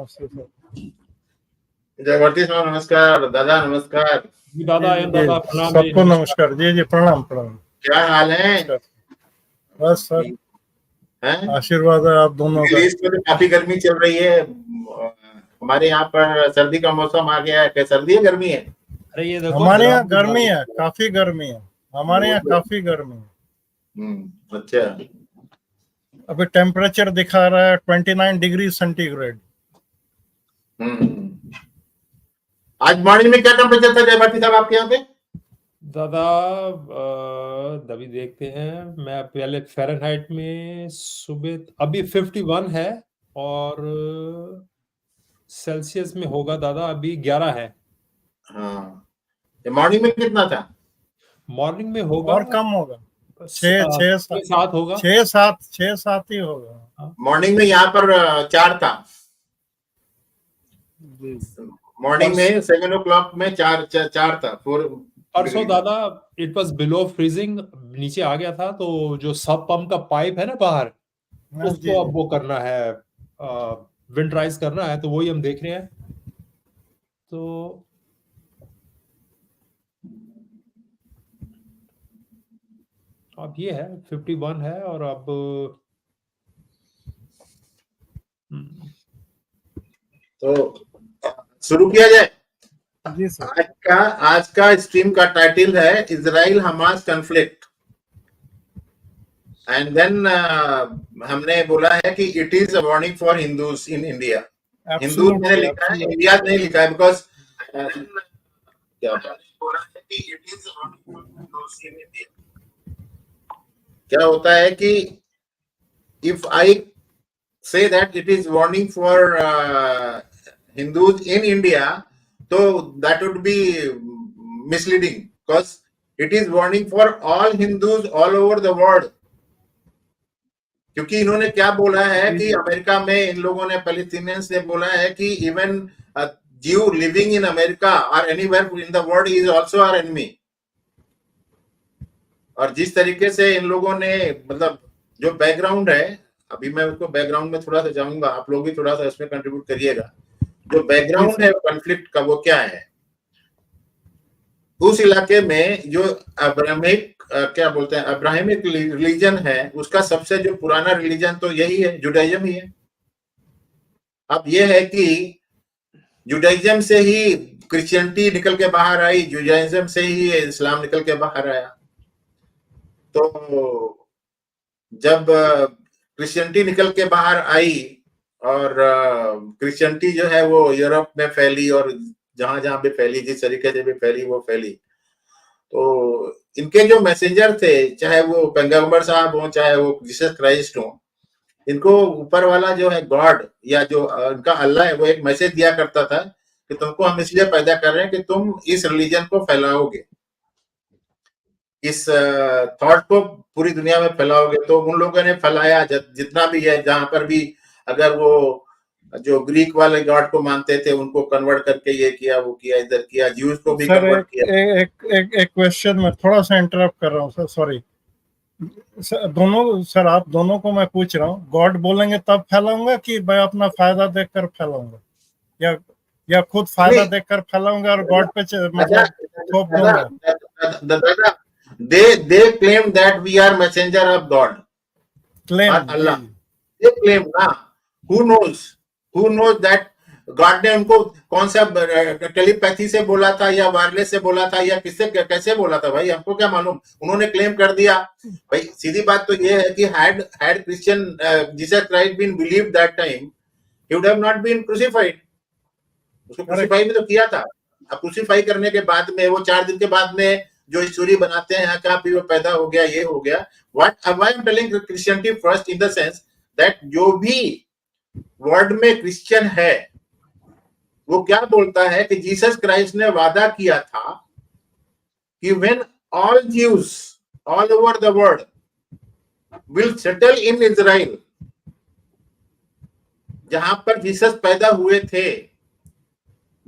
नमस्ते सर। जयवर्ती साहब नमस्कार, दादा नमस्कार। जी दादा दादा प्रणाम। सबको नमस्कार। जी जी प्रणाम प्रणाम। क्या हाल है? बस सर आशीर्वाद है आप दोनों का। तो काफी गर्मी चल रही है, हमारे यहाँ पर सर्दी का मौसम आ गया है। क्या सर्दी है गर्मी है? अरे ये देखो हमारे यहाँ गर्मी है, काफी गर्मी है हमारे यहाँ, काफी गर्मी है। अच्छा, अभी टेम्परेचर दिखा रहा है 29 डिग्री सेंटीग्रेड। आज मॉर्निंग में क्या टेम्परेचर था जयवर्ती साहब आपके यहाँ पे? दादा अभी देखते हैं, मैं पहले फ़ारेनहाइट में सुबह अभी 51 है और सेल्सियस में होगा दादा अभी 11 है। हाँ, मॉर्निंग में कितना था? मॉर्निंग में होगा और कम होगा, 6-7 होगा, 6-7 ही होगा। मॉर्निंग में यहाँ पर 4 था। मॉर्निंग में 7 o'clock में 4 था। परसों दादा इट वाज बिलो फ्रीजिंग, नीचे आ गया था। तो जो सब पंप का पाइप है ना बाहर, उसको अब वो करना है, विंटराइज करना है, तो वही हम देख रहे हैं। तो अब ये है 51 है और अब तो शुरू किया जाए। जी सर। आज का स्ट्रीम का टाइटल है Israel Hamas conflict, and then हमने बोला है कि it is a warning for Hindus in India. Hindu मैंने लिखा है, इंडिया नहीं लिखा है, बिकॉज क्या बोला है कि it is a warning for Hindus in India. क्या होता है कि if I say that it is warning for Hindus in India, तो that would be misleading because it is warning for all Hindus all over the world। क्योंकि इन्होंने क्या बोला है कि अमेरिका में इन लोगों ने, पैलेस्टीनियंस ने बोला है कि even Jew living in America or anywhere in the world is also our enemy। और जिस तरीके से इन लोगों ने, मतलब जो बैकग्राउंड है, अभी मैं उसको बैकग्राउंड में थोड़ा सा जाऊंगा, आप लोग भी थोड़ा सा इसमें कंट्रीब्यूट करिएगा। जो बैकग्राउंड है कॉन्फ्लिक्ट का वो क्या है? उस इलाके में जो अब्राहमिक क्या बोलते हैं, अब्राहमिक रिलीजन है, उसका सबसे जो पुराना रिलीजन तो यही है, जुडाइज्म ही है। अब ये है कि जुडाइज्म से ही क्रिश्चियनिटी निकल के बाहर आई, जुडाइज्म से ही इस्लाम निकल के बाहर आया। तो जब क्रिश्चियनिटी निकल के बाहर आई और क्रिश्चियनिटी जो है वो यूरोप में फैली, और जहां जहां भी फैली, जिस तरीके से भी फैली वो फैली। तो इनके जो मैसेंजर थे, चाहे वो पैगंबर साहब हो, चाहे वो जीसस क्राइस्ट हो, इनको ऊपर वाला जो है गॉड या जो इनका अल्लाह है, वो एक मैसेज दिया करता था कि तुमको हम इसलिए पैदा कर रहे हैं कि तुम इस रिलीजन को फैलाओगे, इस थॉट को पूरी दुनिया में फैलाओगे। तो उन लोगों ने फैलाया जितना भी है, जहां पर भी अगर वो जो ग्रीक वाले गॉड को मानते थे उनको कन्वर्ट करके ये किया, वो किया, इधर किया, ज्यूज को भी कन्वर्ट किया। एक क्वेश्चन में थोड़ा सा इंटरप्ट कर रहा हूँ सर, सॉरी दोनों सर, आप दोनों को मैं पूछ रहा हूँ, गॉड बोलेंगे तब फैलाऊंगा कि मैं अपना फायदा देखकर फैलाऊंगा, या खुद फायदा देखकर फैलाऊंगा और गॉड पे मतलब थोप दूंगा? they claim that we are messenger of God, claim Allah, they claim ना, who knows that गॉड ने उनको कौन सा टेलीपैथी से बोला था या वायरलेस से बोला था या किससे कैसे बोला था भाई, हमको क्या मालूम। उन्होंने क्लेम कर दिया भाई। सीधी बात तो ये है कि had Christian Jesus Christ been believed that time, he would have not been crucified। उसको क्रूसीफाई भी तो किया था। अब क्रूसीफाई करने के बाद में वो 4 दिन के बाद में जो स्टोरी बनाते हैं क्या भी वो पैदा हो गया, ये हो गया। What I am telling Christianity first in the sense that जो भी वर्ड में क्रिश्चियन है वो क्या बोलता है कि जीसस क्राइस्ट ने वादा किया था कि when all Jews all over the world will settle in Israel, जहां पर जीसस पैदा हुए थे,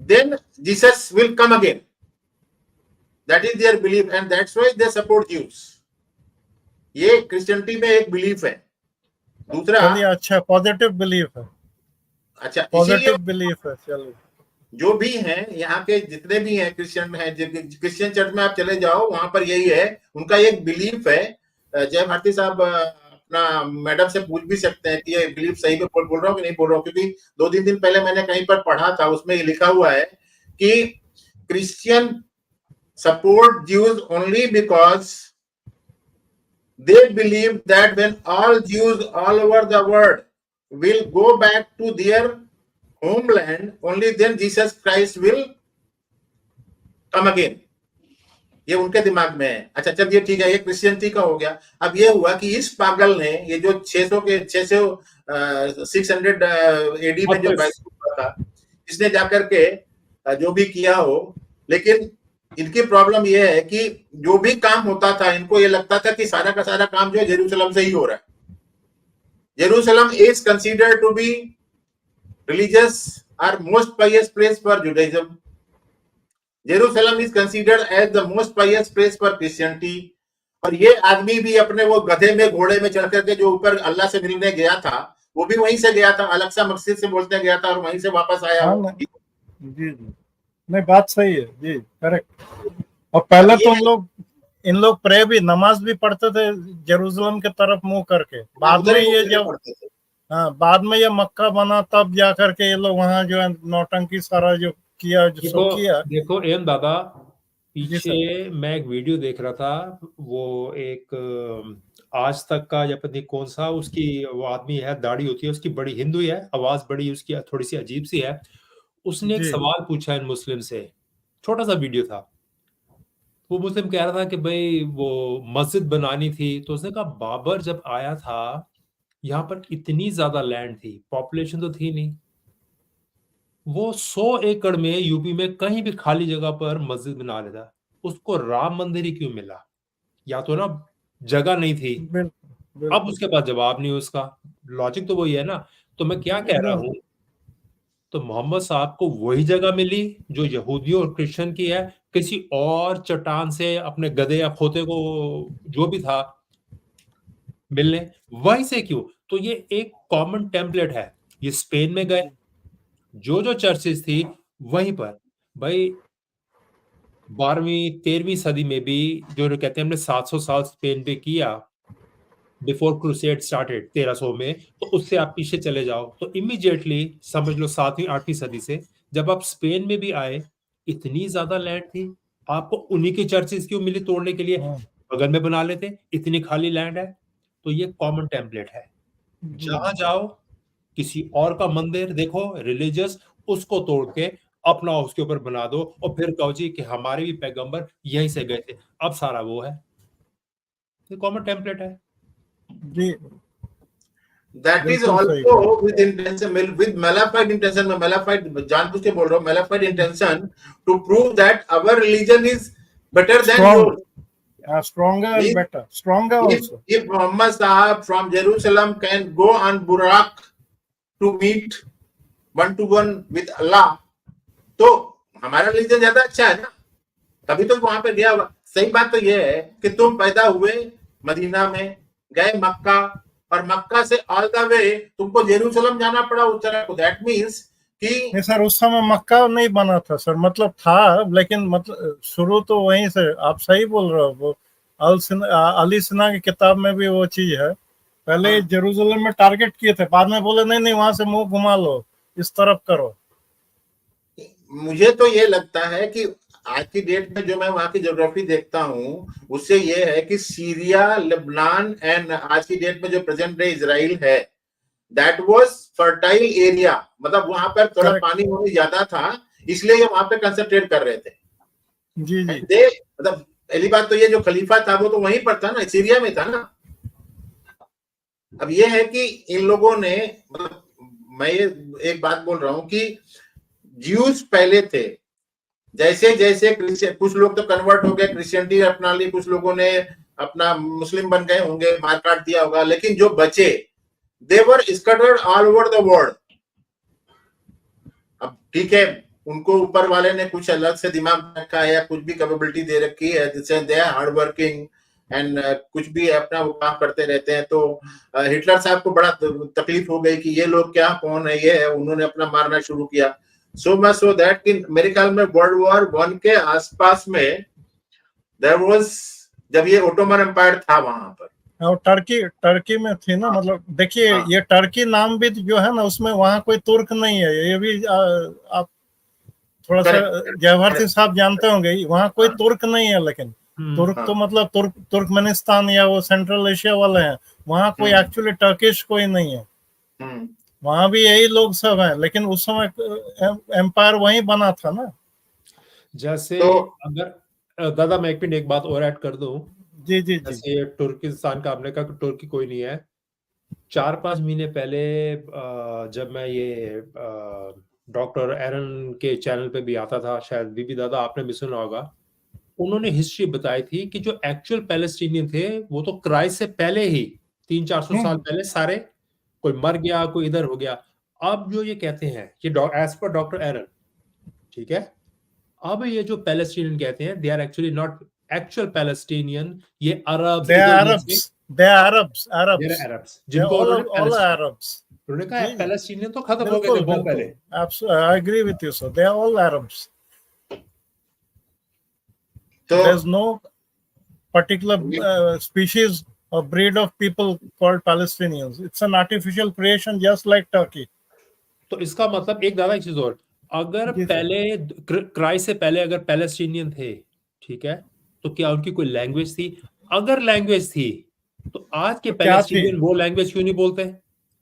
then Jesus will come again। That is their belief and that's why they support Jews। ये क्रिश्चियनिटी में एक बिलीफ है। दूसरा, अच्छा पॉजिटिव बिलीफ है। अच्छा, इसीलिए पॉजिटिव बिलीफ है। चलो, जो भी हैं यहाँ के जितने भी हैं क्रिश्चियन हैं, क्रिश्चियन चर्च में आप चले जाओ, वहां पर यही है, उनका एक बिलीफ है। जय भारती साहब अपना मैडम से पूछ भी सकते हैं कि ये बिलीफ सही में बोल रहा हूँ कि नहीं बोल रहा हूँ, क्योंकि 2-3 दिन पहले मैंने कहीं पर पढ़ा था, उसमें ये लिखा हुआ है कि Christian support Jews only because they believe that when all Jews all over the world will go back to their homeland, only then Jesus Christ will come again. ये उनके दिमाग में है। अच्छा, जब ये ठीक है, ये क्रिश्चियनिटी का हो गया। अब ये हुआ कि इस पागल ने ये जो 600 एडी में जो बैठा हुआ था, इसने जाकर के जो भी किया हो, लेकिन इनकी प्रॉब्लम ये है कि जो भी काम होता था, इनको ये लगता था कि सारा का सारा काम जो है जेरूसलम से ही हो रहा है। Jerusalem is considered to be religious और most pious place for Judaism. Jerusalem is considered as the most pious place for Christianity. और ये आदमी भी अपने वो गधे में घोड़े में चढ़ करके जो ऊपर अल्लाह से मिलने गया था, वो भी वहीं से गया था, अलक्सा मस्जिद से बोलते गया था और वहीं से वापस आया। हाँ, जी जी, नहीं बात सही है जी, करेक्ट। और पहले तो इन लोग प्रे भी, नमाज भी पढ़ते थे जेरूसलम के तरफ मुंह करके। बाद में ये जब बाद में ये मक्का बना, तब जा करके ये लोग वहाँ जो है नौटंकी सारा जो किया, जो सो किया। देखो एम दादा, पीछे मैं एक वीडियो देख रहा था, वो एक आज तक का या पता नहीं कौन सा, उसकी वो आदमी है, दाढ़ी होती है उसकी, बड़ी हिंदू है, आवाज बड़ी उसकी थोड़ी सी अजीब सी है। उसने एक सवाल पूछा इन मुस्लिम से, छोटा सा वीडियो था। वो मुस्लिम कह रहा था कि भाई वो मस्जिद बनानी थी, तो उसने कहा बाबर जब आया था यहाँ पर इतनी ज्यादा लैंड थी, पॉपुलेशन तो थी नहीं, वो 100 एकड़ में यूपी में कहीं भी खाली जगह पर मस्जिद बना लेता। उसको राम मंदिर ही क्यों मिला? या तो ना जगह नहीं थी। अब उसके पास जवाब नहीं उसका। लॉजिक तो वही है ना। तो मैं क्या कह रहा हूं, तो मोहम्मद साहब को वही जगह मिली जो यहूदियों और क्रिश्चियन की है, किसी और चट्टान से अपने गधे या खोते को जो भी था मिलने, वहीं से क्यों? तो ये एक कॉमन टेम्पलेट है। ये स्पेन में गए, जो जो चर्चेस थी वहीं पर, भाई 12वीं 13वीं सदी में भी जो कहते हैं हमने 700 साल स्पेन पे किया, बिफोर क्रूसेड स्टार्टेड 1300 में, तो उससे आप पीछे चले जाओ तो इमीडिएटली समझ लो 7वीं 8वीं सदी से जब आप स्पेन में भी आए, इतनी ज्यादा लैंड थी, आपको उन्हीं की चर्चेस क्यों मिली तोड़ने के लिए? बगल में बना लेते, इतनी खाली लैंड है। तो ये कॉमन टेम्पलेट है, जहां जाओ किसी और का मंदिर देखो रिलीजियस, उसको तोड़ के अपना उसके ऊपर बना दो और फिर कहो जी कि हमारे भी पैगंबर यहीं से गए थे। अब सारा वो है, ये कॉमन टेम्पलेट है जी। That is also with intention, with malified intention. मैं malified जानबूझ के बोल रहा हूँ, malified intention to prove that our religion is better than yours. Stronger and better, stronger also. If Muhammad Sahab from Jerusalem can go on Burak to meet one-to-one with Allah, तो हमारा religion ज्यादा अच्छा है ना, तभी तो वहां पे गया हुआ। सही बात तो ये है कि तुम पैदा हुए मदीना में, गए मक्का, और मक्का से ऑल द वे तुमको जेरूसलम जाना पड़ा उस तरह को। दैट मींस कि नहीं सर, उस समय मक्का नहीं बना था सर, मतलब था, लेकिन मतलब शुरू तो वहीं से। आप सही बोल रहे हो, वो अली सिन्हा की किताब में भी वो चीज है। पहले जेरूसलम में टारगेट किए थे, बाद में बोले नहीं नहीं, वहां से मुंह घुमा लो, इस तरफ करो। मुझे तो ये लगता है कि आज की डेट में जो मैं वहां की ज्योग्राफी देखता हूँ, उससे ये है कि सीरिया, लेबनान एंड आज की डेट में जो प्रेजेंट डे इजराइल है, दैट वाज फर्टाइल एरिया। मतलब वहां पर थोड़ा पानी वानी ज्यादा था, इसलिए ये वहां पे कंसंट्रेट कर रहे थे। जी जी। मतलब पहली बात तो ये जो खलीफा था वो तो वहीं पर था ना, सीरिया में था ना। अब ये है कि इन लोगों ने, मतलब मैं ये एक बात बोल रहा हूं कि ज्यूज पहले थे, जैसे जैसे कुछ लोग तो कन्वर्ट हो गए, क्रिश्चियनिटी अपना ली, कुछ लोगों ने अपना मुस्लिम बन गए होंगे, मार काट दिया होगा, लेकिन जो बचे they were scattered all over the world. अब ठीक है, उनको ऊपर वाले ने कुछ अलग से दिमाग रखा है या कुछ भी कैपेबिलिटी दे रखी है, जिससे they are hard working, and कुछ भी अपना वो काम करते रहते हैं। तो हिटलर साहब को बड़ा तकलीफ हो गई कि ये लोग क्या, कौन है ये है, उन्होंने अपना मारना शुरू किया। सो मच सो दैट कि मेरे ख्याल में वर्ल्ड वॉर 1 के आसपास में देयर वाज, जब ये ओटोमन एम्पायर था वहां पर, और टर्की में थी ना, मतलब देखिए ये टर्की नाम भी जो है ना, उसमें वहाँ कोई तुर्क नहीं है, ये भी आप थोड़ा सा जयभारती साहब जानते होंगे, वहाँ कोई तुर्क नहीं है, लेकिन तुर्क तो मतलब तुर्कमेनिस्तान या वो सेंट्रल एशिया वाले हैं, वहाँ कोई एक्चुअली टर्किश कोई नहीं है, वहाँ भी यही लोग सब हैं, लेकिन उस समय एम्पायर वहीं बना था ना। जैसे अगर दादा मैं एक बात और ऐड कर दूं, जी जी जी, जैसे तुर्किस्तान का आपने कहा तुर्की कोई नहीं है। 4-5 महीने पहले जब मैं ये डॉक्टर एरन के चैनल पे भी आता था, शायद बीबी दादा आपने भी सुना होगा, उन्होंने हिस्ट्री बताई थी कि जो एक्चुअल पैलेस्टीनियन थे वो तो क्राइस्ट से पहले ही 300-400 साल पहले सारे कोई मर गया, कोई इधर हो गया। अब जो ये कहते हैं कि एज पर डॉक्टर एरन, ठीक है, अब ये जो पैलेस्टीनियन कहते हैं they are actually not actual Palestinian, ये अरब्स, अरब्स जिनको उन्होंने कहा पैलेस्टीनियन तो खत्म हो गए थे बहुत पहले। I agree with you, sir. They are all Arabs. There's no particular species or breed of people called Palestinians. It's an artificial creation, just like Turkey. तो इसका मतलब एक दादा एक चीज और, अगर पहले क्राइस्ट से पहले अगर पैलेस्टीनियन थे, ठीक है, तो क्या उनकी कोई लैंग्वेज थी? अगर लैंग्वेज थी तो आज के पैलेस्टीनियन वो लैंग्वेज क्यों नहीं बोलते?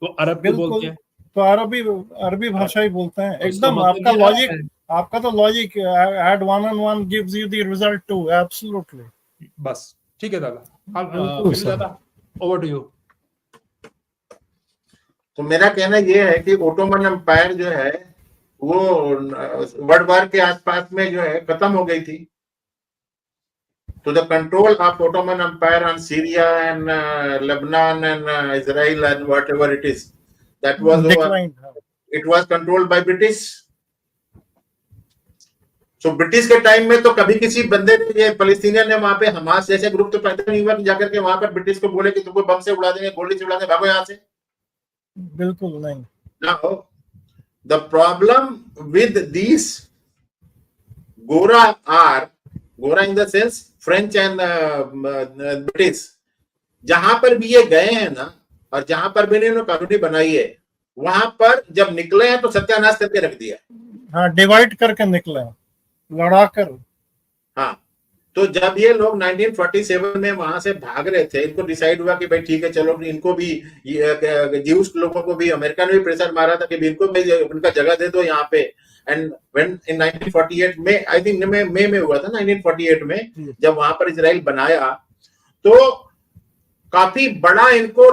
वो अरब क्यों बोलते हैं? तो अरबी भाषा ही बोलते हैं। एकदम आपका तो logic add 1 and 1 gives you the result too. Absolutely. बस ठीक है दादा, ओवर टू यू। तो मेरा कहना ये है कि ओटोमन एम्पायर जो है वो वर्ल्ड वॉर के आसपास में जो है खत्म हो गई थी। तो the control of Ottoman Empire on Syria and Lebanon and Israel and whatever it is, that was it was controlled by British. तो ब्रिटिश के टाइम में तो कभी किसी बंदे ने, ये पैलेस्टीनियन ने वहां पे हमास जैसे ग्रुप तो पैदा नहीं हुआ कि जाकर के वहां पर ब्रिटिश को बोले कि तुमको बम से उड़ा देंगे, गोली से उड़ा देंगे, भागो यहाँ से। बिल्कुल नहीं। Now, the problem with these Gora in the sense French and British, जहां पर भी ये गए हैं ना, और जहां पर भी इन्होंने कॉलोनी बनाई है, वहां पर जब निकले हैं तो सत्यानाश करके रख दिया। हाँ, डिवाइड करके निकले हैं, लड़ा कर। हाँ, तो जब ये लोग 1947 में वहां से भाग रहे थे, इनको डिसाइड हुआ कि भाई ठीक है चलो, इनको भी ज्यूस लोगों को भी अमेरिका ने भी प्रेशर मारा था कि इनको भी उनका जगह दे दो यहाँ पे। एंड व्हेन इन 1948 में, आई थिंक मई में हुआ था 1948 में, जब वहां पर इजराइल बनाया तो काफी बड़ा इनको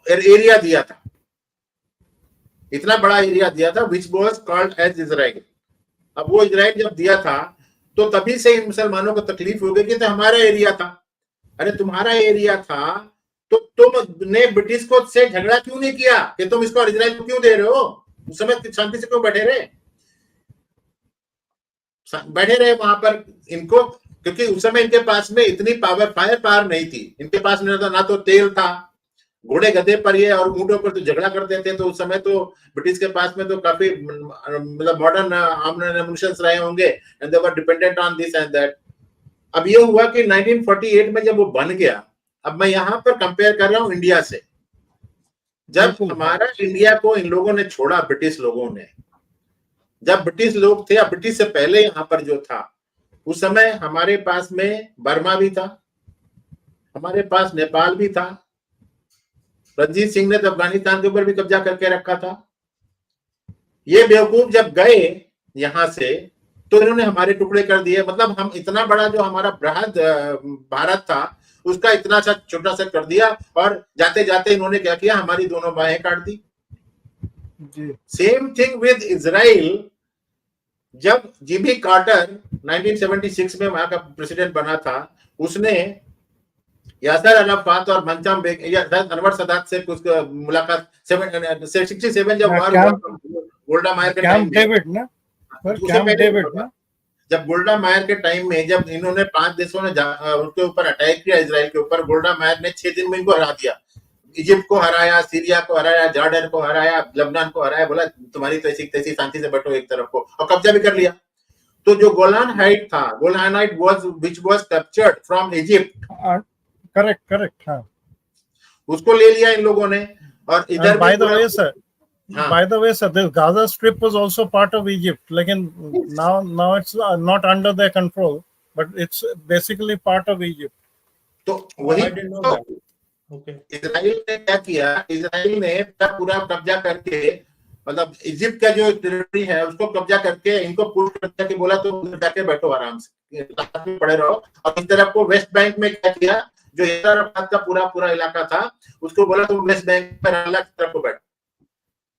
एरिया दिया था, इतना बड़ा एरिया दिया था which was called as Israel. अब वो इजराइल जब दिया था तो तभी से इन मुसलमानों को तकलीफ हो गई कि तो हमारा एरिया था। अरे तुम्हारा एरिया था तो तुमने ब्रिटिश को से झगड़ा क्यों नहीं किया कि तुम इसको इजराइल को क्यों दे रहे हो? उस समय शांति से क्यों बैठे रहे वहां पर इनको, क्योंकि उस समय इनके पास में इतनी फायर पावर नहीं थी, इनके पास ना तो तेल था, घोड़े गधे पर ये और ऊंटों पर तो झगड़ा करते थे। तो उस समय तो ब्रिटिश के पास में तो काफी मतलब मॉडर्न आर्म्स रहे होंगे and they were dependent on this and that. अब ये हुआ कि 1948 में जब वो बन गया, अब मैं यहाँ पर कंपेयर कर रहा हूँ इंडिया से। जब हमारा इंडिया को इन लोगों ने छोड़ा, ब्रिटिश लोगों ने, जब ब्रिटिश लोग थे, अब ब्रिटिश से पहले यहाँ पर जो था, उस समय हमारे पास में बर्मा भी था, हमारे पास नेपाल भी था, रणजीत सिंह ने तो अफगानिस्तान के ऊपर भी कब्जा करके रखा था। ये बेवकूफ जब गए यहां से तो इन्होंने हमारे टुकड़े कर दिए। मतलब हम इतना बड़ा जो हमारा बृहद भारत था उसका इतना सा छोटा सा कर दिया, और जाते जाते इन्होंने क्या किया, हमारी दोनों बाहें काट दी। Same thing with Israel. जब जिमी कार्टर 1976 में वहां का प्रेसिडेंट बना था, उसने यासर अराफात और मंचम अनवर सदात से कुछ मुलाकात 67 जब वार हुआ गोल्डा मायर के टाइम, जब गोल्डा मायर के टाइम में जब इन्होंने 5 देशों ने उनके ऊपर अटैक किया, इजराइल के ऊपर, गोल्डा मायर ने 6 दिन में इनको हरा दिया। इजिप्ट को हराया, सीरिया को हराया, जॉर्डन को हराया, लेबनान को हराया, बोला तुम्हारी तो ऐसी तैसी शांति से बैठो एक तरफ को, और कब्जा भी कर लिया। तो जो गोलान हाइट था, Golan height which was captured from Egypt, correct, हाँ, उसको ले लिया इन लोगों ने। और इधर बाय द वे सर, हाँ, by the way sir, this Gaza Strip was also part of Egypt, लेकिन now it's not under their control, but it's basically part of Egypt. तो वही Okay. इजराइल ने क्या किया, इजराइल ने पूरा कब्जा करके, मतलब इजिप्ट का जो टेरिटरी है उसको कब्जा करके इनको पुश करके कि बोला तुम उधर जाके बैठो आराम से, पड़े रहो। और इस तरफ को वेस्ट बैंक में क्या किया, जो हैदराबाद का पूरा इलाका था उसको बोला तुम वेस्ट बैंक पर अलग तरफ को बैठो,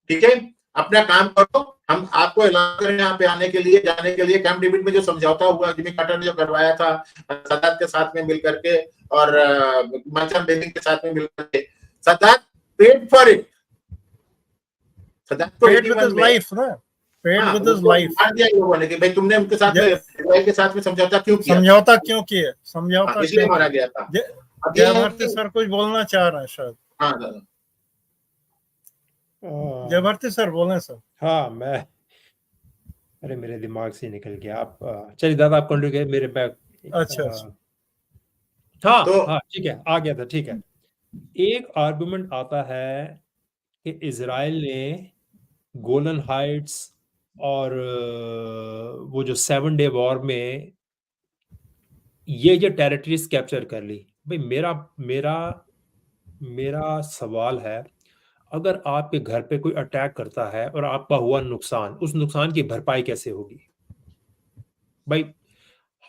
ठीक है, अपना काम करो, हम आपको अलाउ करें यहाँ पे आने के लिए, जाने के लिए। कैंप डेविड में जो समझौता हुआ, जिमी कार्टर ने जो करवाया था सदात के साथ में मिलकर के और मनचन बेनिंग के साथ में मिलकर के, Sadat paid for it, Sadat को paid with his life, ना, paid with his life। मार दिया लोगों ने कि भाई तुमने उनके साथ में, इजराइल के साथ में समझौता क्यों किया, समझौता क्यों किया, समझौता इसलिए मारा गया था। जय भारती सर कुछ बोलना चाह रहे हैं शायद। हाँ दादा, जय भारती सर बोले सर। हाँ, मैं, अरे मेरे दिमाग से निकल गया। आप चलिए दादा, आप कंटिन्यू करिए, मेरे बैग। अच्छा, हाँ तो हाँ, ठीक है, आ गया था, ठीक है। एक आर्गुमेंट आता है कि इजराइल ने गोलन हाइट्स और वो जो 7 डे वॉर में ये टेरिटरीज कैप्चर कर ली। भाई मेरा सवाल है, अगर आपके घर पे कोई अटैक करता है और आपका हुआ नुकसान, उस नुकसान की भरपाई कैसे होगी? भाई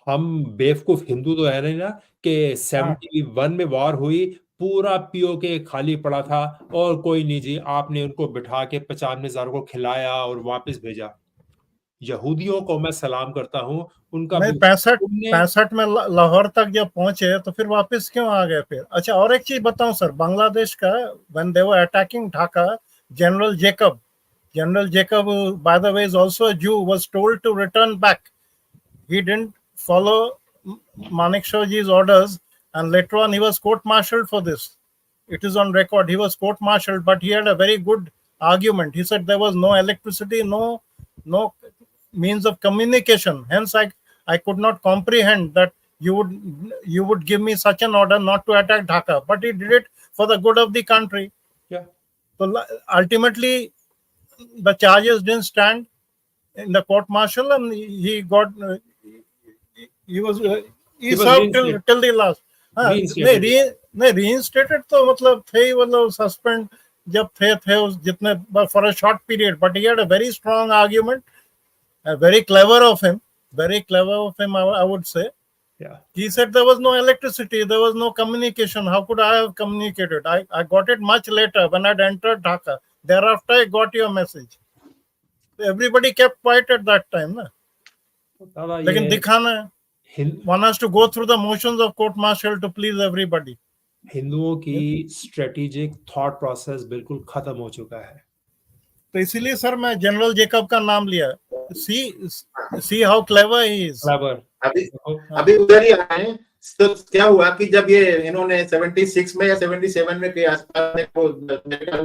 हम बेवकूफ हिंदू तो है नहीं ना कि 71 में वार हुई, पूरा पीओके खाली पड़ा था और कोई नहीं जी, आपने उनको बिठा के 95,000 को खिलाया और वापस भेजा। यहूदियों को मैं सलाम करता हूं, उनका नहीं, 65 में लाहौर तक जब पहुंचे तो फिर वापस क्यों आ गए फिर? अच्छा, और एक चीज बताऊं सर, बांग्लादेश का when they were attacking Dhaka, general Jacob by the way is also a Jew, was told to return back. He didn't follow Manekshaw ji's orders, and later on he was court-martialed for this. It is on record, he was court-martialed, but he had a very good argument. He said there was no electricity, no means of communication, hence I could not comprehend that you would give me such an order not to attack Dhaka, but he did it for the good of the country. Yeah. So ultimately the charges didn't stand in the court martial, and he served till the last. नहीं, reinstated तो मतलब थे, मतलब suspend जब थे जितने, for a short period, but he had a very strong argument, very clever of him, I would say. Yeah. He said there was no electricity, there was no communication. How could I have communicated? I got it much later when I'd entered Dhaka. Thereafter I got your message. Everybody kept quiet at that time, na? लेकिन दिखाना है, one has to go through the motions of court martial to please everybody. हिंदुओं की strategic thought process बिल्कुल खत्म हो चुका है। तो इसीलिए सर मैं जनरल जेकब का नाम लिया। See how clever he is. अभी उधर ही आए। तो क्या हुआ कि जब ये इन्होंने 76 में या 77 में के आसपास में,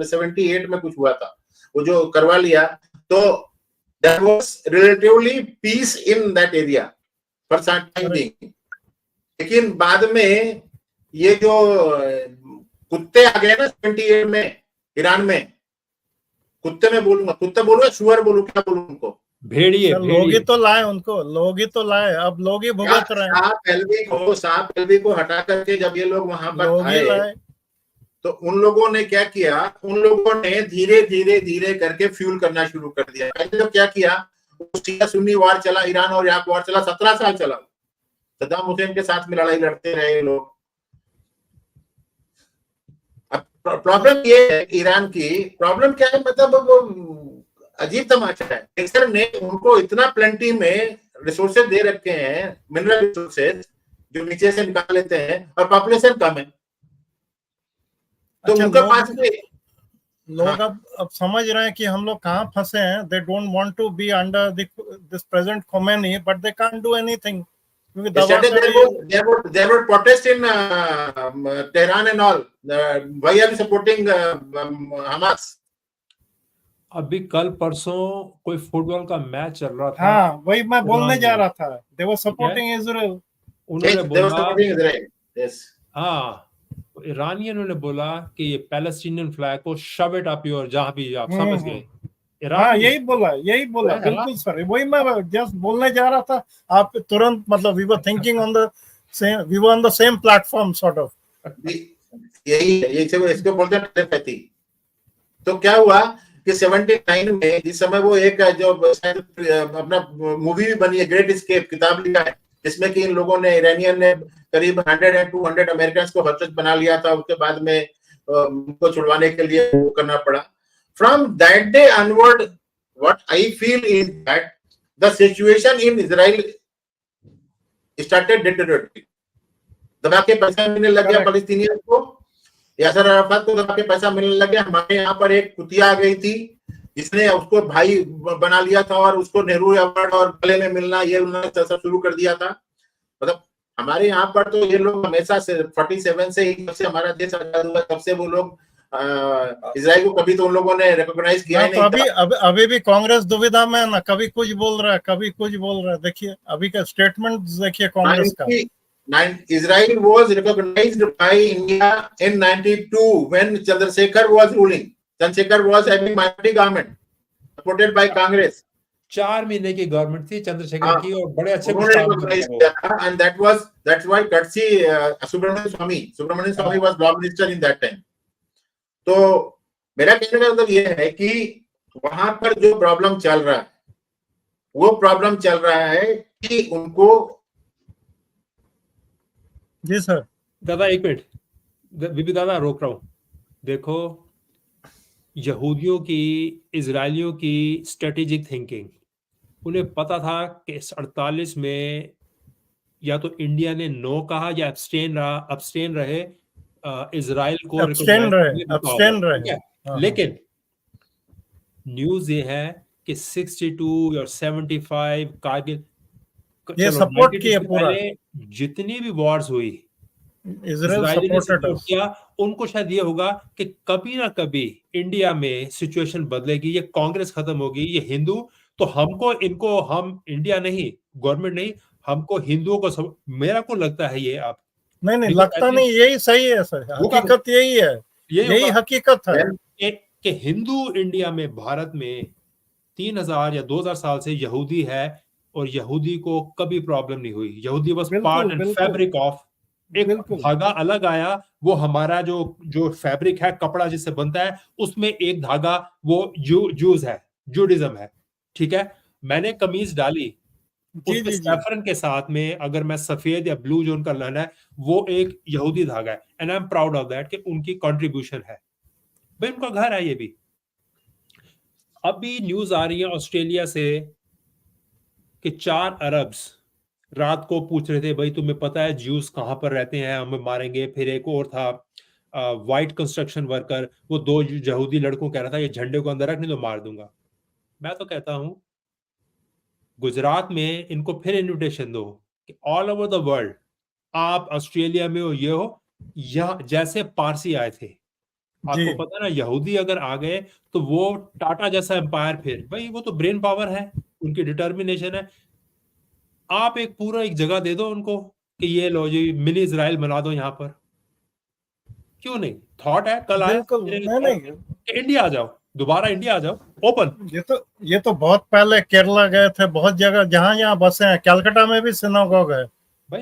78 में कुछ हुआ था, वो जो करवा लिया, तो there was relatively peace in that area for some time being. लेकिन बाद में ये जो कुत्ते आ गए ना 78 में ईरान में, कुत्ते में बोलूंगा, कुत्ते बोलूंगा, शुअर बोलूं, क्या बोलूं उनको? भेड़िए। लोग ही तो लाए उनको, लोग ही तो लाए, अब लोग ही भुगत रहे हैं। सांप एलवी को हटा करके जब ये लोग वहां पर आए, तो उन लोगों ने क्या किया, उन लोगों ने धीरे धीरे करके फ्यूल करना शुरू कर दिया। पहले तो क्या किया, शिया सुन्नी वार चला, ईरान और इराक वार चला, 17 साल चला, सद्दाम हुसैन के साथ में लड़ाई लड़ते रहे लोग। अब प्रॉब्लम ये है, ईरान की प्रॉब्लम क्या है, मतलब वो अजीब तमाशा है। केसर ने उनको इतना प्लेंटी में रिसोर्सेज दे रखे हैं, मिनरल रिसोर्सेज जो नीचे से निकाल लेते हैं, और पॉपुलेशन कम है, तो उनके पास में लोग अब समझ रहे हैं कि हम लोग कहाँ फंसे हैं. They don't want to be under this present Khomeini, but they can't do anything, क्योंकि दबा कर there were protests in Tehran and all. Why are you supporting Hamas? अभी कल परसों कोई फुटबॉल का मैच चल रहा था. हाँ, वही मैं बोलने जा रहा था. दे वर सपोर्टिंग इजराइल. उन्होंने They were supporting Israel. Yes. हाँ, ईरानियनों ने बोला कि ये पैलेस्टीनियन फ्लैग को शव इट अप योर, जहां भी आप समझ गए. हाँ, यही बोला बिल्कुल सर. वही मैं जस्ट बोलने जा रहा था. आप तुरंत मतलब we were thinking on the same platform sort of. यही इसको बोलते हैं टेलीपैथी. तो क्या हुआ कि 79 में जिस समय वो एक जो अपना मूवी भी बनी है, ग्रेट एस्केप, किताब लिखा है, जिसमें कि इन लोगों ने, ईरानियन ने करीब 100 या 200 अमेरिकन को हॉस्टेज बना लिया था. उसके बाद में उनको छुड़वाने के लिए वो करना पड़ा. From that day onward, what I feel is that the situation in Israel started deteriorating. दबा के पैसा मिलने लग गया फलस्तीनियों को, यासर अराफात को दबा के पैसा मिलने लग गया. हमारे यहाँ पर एक कुतिया आ गई थी जिसने उसको भाई बना लिया था और उसको नेहरू अवार्ड और गले में मिलना, ये उन्होंने सब शुरू कर दिया था. मतलब हमारे यहाँ पर तो ये लोग हमेशा से 47 से ही, जब से हमारा देश आजाद हुआ तब से वो लोग इजराइल को कभी तो उन लोगों ने रिकॉग्नाइज किया ही नहीं. तो अभी भी कांग्रेस दुविधा में है ना, कभी कुछ बोल रहा है, कभी कुछ बोल रहा है. देखिए अभी का स्टेटमेंट देखिए कांग्रेस का. Israel was recognized by India in 92 when Chandrasekhar was ruling. Chandrasekhar was having minority government supported by Congress. 4 महीने की गवर्नमेंट थी चंद्रशेखर की, और बड़े अच्छे and that's why Katsi Subramanian Swamy was law minister in that time. तो मेरा कहने का मतलब ये है कि वहां पर जो प्रॉब्लम चल रहा है, वो प्रॉब्लम चल रहा है कि उनको. जी सर. दादा एक मिनट, बीबी दादा रोक रहा हूं. देखो, यहूदियों की, इजरायलियों की स्ट्रेटेजिक थिंकिंग, उन्हें पता था कि 48 में या तो इंडिया ने नो कहा या अब्सटेन रहे इजराइल को अब्सटेन रहे. लेकिन न्यूज ये है कि 62 और 75 कारगिल, ये सपोर्ट किया पूरा. जितनी भी वॉर्स हुई इजराइल ने सपोर्ट किया. उनको शायद ये होगा कि कभी ना कभी इंडिया में सिचुएशन बदलेगी, ये कांग्रेस खत्म होगी, ये हिंदू तो हमको, इनको, हम इंडिया नहीं, गवर्नमेंट नहीं, हमको हिंदुओं को मेरा को लगता है ये. आप नहीं लगता नहीं, यही सही है सर. हकीकत यही है, यही हकीकत है कि हिंदू इंडिया में, भारत में 3000 या 2000 साल से यहूदी है, और यहूदी को कभी प्रॉब्लम नहीं हुई. यहूदी बस पार्ट एंड फैब्रिक ऑफ, एक धागा अलग आया, वो हमारा जो फैब्रिक है, कपड़ा जिससे बनता है, उसमें एक धागा वो जूज है, जूडिज्म है. ठीक है, मैंने कमीज डाली, उसके सैफरन के साथ में अगर मैं सफेद या ब्लू जो उनका लहन है, वो एक यहूदी धागा है. And I am proud of that कि उनकी कंट्रीब्यूशन है भाई, उनका घर है ये भी. अभी न्यूज आ रही है ऑस्ट्रेलिया से कि 4 अरब्स रात को पूछ रहे थे, भाई तुम्हें पता है ज्यूस कहां पर रहते हैं, हमें मारेंगे. फिर एक और था वाइट कंस्ट्रक्शन वर्कर, वो 2 यहूदी लड़कों कह रहा था ये झंडे को अंदर रख, नहीं तो मार दूंगा. मैं तो कहता हूं गुजरात में इनको फिर इन्विटेशन दो कि ऑल ओवर द वर्ल्ड, आप ऑस्ट्रेलिया में हो, ये हो, या जैसे पारसी आए थे, आपको पता है ना, यहूदी अगर आ गए तो वो टाटा जैसा एम्पायर, फिर भाई वो तो ब्रेन पावर है, उनकी डिटर्मिनेशन है. आप एक जगह दे दो उनको कि ये लो जी, मिनी इजराइल बना दो यहाँ पर. क्यों नहीं? थॉट है, कल आया इंडिया आ जाओ, दोबारा इंडिया आ जाओ, ओपन. ये तो बहुत पहले केरला गए थे, बहुत जगह जहां बसे हैं, कलकत्ता में भी सिनागोग है.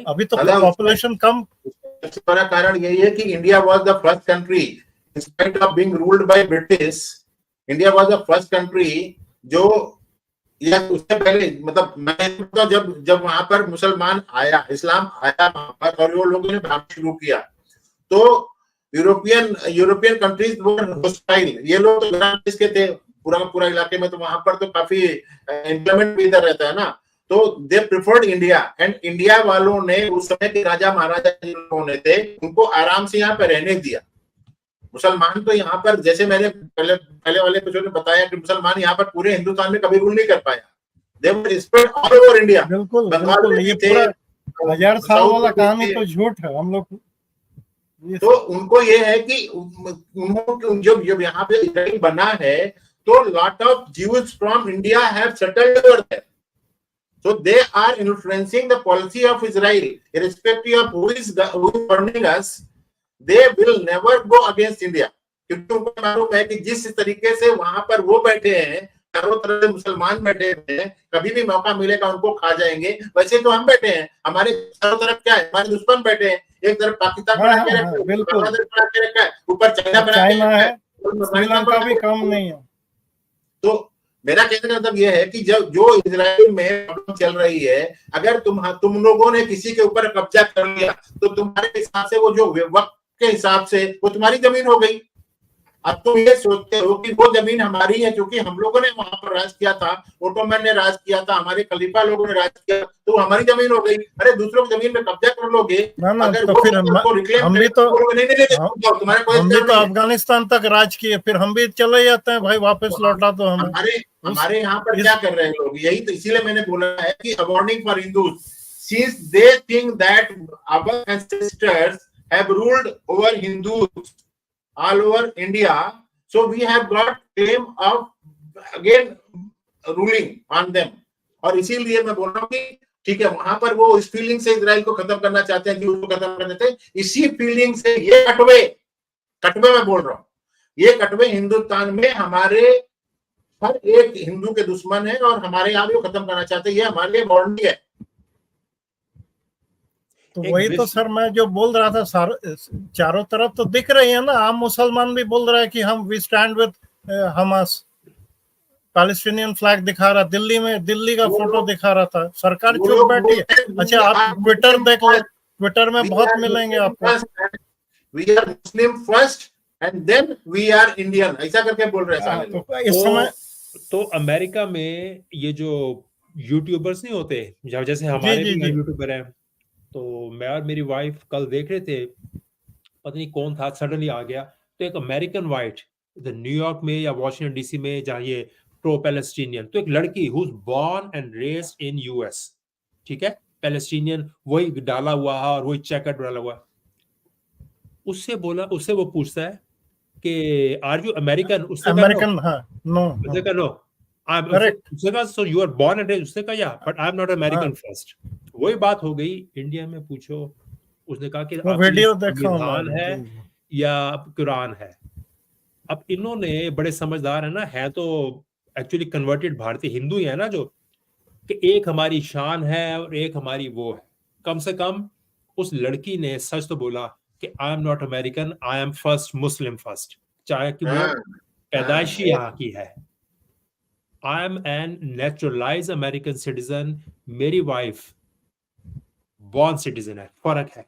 अभी तो पॉपुलेशन कम. इसका कारण यही है कि India was the first country, in spite of being ruled by British, India was the first country जो, या उससे पहले, मतलब मैं तो जब वहां पर मुसलमान आया, इस्लाम आया वहां पर, और वो लोगों ने भागना शुरू किया, तो यूरोपियन कंट्रीज वर होस्टाइल. ये लोग तो इसके थे पूरा इलाके में, तो वहां पर तो काफी एम्प्लॉयमेंट भी इधर रहता है ना, तो दे प्रिफर्ड इंडिया. एंड इंडिया वालों ने उस समय के राजा महाराजा जिन लोगों ने थे, उनको आराम से यहाँ पे रहने दिया. मुसलमान तो यहाँ पर, जैसे मैंने पहले वाले एपिसोड में बताया कि मुसलमान यहाँ पर पूरे हिंदुस्तान में कभी रूल नहीं कर पाया। They were spread all over India. बिल्कुल बंगाल बिल्कुल, में ये भी थे, पूरा 1000 साल साउथ वाला में भी कहानी थे। तो झूठ है। हम लोग तो उनको ये है कि उन्होंने जब यहाँ पे इजराइल बना है तो lot of Jews from India have settled over there, so they are influencing the policy of Israel irrespective of who is governing us. They will never go against India, क्योंकि उनको मालूम है कि जिस तरीके से वहां पर वो बैठे हैं, चारों तरफ से मुसलमान बैठे हैं, कभी भी मौका मिलेगा उनको खा जाएंगे। वैसे तो हम बैठे हैं, हमारे चारों तरफ क्या है, हमारे दुश्मन बैठे हैं। एक तरफ पाकिस्तान बना के रखा है, बांग्लादेश बना के रखा है, ऊपर चाइना बना के रखा है, श्रीलंका भी कम नहीं है। तो मेरा कहने का मतलब यह है कि जब जो इजराइल में प्रॉब्लम चल रही है, अगर तुम लोगों ने किसी के ऊपर कब्जा कर लिया तो तुम्हारे हिसाब से वो जो वक्त के हिसाब से वो तुम्हारी जमीन हो गई। अब तुम ये सोचते हो कि वो जमीन हमारी है क्योंकि हम लोगों ने वहां पर राज किया था, ओटोमन ने राज किया था, हमारे खलीफा लोगों ने राज किया, तो हमारी जमीन हो गई। अरे दूसरों की जमीन में कब्जा कर लोगे, अगर तो वो फिर हम भी तो तुम्हारे कोई हम भी तो अफगानिस्तान तक राज किए, फिर हम भी चले जाते हैं भाई, वापस लौटा दो हमें। हमारे यहाँ पर क्या कर रहे हैं लोग, यही तो इसीलिए मैंने बोला है कि अ warning for Hindus, since they think that our ancestors have ruled over Hindus all over India, so we have got claim of again ruling on them। और इसीलिए मैं बोल रहा हूँ कि ठीक है, वहां पर वो इस फीलिंग से इजराइल को खत्म करना चाहते हैं कि उसको खत्म कर देते हैं। इसी फीलिंग से ये कटवे मैं बोल रहा हूँ, ये कटवे हिंदुस्तान में हमारे हर एक हिंदू के दुश्मन है और हमारे यहाँ भी वो खत्म करना चाहते हैं। ये हमारे लिए वार्निंग है। तो वही तो सर मैं जो बोल रहा था, चारों तरफ तो दिख रही है ना, आम मुसलमान भी बोल रहा है कि हम we stand with Hamas. Palestinian flag दिखा रहा, दिल्ली में दिल्ली का फोटो दिखा रहा था, सरकार चुप बैठी है। अच्छा आप ट्विटर देख ले, ट्विटर में बहुत मिलेंगे आपको। We are Muslim first and then we are Indian, ऐसा करके बोल रहे हैं सारे लोग। इस समय तो अमेरिका में ये जो यूट्यूबर्स नहीं होते, जैसे हमारे भी यूट्यूबर हैं, तो मैं और मेरी वाइफ कल देख रहे थे, पता नहीं कौन था सडनली आ गया, तो एक अमेरिकन वाइट न्यूयॉर्क में या वॉशिंगटन डीसी में, जहाँ ये प्रो पैलेस्टीनियन, तो एक लड़की who is born and raised in US, ठीक है, पैलेस्टीनियन वही डाला हुआ है और वही चेकर्ड डाला हुआ। उससे वो पूछता है कि आर यू अमेरिकन? उससे अमेरिकन, हाँ, नो, उससे कहा नो, उससे कहा so you are born and raised, उससे कहा या but I am not American first. वही बात हो गई इंडिया में, पूछो, उसने कहा कि वीडियो संविधान है या कुरान है। अब इन्होंने बड़े समझदार है ना, है तो एक्चुअली कन्वर्टेड भारतीय हिंदू ही है ना, जो कि एक हमारी शान है और एक हमारी वो है। कम से कम उस लड़की ने सच तो बोला कि I am not American, I am first Muslim first, चाहे कि वो पैदाइशी यहाँ की है। I am an naturalise American citizen, मेरी वाइफ बॉर्न सिटीजन है। फर्क है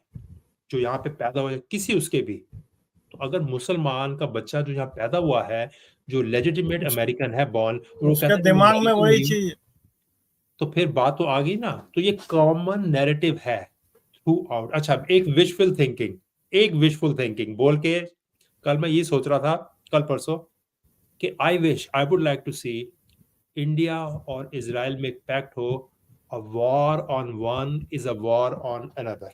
जो यहाँ पे पैदा हुआ है किसी उसके भी। तो अगर मुसलमान का बच्चा जो यहाँ पैदा हुआ है, जो लेजिटिमेट अमेरिकन है बॉर्न, उसके दिमाग में वही चीज, तो फिर बात तो आ गई ना। तो ये कॉमन नैरेटिव है थ्रू आउट। अच्छा, एक विशफुल थिंकिंग बोल के कल मैं ये सोच रहा था, कल परसों, कि I would like to see India और इजराइल में एक पैक्ट हो, a war on one is a war on another.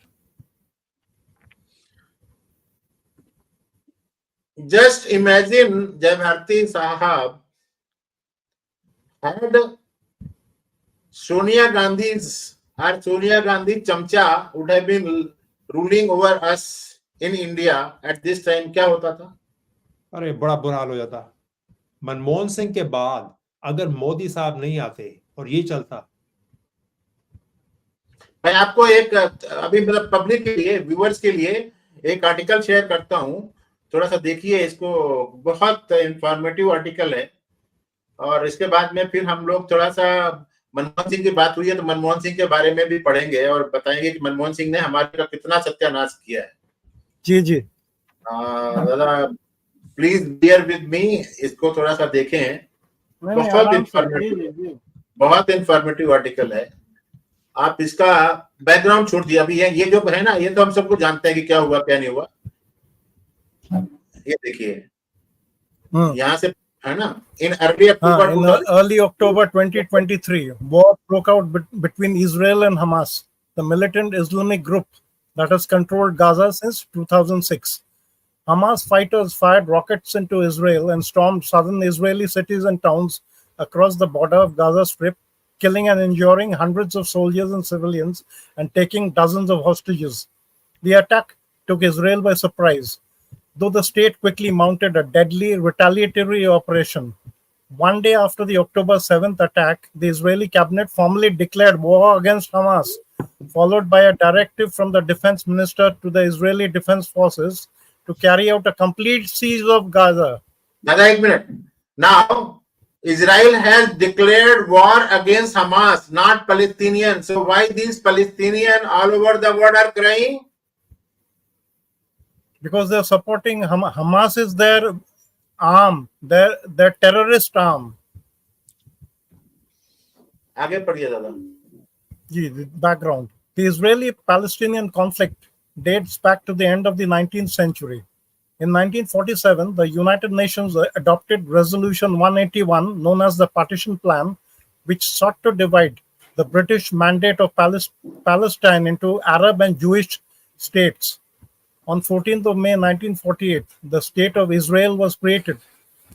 Just imagine जब भारती साहब had Sonia Gandhi चमचा would have been ruling over us in India at this time, क्या होता था? अरे बड़ा बुरा हाल हो जाता। मनमोहन सिंह के बाद अगर मोदी साहब नहीं आते और ये चलता। मैं आपको एक अभी मतलब पब्लिक के लिए, व्यूअर्स के लिए एक आर्टिकल शेयर करता हूं, थोड़ा सा देखिए इसको, बहुत इंफॉर्मेटिव आर्टिकल है। और इसके बाद में फिर हम लोग थोड़ा सा, मनमोहन सिंह की बात हुई है तो मनमोहन सिंह के बारे में भी पढ़ेंगे और बताएंगे कि मनमोहन सिंह ने हमारे का कितना सत्यानाश किया है। जी दादा प्लीज बियर विद मी, इसको थोड़ा सा देखें, बहुत इंफॉर्मेटिव आर्टिकल है। आप इसका बैकग्राउंड छोड़ दिया, अभी ये जो है ना, ये तो हम सबको जानते हैं कि क्या हुआ क्या नहीं हुआ। ये देखिए Hmm. यहाँ से है ना, in early October In 2000 early October 2023, war broke out between Israel and Hamas, the militant Islamic group that has controlled Gaza since 2006. Hamas fighters fired rockets into Israel and stormed southern Israeli cities and towns across the border of Gaza Strip, killing and injuring hundreds of soldiers and civilians and taking dozens of hostages. The attack took Israel by surprise, though the state quickly mounted a deadly retaliatory operation. One day after the October 7th attack, the Israeli cabinet formally declared war against Hamas, followed by a directive from the defense minister to the Israeli Defense Forces to carry out a complete siege of Gaza. दादा एक minute. Now Israel has declared war against Hamas, not Palestinians. So why these Palestinians all over the world are crying? Because they're supporting Hamas is their arm, their terrorist arm. आगे पढ़िए दादा. The background. The Israeli-Palestinian conflict dates back to the end of the 19th century. In 1947, the United Nations adopted Resolution 181, known as the Partition Plan, which sought to divide the British Mandate of Palestine into Arab and Jewish states. On 14th of May 1948, the State of Israel was created,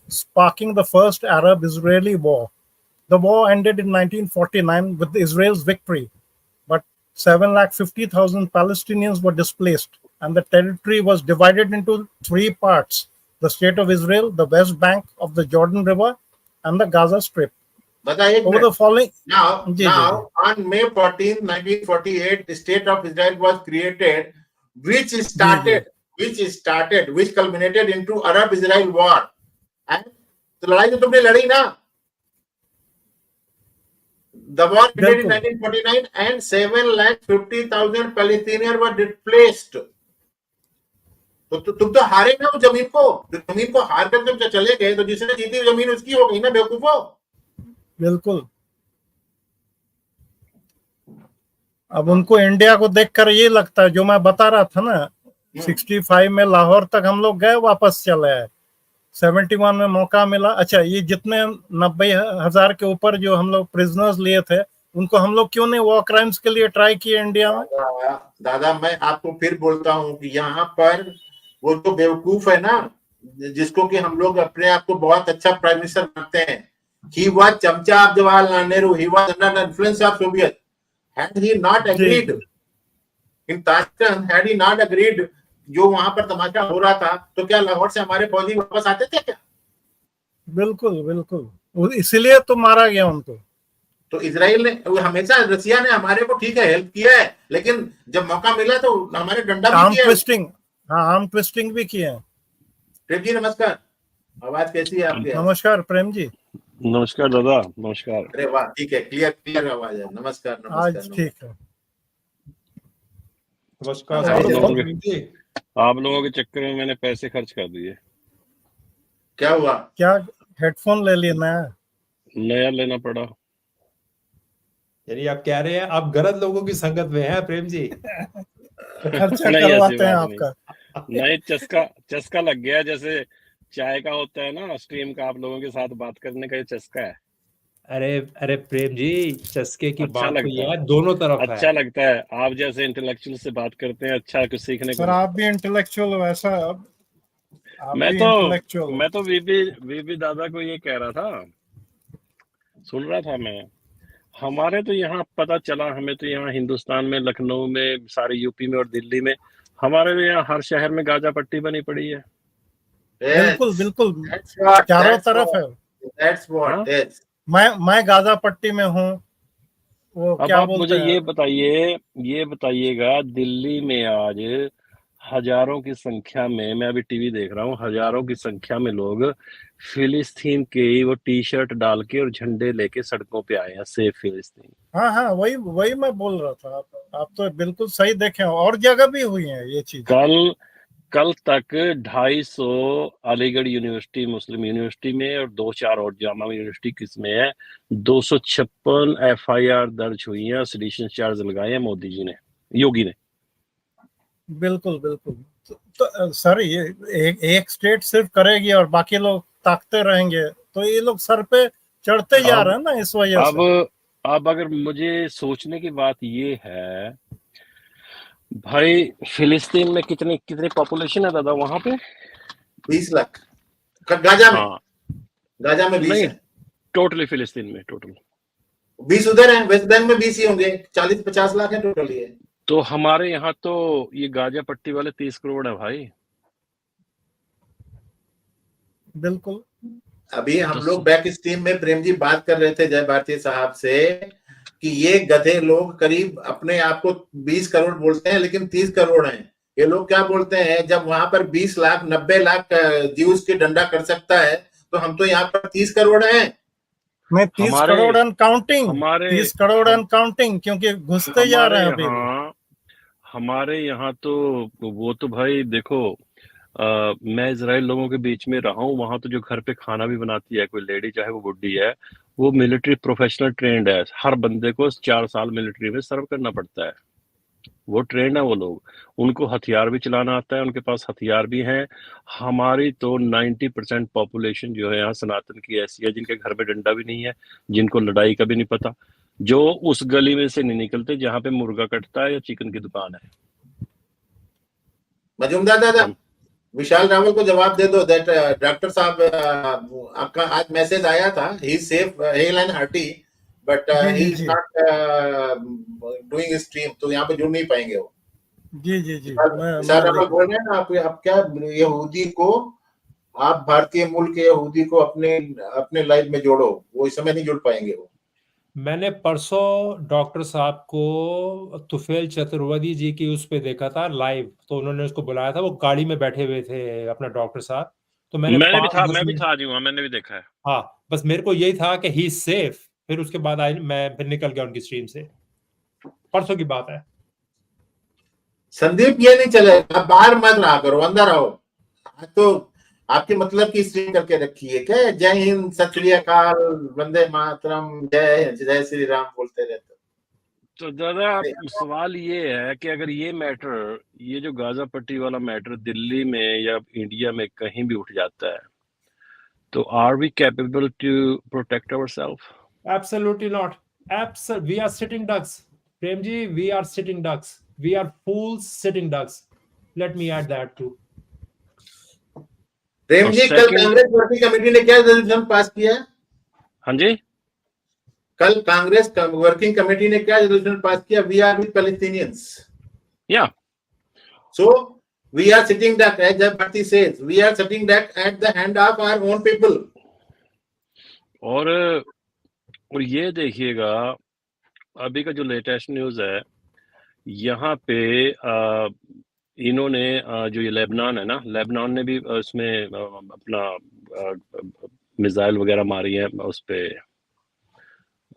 sparking the first Arab-Israeli war. The war ended in 1949 with Israel's victory, but 750,000 Palestinians were displaced, and the territory was divided into three parts: the State of Israel, the West Bank of the Jordan River, and the Gaza Strip. Over the following... Now, on May 14, 1948, the State of Israel was created, which culminated into Arab-Israel war. And तो लड़ाई तो तुमने लड़ी ना. The war ended in 1949 and 750,000 Palestinians were displaced. तो तुम तो हारे ना वो जमीन को हार कर तुम चले गए, तो जिसने जीती जमीन उसकी हो गई ना बेवकूफो. बिल्कुल. अब उनको इंडिया को देखकर ये लगता है, जो मैं बता रहा था ना, 65 में लाहौर तक हम लोग गए, वापस चले आए. 71 में मौका मिला. अच्छा, ये जितने 90,000 के ऊपर जो हम लोग प्रिजनर्स लिए थे, उनको हम लोग क्यों नहीं वॉर क्राइम्स के लिए ट्राई किए इंडिया में? दादा मैं आपको फिर बोलता हूँ कि यहाँ पर वो तो बेवकूफ है ना, जिसको कि हम लोग अपने आप को बहुत अच्छा प्राइम मिनिस्टर मानते हैं. He was चमचा of Jawaharlal Nehru. He was under the influence of Soviet. Had he not agreed in Tashkent, had he not agreed, जो वहां पर तमाशा हो रहा था, तो क्या लाहौर से हमारे फौजी वापस आते थे क्या? बिल्कुल बिल्कुल. इसीलिए तो मारा गया उनको. तो इजराइल ने हमेशा, रसिया ने हमारे को ठीक है हेल्प किया है, लेकिन जब मौका मिला तो हमारे डंडा भी किया. आर्म ट्विस्टिंग भी किया. प्रेम जी नमस्कार. आवाज कैसी है आपकी? नमस्कार प्रेम जी. नमस्कार दादा. नमस्कार. अरे वाह, ठीक है, क्लियर आवाज है. नमस्कार. आज ठीक है. नमस्कार. आप लोगों के चक्कर में मैंने पैसे खर्च कर दिए. क्या हुआ? क्या हेडफोन ले लिए? नया लेना पड़ा. यानी आप कह रहे हैं आप गलत लोगों की संगत में हैं प्रेम जी. खर्चा करवाते हैं आपका. नहीं, चस्का लग गया. जैसे चाय का होता है ना स्ट्रीम का, आप लोगों के साथ बात करने का ये चस्का है. अरे प्रेम जी, चस्के की अच्छा बात लगता तो ये है, दोनों तरफ अच्छा है. लगता है. आप जैसे इंटेलेक्चुअल से बात करते हैं, अच्छा कुछ सीखने को. सर आप भी इंटेलेक्चुअल हो ऐसा? मैं तो वीबी दादा को ये कह रहा था, सुन रहा था मैं. हमारे तो यहाँ पता चला, हमें तो यहाँ हिंदुस्तान में, लखनऊ में, सारे यूपी में और दिल्ली में, हमारे तो यहाँ हर शहर में गाजा पट्टी बनी पड़ी है. बिल्कुल चारों तरफ है. मैं गाजा पट्टी में हूँ. वो अब क्या आप बोलते मुझे हैं? ये बताइएगा, दिल्ली में आज हजारों की संख्या में, मैं अभी टीवी देख रहा हूँ, हजारों की संख्या में लोग फिलिस्तीन के वो टी शर्ट डाल के और झंडे लेके सड़कों पे आए हैं, सेफ फिलिस्तीन. हाँ वही मैं बोल रहा था. आप तो बिल्कुल सही देखे. और जगह भी हुई है ये चीज. कल तक 250 अलीगढ़ यूनिवर्सिटी, मुस्लिम यूनिवर्सिटी में, और 2-4 और जामा यूनिवर्सिटी किसमें है, 256 FIR दर्ज हुई है. सेडिशन चार्ज लगाए हैं मोदी जी ने, योगी ने. बिल्कुल तो सर ये एक स्टेट सिर्फ करेगी और बाकी लोग ताकते रहेंगे, तो ये लोग सर पे चढ़ते जा रहे हैं ना इस वजह से। अब अगर मुझे सोचने की बात ये है भाई, फिलिस्तीन में कितनी पॉपुलेशन है दादा वहां पे? 20 लाख गाजा में। हाँ, गाजा में 20 नहीं, है। टोटली फिलिस्तीन में टोटल 20 उधर है, वेस्ट बैंक में 20 ही होंगे, 40-50 लाख है टोटल ये। तो हमारे यहाँ तो ये गाजा पट्टी वाले 30 करोड़ है भाई। बिल्कुल। अभी हम लोग बैक स्ट्रीम में प्रेम जी बात कर रहे थे जय भारती साहब से कि ये गधे लोग करीब अपने आप को 20 करोड़ बोलते हैं, लेकिन 30 करोड़ हैं। ये लोग क्या बोलते हैं, जब वहां पर 20 लाख 90 लाख ज्यूज की डंडा कर सकता है, तो हम तो यहाँ पर 30 करोड़ हैं। मैं 30 crore and counting, 30 crore and counting, क्योंकि घुसते जा रहे हैं अभी। हमारे यहाँ तो वो तो भाई देखो, मैं इजराइल लोगों के बीच में रहा हूँ, वहां तो जो घर पे खाना भी बनाती है कोई लेडी, चाहे वो बुड्ढी है, वो मिलिट्री प्रोफेशनल ट्रेंड है। हर बंदे को 4 साल मिलिट्री में सर्व करना पड़ता है, वो ट्रेंड है वो लोग। उनको हथियार भी चलाना आता है, उनके पास हथियार भी हैं। हमारी तो 90% पॉपुलेशन जो है यहाँ सनातन की ऐसी है जिनके घर में डंडा भी नहीं है, जिनको लड़ाई का भी नहीं पता, जो उस गली में से नहीं निकलते जहाँ पे मुर्गा कटता है या चिकन की दुकान है। मजूमदार दादा, विशाल रावल को जवाब दे दो दैट डॉक्टर साहब, आपका आज मैसेज आया था, he is safe, hello and hearty, but he is not doing stream, तो यहाँ पे जुड़ नहीं पाएंगे वो। जी जी जी, विशाल रावल बोल रहे हैं ना, आप क्या यहूदी को, आप भारतीय मूल के यहूदी को अपने लाइफ में जोड़ो, वो इस समय नहीं जुड़ पाएंगे वो। मैंने परसों डॉक्टर साहब को तुफेल चतुर्वेदी जी की उस पे देखा था लाइव, तो उन्होंने उसको बुलाया था, वो गाड़ी में बैठे हुए थे अपना डॉक्टर साहब, तो मैं भी था जी वहां, मैंने भी देखा है। हाँ, बस मेरे को यही था कि ही इज सेफ, फिर उसके बाद मैं फिर निकल गया उनकी स्ट्रीम से, परसों की बात है। संदीप, ये नहीं चलेगा, बाहर मत रहा करो, अंदर आओ। तो आपके मतलब की स्ट्रीम करके रखी है क्या? जय हिंद, सत श्री अकाल, वंदे मातरम, जय श्री राम बोलते रहते। तो दादा सवाल ये है कि अगर ये मैटर, ये जो गाजा पट्टी वाला मैटर दिल्ली में या इंडिया में कहीं भी उठ जाता है, तो are we capable to protect ourselves? Absolutely not. We are sitting ducks, Prem ji, we are sitting ducks, we are fools sitting ducks, let me add that too. Prem ji, कल कांग्रेस वर्किंग कमेटी ने क्या रेजोल्यूशन पास किया? हाँ जी, कल कांग्रेस वर्किंग कमेटी ने क्या resolution pass किया? We are with Palestinians. या so we are sitting duck, as Jai Bharti says, we are sitting duck at the hand of our own people. और ये देखिएगा, अभी का जो लेटेस्ट न्यूज है, यहाँ पे इन्होंने जो ये लेबनान है ना, लेबनान ने भी इसमें अपना मिसाइल वगैरह मारी है उस पे,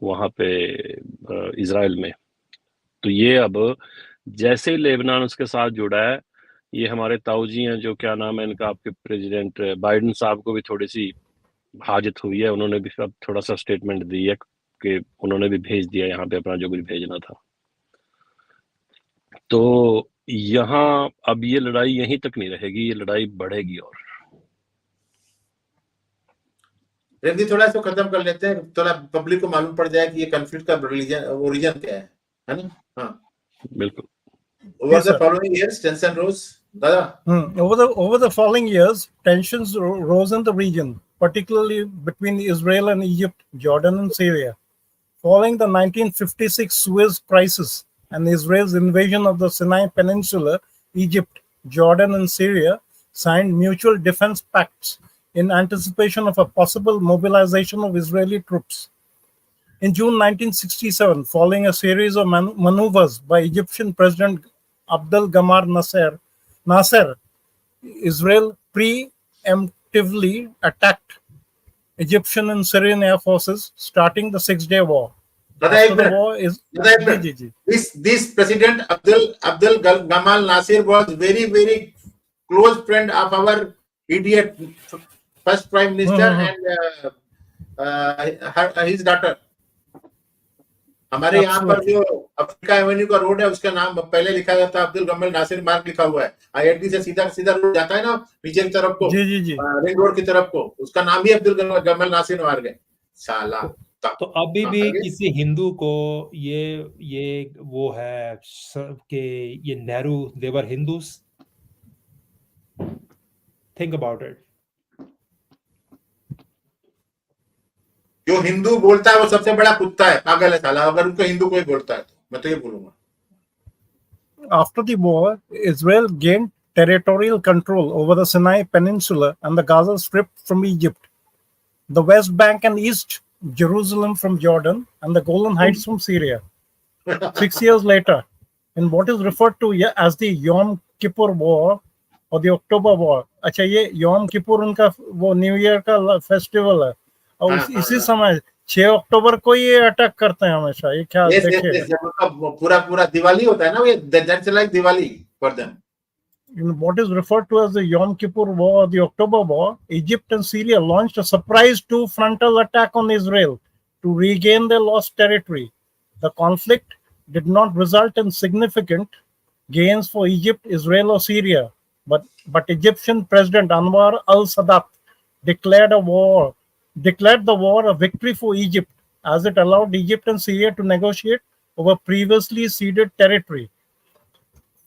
वहां पे इजराइल में। तो ये अब जैसे ही लेबनान उसके साथ जुड़ा है, ये हमारे ताऊजी हैं, जो क्या नाम है इनका, आपके प्रेसिडेंट बाइडेन साहब को भी थोड़ी सी हाजत हुई है, उन्होंने भी अब थोड़ा सा स्टेटमेंट दी है कि उन्होंने भी भेज दिया यहाँ पे अपना जो कुछ भेजना था। तो यहाँ अब ये लड़ाई यहीं तक नहीं रहेगी, ये लड़ाई बढ़ेगी। और प्रेम जी, थोड़ा सा खत्म कर लेते हैं, थोड़ा पब्लिक को मालूम पड़ जाए कि ये कॉन्फ्लिक्ट का ओरिजिन क्या है ना? हाँ, बिल्कुल। Over the following years, tension rose. Over the following years, tensions rose in the region, particularly between Israel and Egypt, Jordan and Syria. Following the 1956 Suez Crisis and Israel's invasion of the Sinai Peninsula, Egypt, Jordan and Syria signed mutual defense pacts in anticipation of a possible mobilization of Israeli troops. In June 1967, following a series of maneuvers by Egyptian President Abdel Gamal Nasser, Israel preemptively attacked Egyptian and Syrian air forces, starting the Six-Day War. This President Abdel Gamal Nasser was very, very close friend of our idiot first Prime Minister and his daughter. हमारे यहाँ पर जो Africa Avenue का road है उसका नाम पहले लिखा जाता है अब्दुल गम्मल नासिर मार्ग लिखा हुआ है। आईआईटी से सीधा सीधा रोड जाता है ना नीचे की तरफ को, जी जी जी, रिंग रोड की तरफ को, उसका नाम ही अब्दुल गम्मल नासिर मार्ग है। साला तो अभी भी किसी हिंदू को ये वो है कि ये नेहरू देवर हिंदूस, थिंक अबाउट इट। जो हिंदू बोलता है वो सबसे बड़ा कुत्ता है, पागल है साला, अगर उनको हिंदू कोई बोलता है तो मैं तो ये बोलूंगा। After the war, Israel gained territorial control over the Sinai Peninsula and the Gaza Strip from Egypt, the West Bank and East Jerusalem from Jordan, and the Golan Heights from Syria. 6 years later, in what is referred to as the Yom Kippur War or the October War. अच्छा, ये Yom Kippur उनका वो new year का festival है, और इसी समय 6 अक्टूबर को ये अटैक करते हैं हमेशा। ये क्या देखिए, पूरा दिवाली होता है ना, ये that's like Diwali for them. In what is referred to as the Yom Kippur War or the October War, Egypt and Syria launched a surprise two-frontal attack on Israel to regain their lost territory. The conflict did not result in significant gains for Egypt, Israel, or Syria, but Egyptian President Anwar al-Sadat declared the war a victory for Egypt, as it allowed Egypt and Syria to negotiate over previously ceded territory.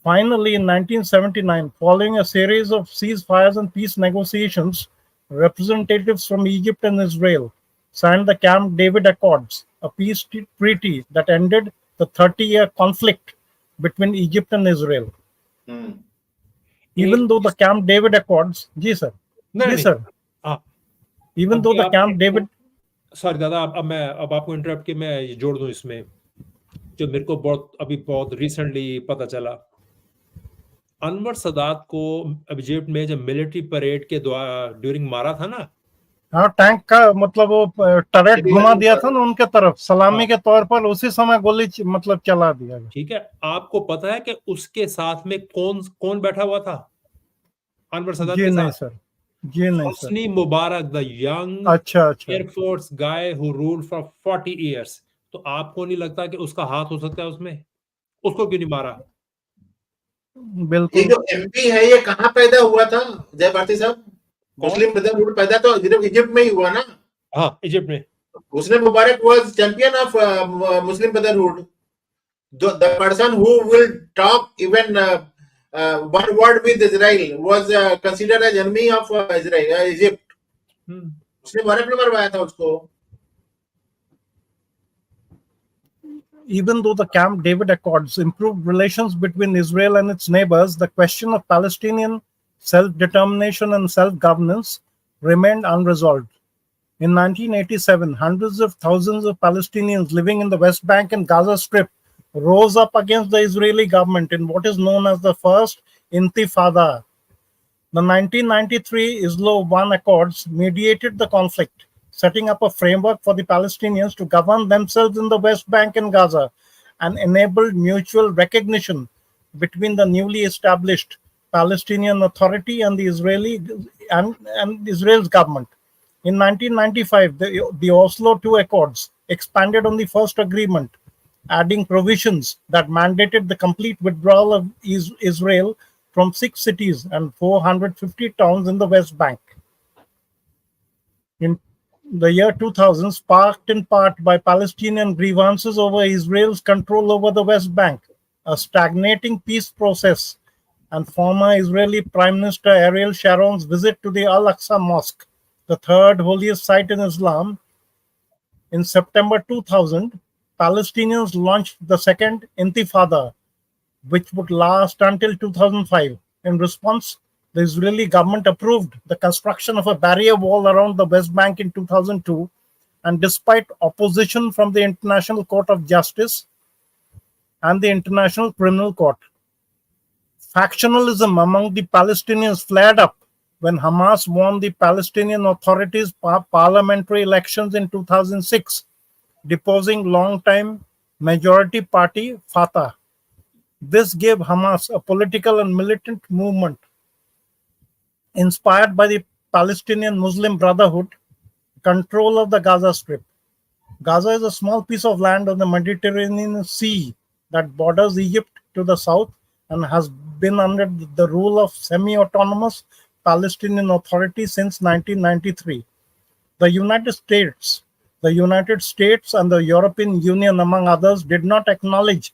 Finally, in 1979, following a series of ceasefires and peace negotiations, representatives from Egypt and Israel signed the Camp David Accords, a peace treaty that ended the 30-year conflict between Egypt and Israel. Even though the Camp David Accords, even though the Camp David, sorry दादा, अब आपको interrupt कि मैं जोड़ दूं इसमें, जो मेरे को बहुत रिसेंटली पता चला। अनवर सदात को इजिप्ट में जब मिलिट्री परेड के ड्यूरिंग मारा था ना, हाँ, टैंक का मतलब वो टरेट घुमा दिया था ना उनके तरफ सलामी के तौर पर, उसी समय गोली मतलब चला दिया। ठीक है, आपको पता है कि उसके साथ में कौन बैठा हुआ था अनवर सदात के साथ? नहीं सर, जी नहीं sir. Hosni Mubarak, the young air force guy who ruled for 40 years. तो आपको नहीं लगता कि उसका हाथ हो सकता है उसमें? उसको क्यों नहीं मारा? बिल्कुल। ये जो एमपी है ये कहाँ पैदा हुआ था जय भारती साहब? मुस्लिम ब्रदरहुड पैदा तो इजिप्ट में ही हुआ ना? हाँ, इजिप्ट में। Hosni Mubarak was champion of Muslim Brotherhood, the person who will talk even one word with Israel was considered as enemy of Israel, Egypt. उसने मुबारक ने मरवाया था उसको। Even though the Camp David Accords improved relations between Israel and its neighbors, the question of Palestinian self-determination and self-governance remained unresolved. In 1987, hundreds of thousands of Palestinians living in the West Bank and Gaza Strip rose up against the Israeli government in what is known as the First Intifada. The 1993 Oslo I Accords mediated the conflict, setting up a framework for the Palestinians to govern themselves in the West Bank and Gaza, and enabled mutual recognition between the newly established Palestinian Authority and the Israel's government. In 1995, the Oslo II Accords expanded on the first agreement, adding provisions that mandated the complete withdrawal of Israel from 6 cities and 450 towns in the West Bank. In the year 2000, sparked in part by Palestinian grievances over Israel's control over the West Bank, a stagnating peace process, and former Israeli Prime Minister Ariel Sharon's visit to the Al-Aqsa Mosque, the third holiest site in Islam. In September 2000, Palestinians launched the Second Intifada, which would last until 2005. In response, the Israeli government approved the construction of a barrier wall around the West Bank in 2002, and despite opposition from the International Court of Justice and the International Criminal Court. Factionalism among the Palestinians flared up when Hamas won the Palestinian Authority's parliamentary elections in 2006, deposing long-time majority party Fatah. This gave Hamas, a political and militant movement inspired by the Palestinian Muslim Brotherhood, control of the Gaza Strip. Gaza is a small piece of land on the Mediterranean Sea that borders Egypt to the south and has been under the rule of semi-autonomous Palestinian Authority since 1993. The United States and the European Union, among others, did not acknowledge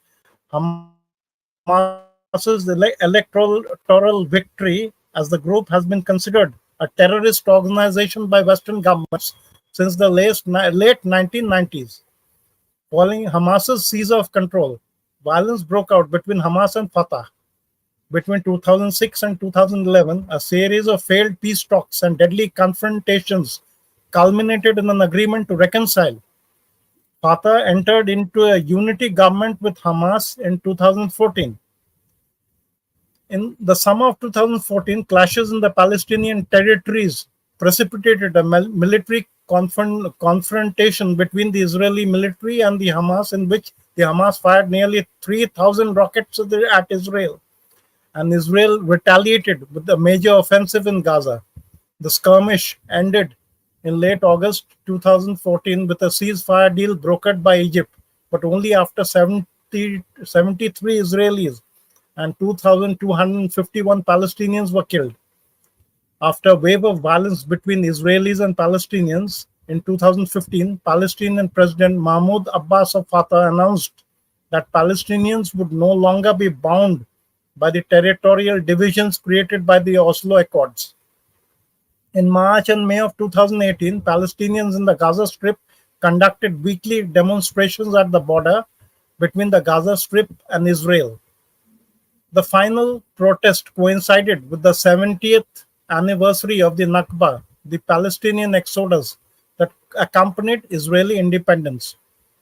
Hamas's electoral victory, as the group has been considered a terrorist organization by Western governments since the late 1990s. Following Hamas's seizure of control, violence broke out between Hamas and Fatah. Between 2006 and 2011, a series of failed peace talks and deadly confrontations culminated in an agreement to reconcile. Fatah entered into a unity government with Hamas in 2014. In the summer of 2014, clashes in the Palestinian territories precipitated a military confrontation between the Israeli military and the Hamas, in which the Hamas fired nearly 3,000 rockets at Israel, and Israel retaliated with a major offensive in Gaza. The skirmish ended in late August 2014 with a ceasefire deal brokered by Egypt, but only after 73 Israelis and 2,251 Palestinians were killed. After a wave of violence between Israelis and Palestinians in 2015, Palestinian President Mahmoud Abbas of Fatah announced that Palestinians would no longer be bound by the territorial divisions created by the Oslo Accords. In March and May of 2018, Palestinians in the Gaza Strip conducted weekly demonstrations at the border between the Gaza Strip and Israel. The final protest coincided with the 70th anniversary of the Nakba, the Palestinian exodus that accompanied Israeli independence.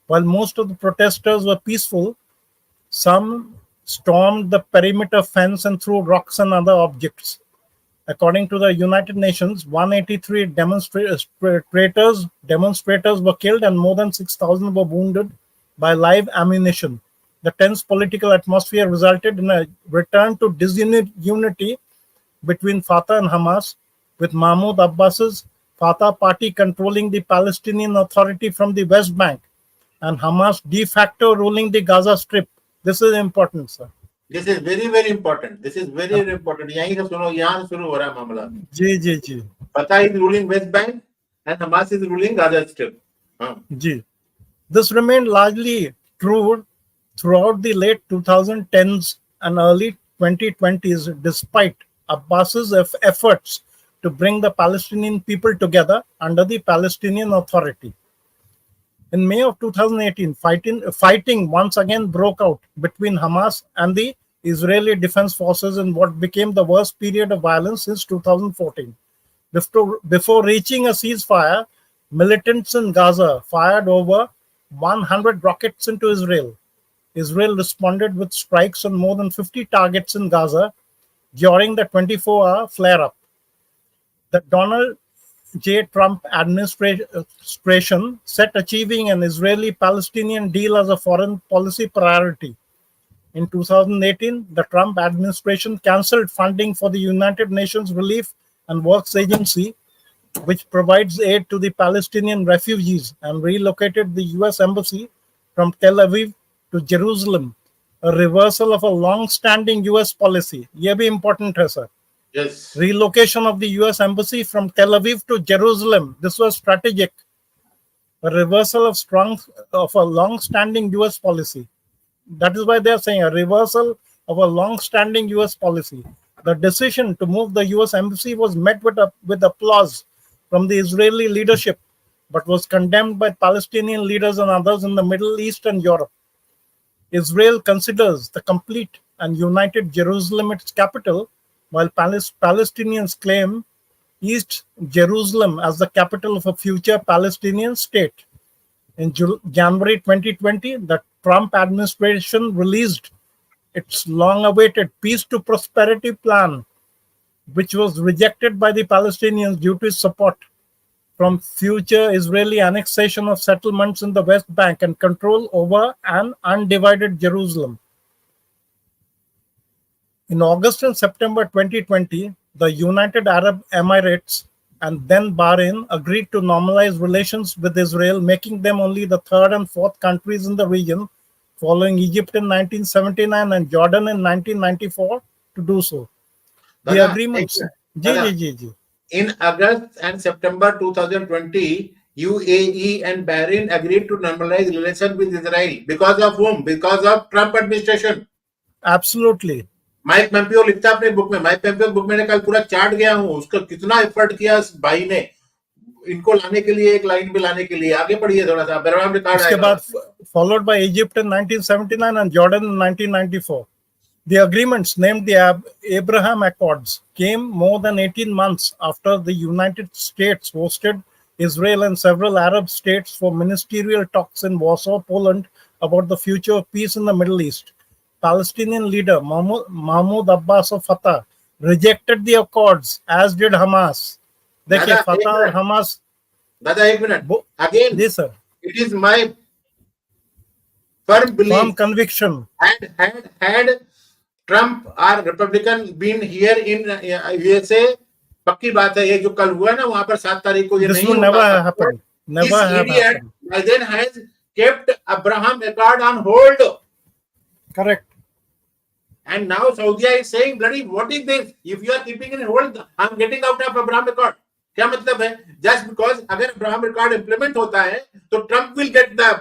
While most of the protesters were peaceful, some stormed the perimeter fence and threw rocks and other objects. According to the United Nations, 183 demonstrators were killed and more than 6,000 were wounded by live ammunition. The tense political atmosphere resulted in a return to disunity between Fatah and Hamas, with Mahmoud Abbas's Fatah party controlling the Palestinian Authority from the West Bank and Hamas de facto ruling the Gaza Strip. This is important, sir. This is very, very important. This is very, very important. यहीं से सुनो, यहाँ से शुरू हो रहा है मामला. जी. Fatah is ruling West Bank and Hamas is ruling Gaza Strip. Ji. This remained largely true throughout the late 2010s and early 2020s, despite Abbas's efforts to bring the Palestinian people together under the Palestinian Authority. In May of 2018, fighting once again broke out between Hamas and the Israeli Defense Forces in what became the worst period of violence since 2014. Before reaching a ceasefire, militants in Gaza fired over 100 rockets into Israel. Israel responded with strikes on more than 50 targets in Gaza during the 24-hour flare-up. The Donald J. Trump administration set achieving an Israeli-Palestinian deal as a foreign policy priority. In 2018, the Trump administration canceled funding for the United Nations Relief and Works Agency, which provides aid to the Palestinian refugees, and relocated the U.S. Embassy from Tel Aviv to Jerusalem, a reversal of a long-standing U.S. policy. Ye bhi important hai, sir. Yes. Relocation of the U.S. Embassy from Tel Aviv to Jerusalem. This was strategic. A reversal of a long-standing U.S. policy. That is why they are saying a reversal of a long-standing U.S. policy. The decision to move the U.S. Embassy was met with applause from the Israeli leadership, but was condemned by Palestinian leaders and others in the Middle East and Europe. Israel considers the complete and united Jerusalem its capital, while Palestinians claim East Jerusalem as the capital of a future Palestinian state. In January 2020, the Trump administration released its long-awaited Peace to Prosperity plan, which was rejected by the Palestinians due to its support from future Israeli annexation of settlements in the West Bank and control over an undivided Jerusalem. In August and September 2020, the United Arab Emirates and then Bahrain agreed to normalize relations with Israel, making them only the third and fourth countries in the region, following Egypt in 1979 and Jordan in 1994 to do so. The दादा agreements. दादा, जी. in August and September 2020, UAE and Bahrain agreed to normalize relations with Israel. Because of whom? Because of Trump administration. Absolutely. Mike Pompeo लिखता है अपने book में, mic पेम्पियो book मैंने कल पूरा chart गया हूं, उसका कितना एफर्ट किया इस भाई ने इनको लाने के लिए, एक लाइन पे लाने के लिए. आगे बढ़िए थोड़ा सा, बैकग्राउंड रिकॉर्ड उसके आएगा. बाद followed by Egypt in 1979 and Jordan in 1994. The agreements, named the Abraham Accords, came more than 18 months after the United States hosted Israel and several Arab states for ministerial talks in Warsaw, Poland, about the future of peace in the Middle East. Palestinian leader Mahmoud Abbas of Fatah rejected the accords, as did Hamas. देखिए फतह और Hamas. दादा एक minute, again, जी sir, it is my firm belief, firm conviction, had Trump or Republican been here in USA, पक्की बात है, ये जो कल हुआ ना वहां पर 7 तारीख को, ये this नहीं would होता. never happen. Never This have idiot happened. Biden has kept Abraham Accord on hold. Correct. And now Saudi is saying, bloody, what is this? If you are keeping it in hold, I'm getting out of Abraham Accord. क्या मतलब है? Just because अगर Abraham Accord implement होता है तो Trump will get the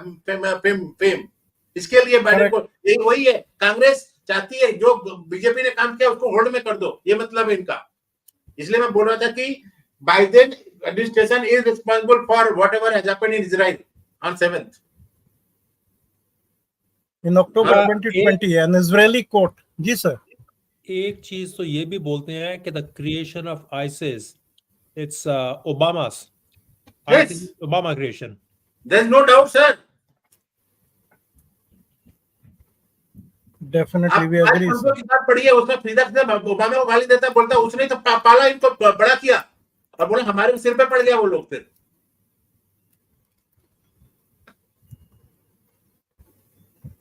fame. इसके लिए Biden को, ये वही है, कांग्रेस चाहती है जो बीजेपी ने काम किया उसको होल्ड में कर दो, ये मतलब है इनका. इसलिए मैं बोल रहा था कि Biden administration is responsible for whatever has happened in Israel on 7th. In October 2020, an Israeli court. जी सर. एक चीज तो ये भी बोलते हैं कि the creation of ISIS, it's Obama's. I think Obama creation. There's no doubt, sir. Definitely we agree. आप की बात पढ़ी है, उसमें सीधा ओबामा को गाली देता, बोलता उसने तो पाला इनको, बड़ा किया, और बोले हमारे सिर पे पड़ गया वो लोग. फिर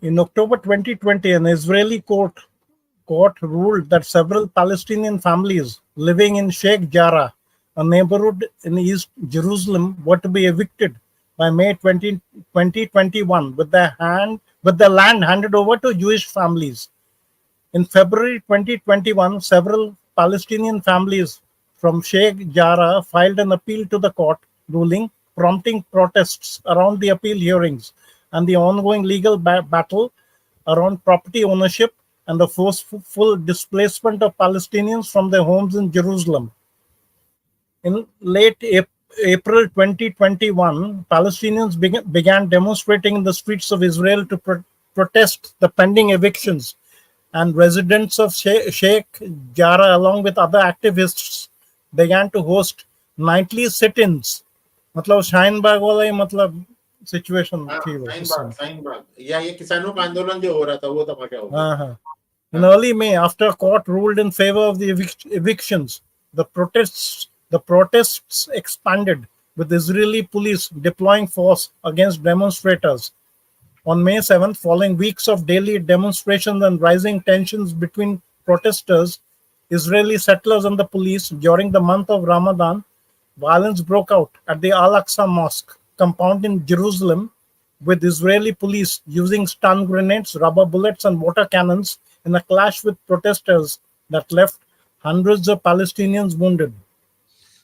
in October 2020, an Israeli court ruled that several Palestinian families living in Sheikh Jarrah, a neighborhood in East Jerusalem, were to be evicted by May 2021 with the land handed over to Jewish families. In February 2021, several Palestinian families from Sheikh Jarrah filed an appeal to the court ruling, prompting protests around the appeal hearings and the ongoing legal battle around property ownership and the forceful displacement of Palestinians from their homes in Jerusalem. In late April 2021, Palestinians began demonstrating in the streets of Israel to protest the pending evictions, and residents of Sheikh Jarrah, along with other activists, began to host nightly sit-ins. मतलब शाहीन बाग वाला ही मतलब situation थी वो. शाहीन बाग या ये किसानों का आंदोलन जो हो रहा था वो धमाका हो गया. In early May, after a court ruled in favor of the evictions, the protests expanded, with Israeli police deploying force against demonstrators. On May 7th, following weeks of daily demonstrations and rising tensions between protesters, Israeli settlers and the police during the month of Ramadan, violence broke out at the Al-Aqsa Mosque compound in Jerusalem, with Israeli police using stun grenades, rubber bullets, and water cannons in a clash with protesters that left hundreds of Palestinians wounded.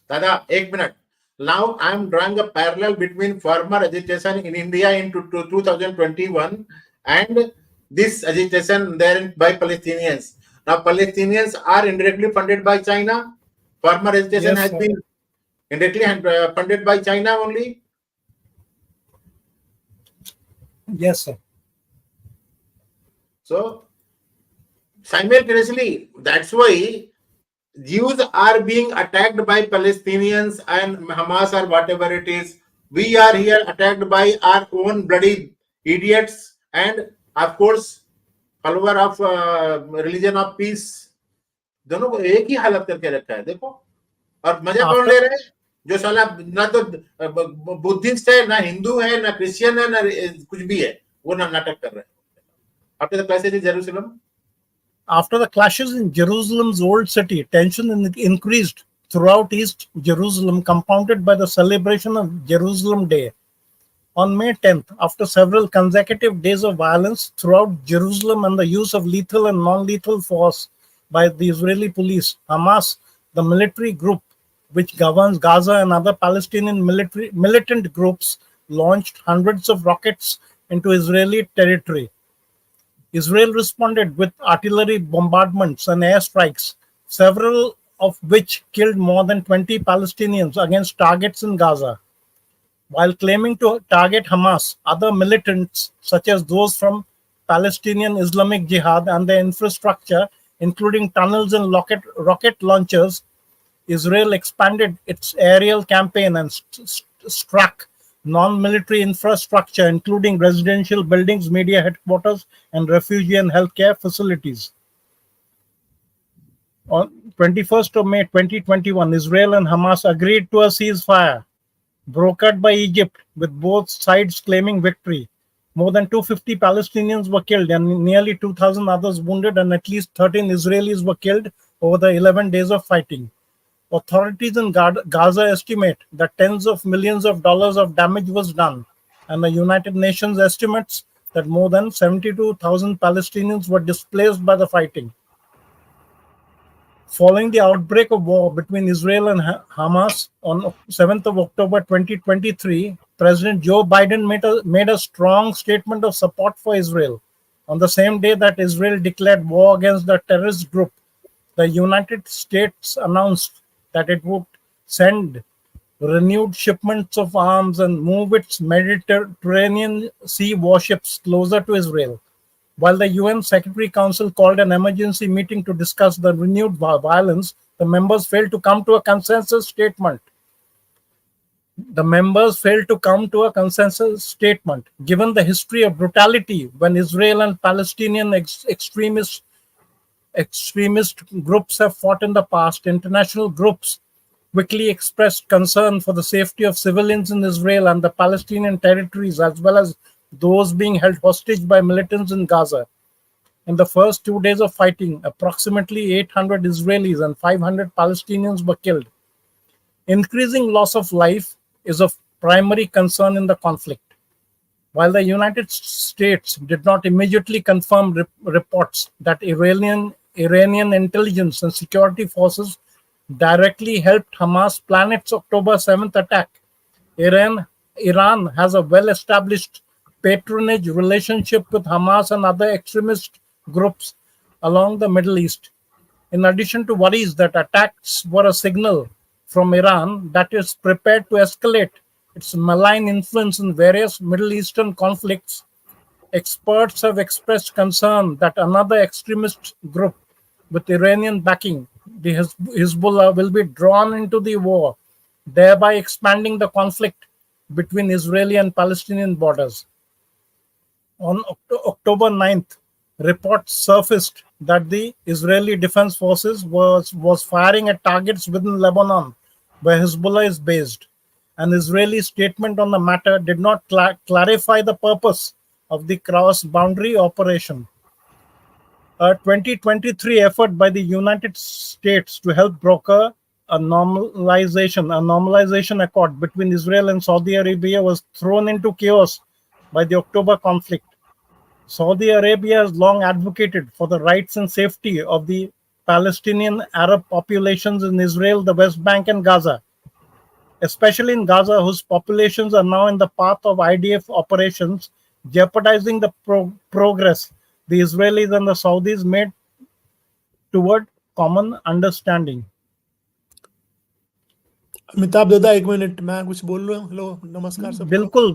Dada, एक minute. Now I am drawing a parallel between farmer agitation in India in 2021 and this agitation there by Palestinians. Now Palestinians are indirectly funded by China. Farmer agitation has been indirectly funded by China only. Yes, sir. So simultaneously, that's why Jews are being attacked by Palestinians and Hamas or whatever it is. We are here attacked by our own bloody idiots and of course follower of religion of peace. दोनों को एक ही हालत करके रखा है. देखो, और मजा कौन ले रहे हैं? जो साला ना तो बुद्धिस्ट है, ना हिंदू है, ना क्रिश्चियन है, ना कुछ भी है, वो ना नाटक कर रहे हैं. After the clashes in Jerusalem, after the clashes in Jerusalem's old city, tension increased throughout East Jerusalem, compounded by the celebration of Jerusalem Day. On May 10th, after several consecutive days of violence throughout Jerusalem and the use of lethal and non-lethal force by the Israeli police, Hamas, the military group which governs Gaza and other Palestinian militant groups, launched hundreds of rockets into Israeli territory. Israel responded with artillery bombardments and airstrikes, several of which killed more than 20 Palestinians against targets in Gaza. While claiming to target Hamas, other militants, such as those from Palestinian Islamic Jihad and their infrastructure, including tunnels and rocket launchers, Israel expanded its aerial campaign and struck non-military infrastructure, including residential buildings, media headquarters, and refugee and healthcare facilities. On 21st of May 2021, Israel and Hamas agreed to a ceasefire brokered by Egypt, with both sides claiming victory. More than 250 Palestinians were killed and nearly 2,000 others wounded, and at least 13 Israelis were killed over the 11 days of fighting. Authorities in Gaza estimate that tens of millions of dollars of damage was done, and the United Nations estimates that more than 72,000 Palestinians were displaced by the fighting. Following the outbreak of war between Israel and Hamas on 7th of October 2023, President Joe Biden made a strong statement of support for Israel. On the same day that Israel declared war against the terrorist group, the United States announced that it would send renewed shipments of arms and move its Mediterranean Sea warships closer to Israel. While the UN Security Council called an emergency meeting to discuss the renewed violence, the members failed to come to a consensus statement. Given the history of brutality when Israel and Palestinian extremist groups have fought in the past, international groups quickly expressed concern for the safety of civilians in Israel and the Palestinian territories, as well as those being held hostage by militants in Gaza. In the first 2 days of fighting, approximately 800 Israelis and 500 Palestinians were killed. Increasing loss of life is of primary concern in the conflict. While the United States did not immediately confirm reports that Iranian intelligence and security forces directly helped Hamas plan its October 7th attack, Iran has a well-established patronage relationship with Hamas and other extremist groups along the Middle East. In addition to worries that attacks were a signal from Iran that is prepared to escalate its malign influence in various Middle Eastern conflicts, experts have expressed concern that another extremist group with Iranian backing, the Hezbollah, will be drawn into the war, thereby expanding the conflict between Israeli and Palestinian borders. On October 9th, reports surfaced that the Israeli Defense Forces was firing at targets within Lebanon, where Hezbollah is based. An Israeli statement on the matter did not clarify the purpose of the cross-boundary operation. A 2023 effort by the United States to help broker a normalization accord between Israel and Saudi Arabia was thrown into chaos by the October conflict. Saudi Arabia has long advocated for the rights and safety of the Palestinian Arab populations in Israel, the West Bank, and Gaza, especially in Gaza, whose populations are now in the path of IDF operations, jeopardizing the progress the Israelis and the Saudis made toward common understanding. Amitabh दादा, एक minute, मैं कुछ बोल रहा हूँ. Hello, नमस्कार सब. बिल्कुल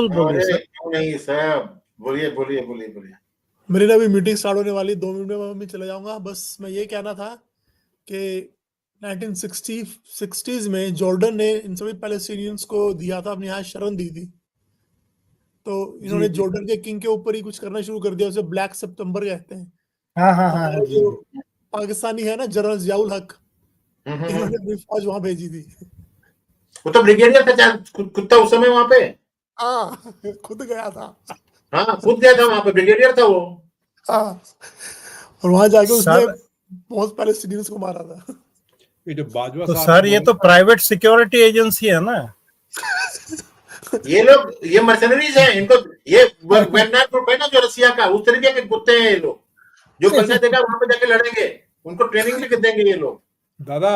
बोलिए सर. क्यों नहीं सर, बोलिए. मेरी ना अभी मीटिंग स्टार्ट होने वाली, 2 मिनट में मैं चला जाऊंगा. बस मैं ये कहना था कि 1960s में जॉर्डन ने इन सभी पैलेस्टीनियंस को दिया था, अपनी यहाँ शरण दी थी. तो इन्होंने जॉर्डन के किंग के ऊपर ही कुछ करना शुरू कर दिया, उसे ब्लैक सितंबर कहते हैं. हाँ जी. पाकिस्तानी है ना, जनरल जियाउल हक, इन्होंने अपनी फौज वहां भेजी थी. वो तो ब्रिगेडियर था, खुद था उस समय वहां पे. खुद गया था. खुद गया था वहां पे, ब्रिगेडियर था वो. और वहां जाके उसने बहुत पैलेस्टीनियंस को मारा था. ये जो बाजवा तो साहब सर ये तो प्राइवेट सिक्योरिटी एजेंसी है ना। ये लोग ये मर्सनरीज हैं, इनको ये वैगनर ग्रुप है ना जो रसिया का, उस तरीके के कुत्ते हैं ये लोग, जो पैसा देगा वहां पे जाके लड़ेंगे, उनको ट्रेनिंग भी देंगे ये लोग। दादा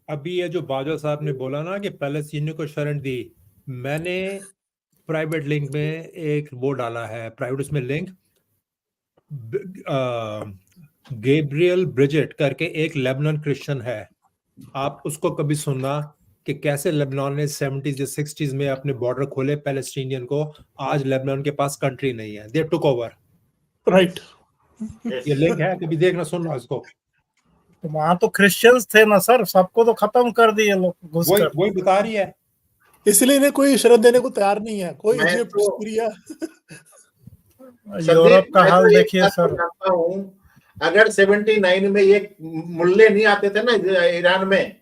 अभी ये जो बाजवा साहब ने बोला ना कि पैलेस्टीनियों को शरण दी, मैंने प्राइवेट लिंक में एक वो डाला है, प्राइवेट उसमें लिंक, गैब्रियल ब्रिजेट करके एक लेबनान क्रिश्चियन है, आप उसको कभी सुनना कि कैसे लेबनान ने 70s या 60s में अपने बॉर्डर खोले पैलेस्टीनियन को, आज लेबनान के पास कंट्री नहीं है, दे टुक ओवर। राइट, ये लिंक है, कभी देखना सुनना इसको। तो वहां तो क्रिश्चियंस थे ना सर, सबको तो खत्म कर दिए लोग घुसकर। वही बता रही है, इसलिए इन्हें कोई शरण देने को तैयार नहीं है, कोई मैं इजिप्ट, तो सीरिया। यूरोप का मैं तो हाल एक देखिए बात सर। जानता हूं, अगर 79 में ये मुल्ले नहीं आते थे ना ईरान में,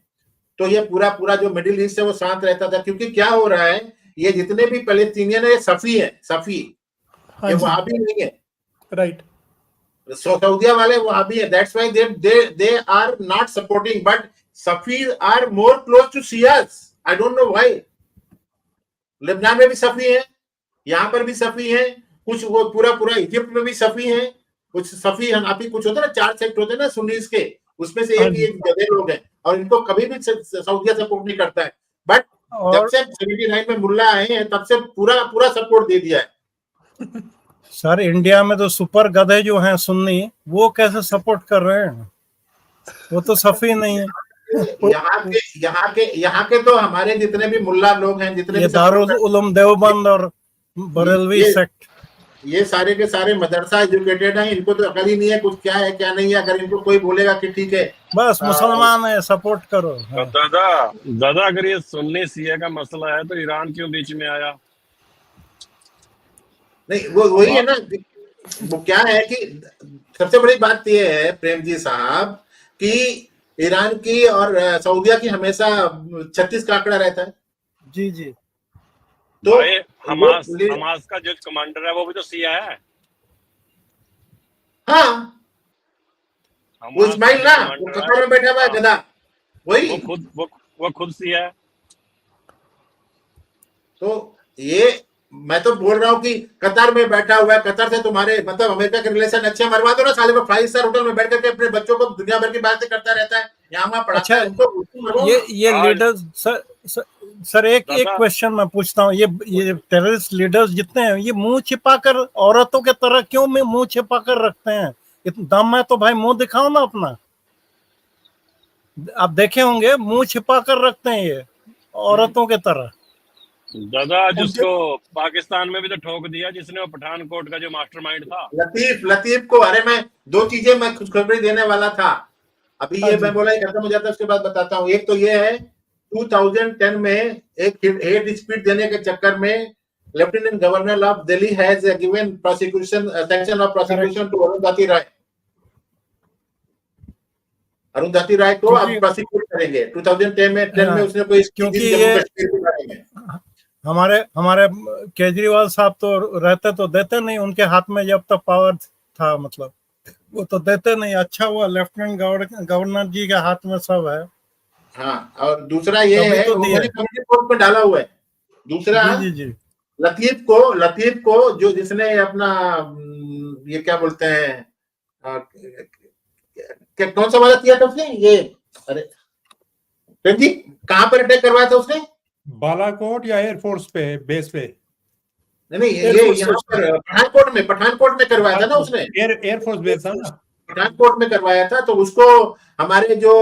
तो ये पूरा पूरा जो मिडिल ईस्ट है वो शांत रहता था। क्योंकि क्या हो रहा है, ये जितने भी पैलेस्टीनियन है ये सफी है, सफी, हाँ ये जी, वहाबी नहीं है। राइट, सऊदिया वाले वहाबी है, that's why they are not supporting, but Safis are more close to Shias. I don't know why. Lebanon में भी सफी है, यहाँ पर भी सफी है, कुछ वो पूरा पूरा इजिप्ट में भी सफी है, कुछ सफी हनाफी, कुछ होता है ना, 4 सेक्ट होते हैं ना सुन्नीस के, उसमें से एक ये गधे लोग हैं, और इनको कभी भी सऊदिया सपोर्ट नहीं करता है। बट जब से 79 में मुल्ला आए हैं तब से पूरा पूरा सपोर्ट दे दिया है। सर इंडिया में तो सुपर गधे जो हैं सुन्नी, वो कैसे सपोर्ट कर रहे हैं, वो तो सफी नहीं है। यहाँ के तो हमारे जितने भी मुल्ला लोग हैं, जितने ये भी दारुल उलूम देवबंद और बरेलवी सेक्ट, ये सारे के सारे मदरसा एजुकेटेड हैं, इनको तो अकल ही नहीं है कुछ क्या है क्या नहीं है। अगर इनको कोई बोलेगा कि ठीक है बस मुसलमान है सपोर्ट करो। तो दादा अगर ये सुन्नी शिया का मसला है तो ईरान क्यों बीच में आया? नहीं, वो वही है ना, वो क्या है कि सबसे बड़ी बात ये है प्रेम जी साहब कि ईरान की और सऊदिया की हमेशा 36 का आंकड़ा रहता है। जी जी, तो हमास का जो कमांडर है वो भी तो शिया है। हाँ, वो इस्माइल ना, वो कतार में बैठा हुआ है गधा, वही वो खुद शिया है। तो ये मैं तो बोल रहा हूँ कि कतार में बैठा हुआ है, कतार से तुम्हारे मतलब अमेरिका के रिलेशन अच्छे मरवा दो ना साले को, 5 स्टार होटल में बैठ करके अपने बच्चों को दुनिया भर की बातें करता रहता है, यहाँ वहां पढ़ाता है उनको। ये लीडर्स सर एक क्वेश्चन मैं पूछता हूँ, ये टेररिस्ट लीडर्स जितने हैं ये मुंह छिपाकर औरतों के तरह क्यों मुंह छिपाकर रखते हैं? इतना दम है तो भाई मुंह दिखाओ ना अपना। आप देखे होंगे मुंह छिपाकर रखते हैं ये औरतों के तरह। दादा जिसको पाकिस्तान में भी तो ठोक दिया, जिसने वो पठानकोट का जो मास्टरमाइंड था, लतीफ को। अरे मैं 2 चीजें मैं खुशखबरी देने वाला था, अभी ये मैं बोला खत्म हो जाता है उसके बाद बताता हूँ। एक तो ये है 2010 में एक हेड स्पीच देने के चक्कर में lieutenant governor of Delhi has given prosecution sanction of prosecution to Arundhati Roy को अब प्रोसिक्यूट करेंगे 2010 में उसने कोई क्योंकि ये हमारे केजरीवाल साहब तो रहते तो देते नहीं, उनके हाथ में जब तक पावर था मतलब वो तो देते नहीं। अच्छा हुआ लेफ्टिनेंट गवर्नर जी के हाथ में सब है। हाँ, और दूसरा ये है तो वो मैंने कम्युनिटी पोस्ट में डाला हुआ है। दूसरा जी लतीफ को जो जिसने अपना ये क्या बोलते हैं कौन सा वाला किया था उसने, ये अरे जी कहाँ पर अटैक करवाया था उसने? बालाकोट या एयरफोर्स पे बेस पे? नहीं ये यहाँ पर पठानकोट में करवाया था ना उसने, एयरफोर्स बेस था ना, पठानकोट में करवाया था। तो उसको हमारे जो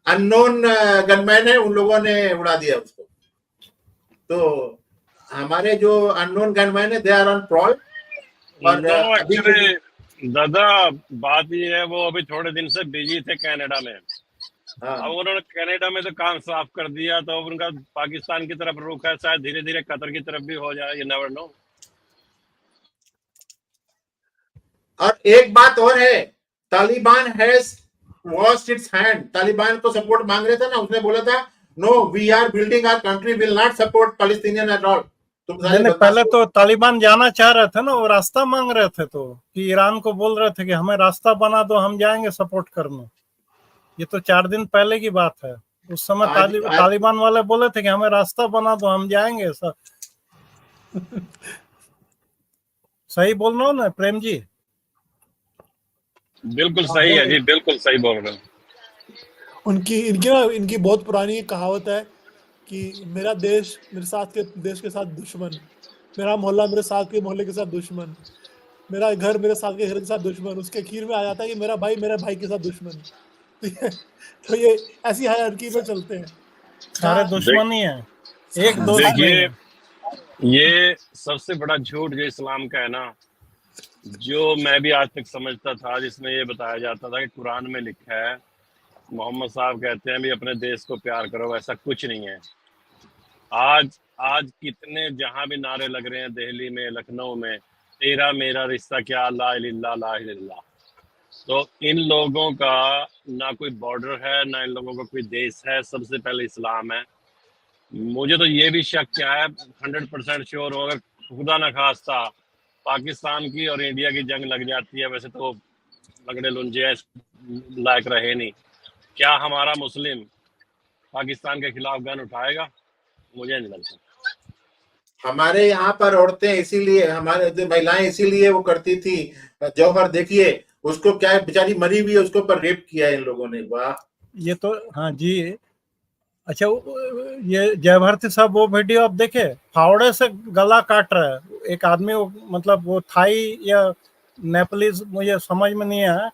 अननोन गनमैन है उन लोगों ने उड़ा दिया उसको। तो हमारे जो अननोन गनमैन है दे आर ऑन प्रॉल। और दादा बात ये है वो अभी थोड़े दिन से बिजी थे कनाडा में। अब उन्होंने कनाडा में तो काम साफ कर दिया, तो उनका पाकिस्तान की तरफ रुख है, शायद धीरे धीरे कतर की तरफ भी हो जाए, यू नेवर नो। और एक बात और है, Taliban has washed its hand. Taliban को सपोर्ट मांग रहे थे ना, उसने बोला था no we are building our country, will not support Palestinian at all. पहले तो तालिबान जाना चाह रहे थे ना, वो रास्ता मांग रहे थे, तो कि ईरान को बोल रहे थे कि हमें रास्ता बना दो, हम जाएंगे सपोर्ट करने। ये तो 4 दिन पहले की बात है। उस समय आज तालिबान वाले बोले थे कि हमें रास्ता बना दो, हम जाएंगे सर। सही बोल रहा हूँ ना प्रेम जी? बिल्कुल सही है जी, बिल्कुल सही बोल रहे हो। इनकी बहुत पुरानी कहावत है कि मेरा देश मेरे साथ के देश के साथ दुश्मन, मेरा मोहल्ला मेरे साथ के मोहल्ले के साथ दुश्मन, मेरा घर मेरे साथ के घर के साथ दुश्मन। उसके अखीर में आ जाता है कि मेरा भाई मेरे भाई के साथ दुश्मन। तो ये ऐसी हायरार्की में चलते हैं। सारे दुश्मन ही हैं, एक दोस्त नहीं देखिए, है। ये सबसे बड़ा झूठ जो इस्लाम का है ना, जो मैं भी आज तक समझता था, जिसमें ये बताया जाता था कि कुरान में लिखा है, मोहम्मद साहब कहते हैं भी अपने देश को प्यार करो, ऐसा कुछ नहीं है। आज आज कितने जहां भी नारे लग रहे हैं, दिल्ली में, लखनऊ में, तेरा मेरा रिश्ता क्या, ला इलाहा इल्लल्लाह, ला इलाहा इल्लल्लाह। तो इन लोगों का ना कोई बॉर्डर है, ना इन लोगों का कोई देश है, सबसे पहले इस्लाम है। मुझे तो ये भी शक क्या है, 100% श्योर हो, अगर खुदा न खास्ता पाकिस्तान की और इंडिया की जंग लग जाती है, वैसे तो लगड़े लुंजे लायक रहे नहीं, क्या हमारा मुस्लिम पाकिस्तान के खिलाफ गन उठाएगा? मुझे नहीं लगता। हमारे यहाँ पर औरतें इसीलिए, हमारे जो महिलाएं इसीलिए वो करती थी, जौहर देखिए उसको क्या है, बेचारी मरी हुई है, उसके ऊपर रेप किया है इन लोगों ने। वाह, ये तो हाँ जी। अच्छा, ये जय भारती साहब वो वीडियो आप देखे, फावड़े से गला काट रहा है एक आदमी, मतलब वो थाई या नेपालीज, मुझे समझ में नहीं आया।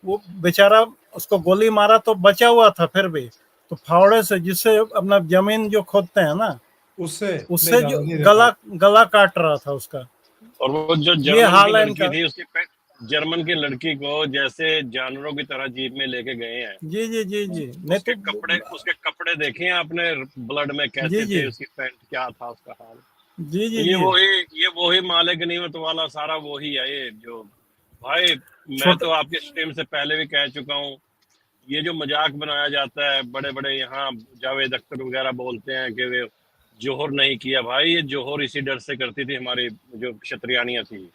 वो बेचारा, उसको गोली मारा तो बचा हुआ था, फिर भी तो फावड़े से, जिससे अपना जमीन जो खोदते हैं ना, उससे जो गला काट रहा था उसका। और वो जो ये जर्मन की हाल है लड़की इनका। थी, उसकी जर्मन की लड़की को जैसे जानवरों की तरह जीप में लेके गए हैं। जी जी जी जी। नहीं तो उसके कपड़े देखे हैं आपने, ब्लड में जी कैसे जी थे, उसकी पैंट क्या था, उसका हाल। जी जी ये वही मालिक गनीमत वाला सारा वही है। ये जो भाई, मैं तो आपके स्ट्रीम से पहले भी कह चुका हूँ, ये जो मजाक बनाया जाता है, बड़े बड़े यहाँ जावेद अख्तर वगैरह बोलते हैं कि वे जोहर नहीं किया, भाई ये जोहर इसी डर से करती थी हमारी जो क्षत्रियानियां थी।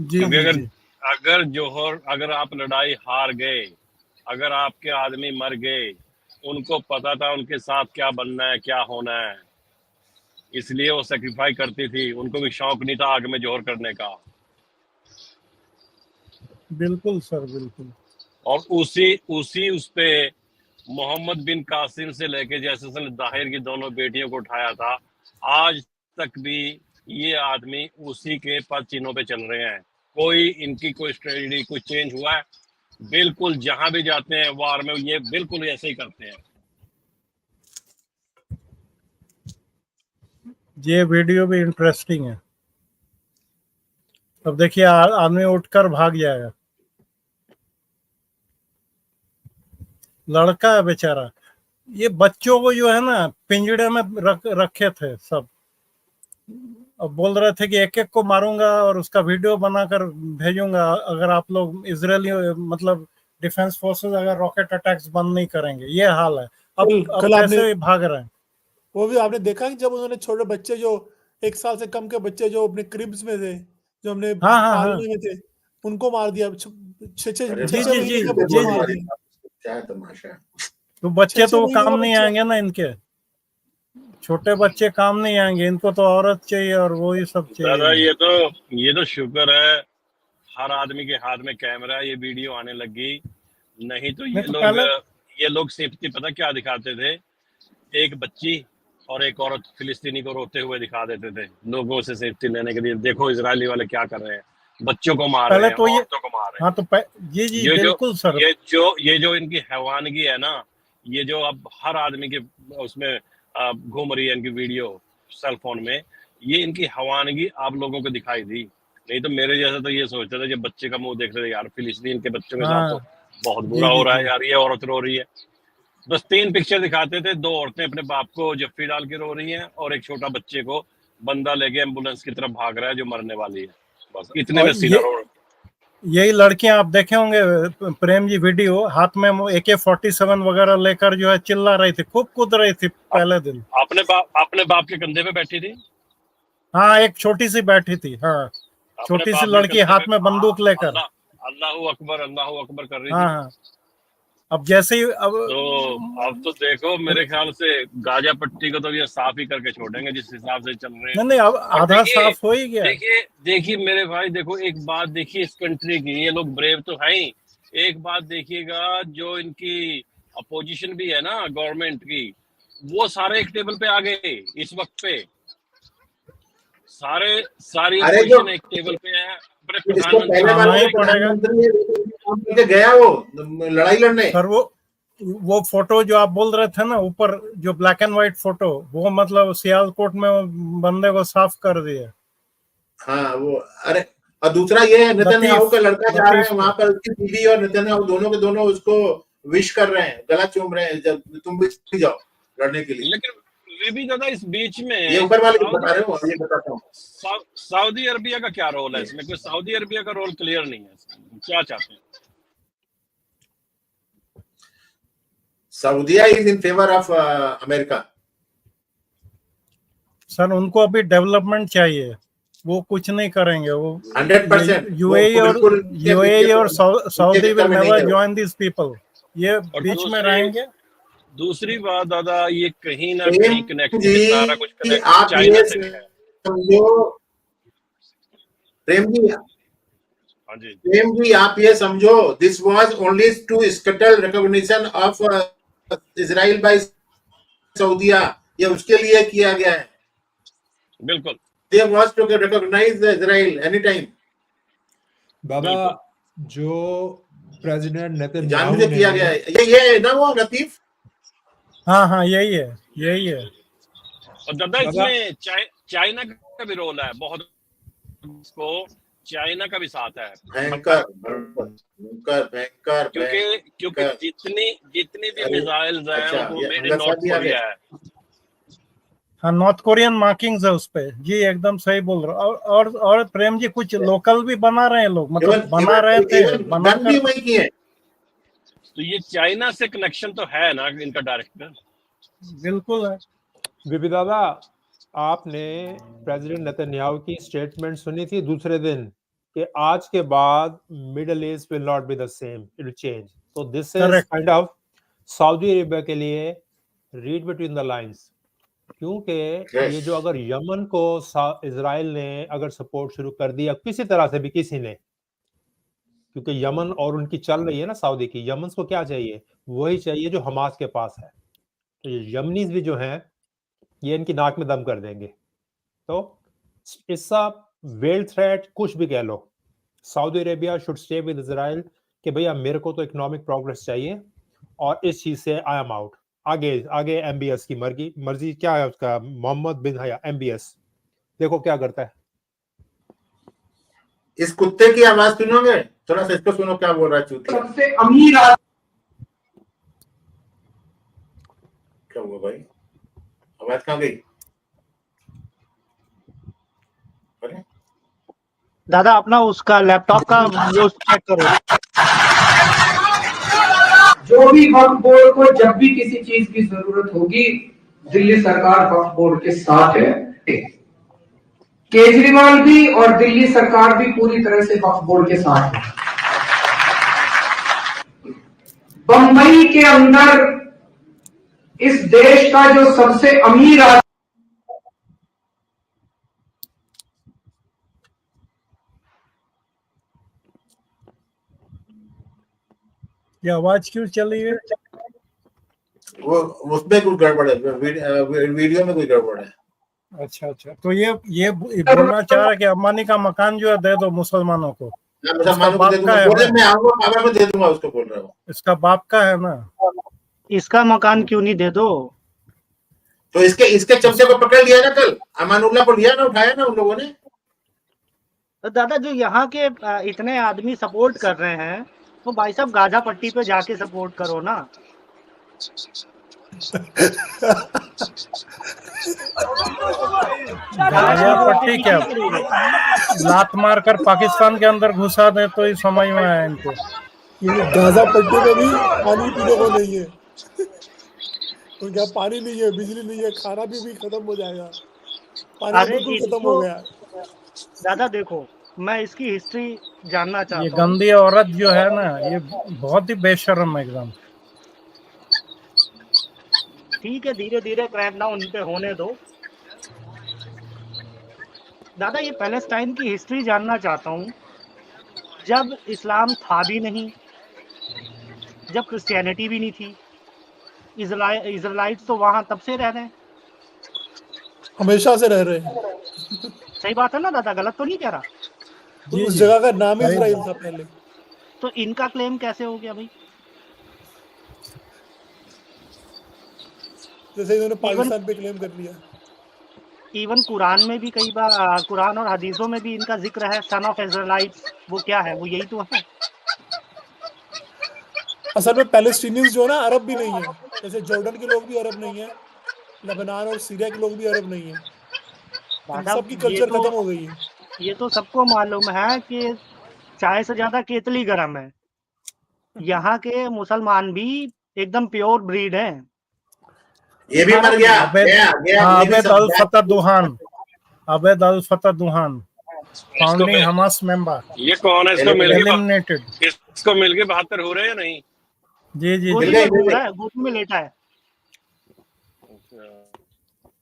जी क्योंकि जी जी। अगर आप लड़ाई हार गए, अगर आपके आदमी मर गए, उनको पता था उनके साथ क्या बनना है, क्या होना है, इसलिए वो सेक्रीफाई करती थी। उनको भी शौक नहीं था आग में जोहर करने का। बिल्कुल सर, बिल्कुल। और उस पे मोहम्मद बिन कासिम से लेके जैसे उसने दाहिर की दोनों बेटियों को उठाया था, आज तक भी ये आदमी उसी के पद चिन्हों पे चल रहे हैं। कोई इनकी कोई स्ट्रेटजी कोई चेंज हुआ है? बिल्कुल, जहां भी जाते हैं वार में ये बिल्कुल ऐसे ही करते हैं। ये वीडियो भी इंटरेस्टिंग है। अब देखिए आदमी उठकर भाग जाएगा, लड़का है बेचारा। ये बच्चों को जो है ना पिंजड़े में रखे थे सब। अब बोल रहे थे कि एक एक को मारूंगा और उसका वीडियो बनाकर भेजूंगा अगर आप लोग इजरायली, मतलब डिफेंस फोर्सेस, अगर रॉकेट अटैक्स बंद नहीं करेंगे। ये हाल है। अब कैसे भाग रहे हैं। वो भी आपने देखा कि जब उन्होंने छोटे बच्चे, जो 1 साल से कम के बच्चे जो अपने क्रिब्स में थे, जो हमने पालने में थे, उनको मार दिया। 6 महीने के बच्चे मार दिए। क्या तमाशा। तो बच्चे तो वो काम नहीं आएंगे ना इनके, छोटे बच्चे काम नहीं आएंगे, इनको तो औरत चाहिए और वो ही सब चाहिए। दादा ये तो शुक्र है हर आदमी के हाथ में कैमरा है, ये वीडियो आने लगी। नहीं तो ये लोग सेफ्टी पता क्या दिखाते थे, एक बच्ची और एक औरत फिलिस्तीनी को रोते हुए दिखा देते थे लोगों से सेफ्टी लेने के लिए। देखो इजरायली वाले क्या कर रहे हैं, बच्चों को मार रहे हैं, तो औरतों को मार रहे हैं। हाँ तो जी जी बिल्कुल सर। ये जो इनकी हैवानगी है ना, ये जो अब हर आदमी के उसमें घूम रही है इनकी वीडियो सेल फोन में, ये इनकी हैवानगी आप लोगों को दिखाई दी। नहीं तो मेरे जैसा तो ये सोचते थे, जब बच्चे का मुंह देख रहे थे, यार फिलिस्तीन के बच्चों के साथ तो बहुत बुरा हो रहा है यार, ये औरत रो रही है। बस 3 पिक्चर दिखाते थे, 2 औरतें अपने बाप को जफ्फी डाल के रो रही हैं और एक छोटा बच्चे को बंदा लेके एम्बुलेंस की तरफ भाग रहा है जो मरने वाली है। बस इतने में सीना रो। यही लड़कियां आप देखे होंगे प्रेम जी वीडियो, हाथ में AK-47 वगैरह लेकर जो है चिल्ला रही थी, खूब कूद रही थी पहले दिन। अपने बाप के कंधे पे बैठी थी। हाँ, एक छोटी सी बैठी थी। हाँ, छोटी सी लड़की हाथ में बंदूक लेकर अल्लाह अकबर कर रही थी। हाँ। अब जैसे ही अब तो देखो मेरे ख्याल से गाजा पट्टी को तो ये साफ ही करके छोड़ेंगे जिस हिसाब से चल रहे हैं। नहीं अब और आधा साफ हो ही गया। देखिए मेरे भाई, देखो एक बात देखिए इस कंट्री की, ये लोग ब्रेव तो है ही। एक बात देखिएगा, जो इनकी अपोजिशन भी है ना गवर्नमेंट की, वो सारे एक टेबल पे आ गए इस वक्त पे। सारी अपोजिशन एक टेबल पे है। अपने प्रधानमंत्री गया वो लड़ाई लड़ने। सर वो फोटो जो आप बोल रहे थे ना ऊपर, जो ब्लैक एंड व्हाइट फोटो, वो मतलब सियालकोट में बंदे को साफ कर दिया। हाँ वो, अरे और दूसरा ये है, नेतन्याहू का लड़का जा रहा है वहां पर, उसकी बीवी और नेतन्याहू दोनों के दोनों उसको विश कर रहे हैं, गला चूम रहे हैं, जब तुम भी जाओ लड़ने के लिए। लेकिन वे भी दादा इस बीच में ये ऊपर वाले बता रहे हो, ये बताता हूँ। सऊदी अरबिया का क्या रोल है इसमें? कोई सऊदी अरबिया का रोल क्लियर नहीं है, क्या चाहते हैं? Saudia is in favour of America. Sir उनको अभी डेवलपमेंट चाहिए, वो कुछ नहीं करेंगे। वो 100% यूएई और Saudi will never join this people, ये बीच में रहेंगे। दूसरी बात दादा, ये कहीं ना कहीं कनेक्टेड, सारा कुछ कनेक्टेड आप चाइना से है। प्रेम जी आप ये समझो, this was only to scuttle recognition of Israel by Saudia, ये उसके लिए किया गया है। बिल्कुल, they was to recognize Israel anytime। बाबा जो प्रेसिडेंट नेतन्याहू ने किया गया है, ये ना वो लतीफ। हाँ यही है। और दादा इसमें चाइना का भी रोल है बहुत, इसको चाइना का भी साथ है। भयंकर क्योंकि जितनी भी मिसाइल्स हैं वो मेरे नॉर्थ कोरिया है। हाँ, नॉर्थ कोरियन मार्किंग्स है उस पे जी, एकदम सही बोल रहे हो। और प्रेम जी कुछ लोकल भी बना रहे हैं लोग, मतलब बना रहे थे, बना कर वही किए। तो ये चाइना से कनेक्शन तो है ना इनका डायरेक्ट? बिल्कुल है। विपी दादा, आपने प्रेसिडेंट नेतन्याहू की स्टेटमेंट सुनी थी दूसरे दिन कि आज के बाद Middle East will not be the same, it will change. तो this is kind of Saudi Arabia के लिए रीड बिटवीन द लाइंस, क्योंकि ये जो अगर यमन को इजराइल ने अगर सपोर्ट शुरू कर दिया किसी तरह से भी, किसी ने, क्योंकि यमन और उनकी चल रही है ना सऊदी की, यमन को क्या चाहिए? वही चाहिए जो हमास के पास है। तो ये यमनीज भी जो हैं ये इनकी नाक में दम कर देंगे। तो इसका वेल थ्रेट कुछ भी कह लो, Saudi Arabia should stay with Israel कि भैया मेरे को तो इकोनॉमिक प्रोग्रेस चाहिए और इस चीज से आई एम आउट। आगे एमबीएस की मर्जी क्या है उसका, मोहम्मद बिन हया एमबीएस देखो क्या करता है। इस कुत्ते की आवाज सुनोगे? थोड़ा सा इसको सुनो क्या बोल रहा है चूतिया। सबसे अमीर क्या हुआ भाई, आवाज कहाँ गई? दादा अपना उसका लैपटॉप का वो चेक करो। जो भी वक्फ बोर्ड को जब भी किसी चीज की जरूरत होगी, दिल्ली सरकार वक्फ बोर्ड के साथ है। केजरीवाल भी और दिल्ली सरकार भी पूरी तरह से वक्फ बोर्ड के साथ है। बंबई के अंदर इस देश का जो सबसे अमीर ये आवाज क्यों चली है? वो उसमें कुछ गड़बड़ है, वीडियो में कोई गड़बड़ है। अच्छा तो ये बोलना चाह रहा है कि अम्बानी का मकान जो है दे दो मुसलमानों को। मुसलमानों को दे दूंगा, मैं आऊंगा पावर में दे दूंगा उसको, बोल रहा हूँ। इसका बाप का है ना, इसका मकान क्यों नहीं दे दो? तो इसके चमचे को पकड़ लिया ना कल, अमानुल्लाह को लिया ना, उठाया ना उन लोगों ने। तो दादा जो यहाँ के इतने आदमी सपोर्ट कर रहे हैं, तो भाई साहब गाजा पट्टी पे जाके सपोर्ट करो ना। गाजा पट्टी क्या, लात मार कर पाकिस्तान के अंदर घुसा दे तो ही समझ में आया इनको। गाजा पट्टी में भी पानी पीने को नहीं है, उनके यहाँ पानी नहीं है, बिजली नहीं है, खाना भी खत्म हो जाएगा, पानी बिल्कुल खत्म हो गया। दादा देखो, मैं इसकी हिस्ट्री जानना चाहता हूँ। ये गंदी औरत जो है ना, ये बहुत ही बेशर्म है एकदम। ठीक है, धीरे धीरे क्रैकडाउन इन पे होने दो। दादा ये पैलेस्टाइन की हिस्ट्री जानना चाहता हूँ। जब इस्लाम था भी नहीं, जब क्रिश्चियनिटी भी नहीं थी, इजराइलाइट्स तो वहां तब से रह रहे हैं। हमेशा से रह रहे हैं। सही बात है ना दादा, गलत तो नहीं कह रहा? जी उस जी जगह का नाम सही इजराइल था पहले। तो इनका क्लेम कैसे हो गया भाई? जैसे इन्होंने पाकिस्तान पे क्लेम कर लिया। इवन कुरान में भी कई बार, कुरान और हदीसों में भी इनका जिक्र है, सन ऑफ इजराइलाइट्स। वो क्या है? वो यही तो है। असल में पैलेस्टीनियंस जो है ना, अरब भी नहीं है। जैसे जॉर्डन के लोग भी अरब नहीं है, लेबनान और सीरिया के लोग भी अरब नहीं है। इन दादा सब की कल्चर खत्म हो गई है। ये तो सबको मालूम है कि चाय से ज्यादा केतली गरम है। यहाँ के मुसलमान भी एकदम प्योर ब्रीड है। ये भी मर गया, हाँ, ये भी अबेद सब अल फतह दुहान, अबेद अल फतह दुहान, फाउंडिंग इसको हमास मेंबर, ये कौन है? एलिमिनेटेड। इसको मिलके 72 हो रहे हैं या नहीं? जी जी मिल जी। गई, घूम रहा है, गोदी में लेटा है।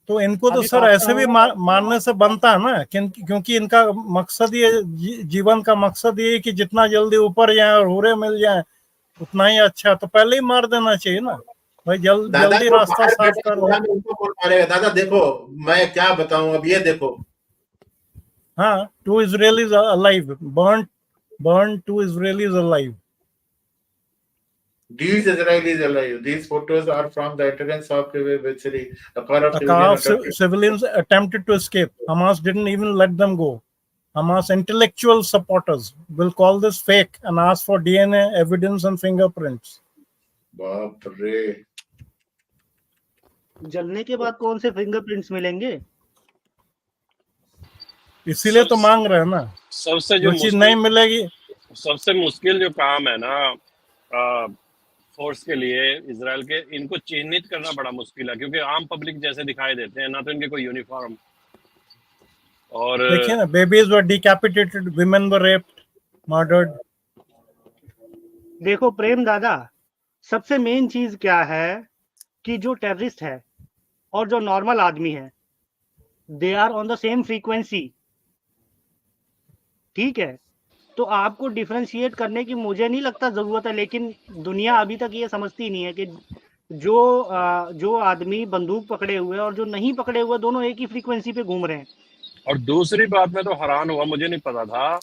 तो इनको तो अभी सर pastor ऐसे भी होगा। मारने से बनता है ना, क्योंकि इनका मकसद ये जीवन का मकसद ये है कि जितना जल्दी ऊपर जाए और हुरे मिल जाए उतना ही अच्छा। तो पहले ही मार देना चाहिए ना भाई, दादा जल्दी जो रास्ता बाहर साफ बैठे कर कोला दो। में उनको कौन मारेगा? दादा देखो, मैं क्या बताऊं, अब ये देखो। हाँ, two Israelis alive, burn two Israelis alive. These Israelis alive. These photos are from the entrance of a car of A civilian car of attempted. civilians attempted to escape. Hamas didn't even let them go. Hamas intellectual supporters will call this fake and ask for DNA evidence and fingerprints. बाप रे, जलने के बाद कौन से fingerprints मिलेंगे? इसीलिए तो मांग रहे हैं ना, सबसे जो चीज नहीं मिलेगी। सबसे मुश्किल जो काम है ना फोर्स के लिए इजराइल के, इनको चिन्हित करना बड़ा मुश्किल है, क्योंकि आम पब्लिक जैसे दिखाई देते हैं ना, तो इनके कोई यूनिफॉर्म और देखिए ना, babies were decapitated, women were raped, murdered. देखो प्रेम दादा, सबसे मेन चीज क्या है कि जो टेररिस्ट है और जो नॉर्मल आदमी है, they are on the same frequency. ठीक है, तो आपको डिफरेंशिएट करने की मुझे नहीं लगता जरूरत है, लेकिन दुनिया अभी तक ये समझती नहीं है कि जो आदमी बंदूक पकड़े हुए और जो नहीं पकड़े हुए, दोनों एक ही फ्रीक्वेंसी पे घूम रहे हैं। और दूसरी बात, मैं तो हैरान हुआ, मुझे नहीं पता था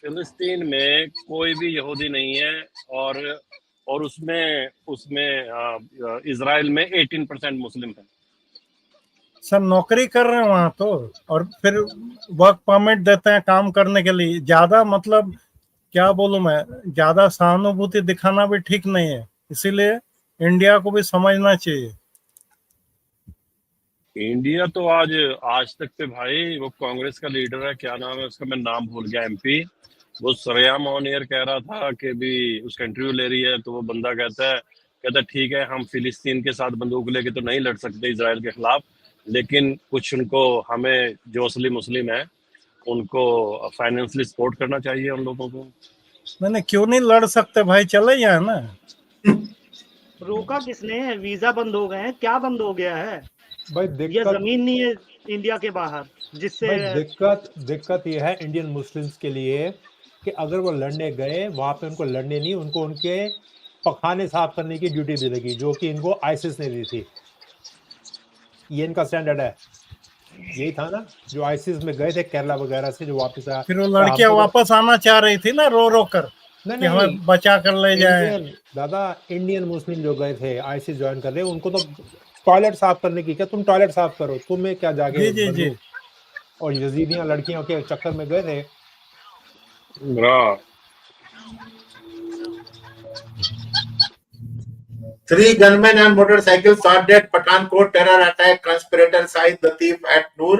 फिलिस्तीन में कोई भी यहूदी नहीं है, और उसमें इजराइल में 18% मुस्लिम है। सब नौकरी कर रहे हैं वहां तो, और फिर वर्क परमिट देते हैं काम करने के लिए। ज्यादा मतलब क्या बोलूं मैं, ज्यादा सहानुभूति दिखाना भी ठीक नहीं है, इसीलिए इंडिया को भी समझना चाहिए। इंडिया तो आज तक पे भाई, वो कांग्रेस का लीडर है, क्या नाम है उसका, मैं नाम भूल गया, एमपी, वो सरेआम ऑन एयर कह रहा था कि भी उसका इंटरव्यू ले रही है, तो वो बंदा कहता है ठीक है, हम फिलिस्तीन के साथ बंदूक लेके तो नहीं लड़ सकते इजराइल के खिलाफ, लेकिन कुछ उनको, हमें जो असली मुस्लिम है उनको फाइनेंशियली सपोर्ट करना चाहिए उन लोगों को। मैंने क्यों नहीं लड़ सकते भाई, चले जाए ना। रोका किसने? वीजा बंद हो गए हैं, क्या बंद हो गया है भाई या दिक्कत, जमीन नहीं है इंडिया के बाहर जिससे? भाई दिक्कत ये है इंडियन मुस्लिम्स के लिए कि अगर वो लड़ने गए वहां पे, उनको लड़ने नहीं, उनको उनके पखाने साफ करने की ड्यूटी दी लगी, जो कि इनको आईसिस ने दी थी। ये इनका स्टैंडर्ड है। यही था ना, जो आईसिस में गए थे केरला वगैरह से, जो वापस आया, फिर वो लड़कियां वापस आना चाह रही थी ना, रो कर कि हमें बचा कर ले जाए। दादा इंडियन मुस्लिम जो गए थे आईसिस ज्वाइन कर रहे, उनको तो टॉयलेट साफ करने की, क्या तुम टॉयलेट साफ करो, तुम्हें क्या जाके जी जी जी। और यजीदियां लड़कियों के चक्कर में गए थे। Three gunmen on motorcycle shot dead Pathankot terror attack conspirator Saeed Latif at Noor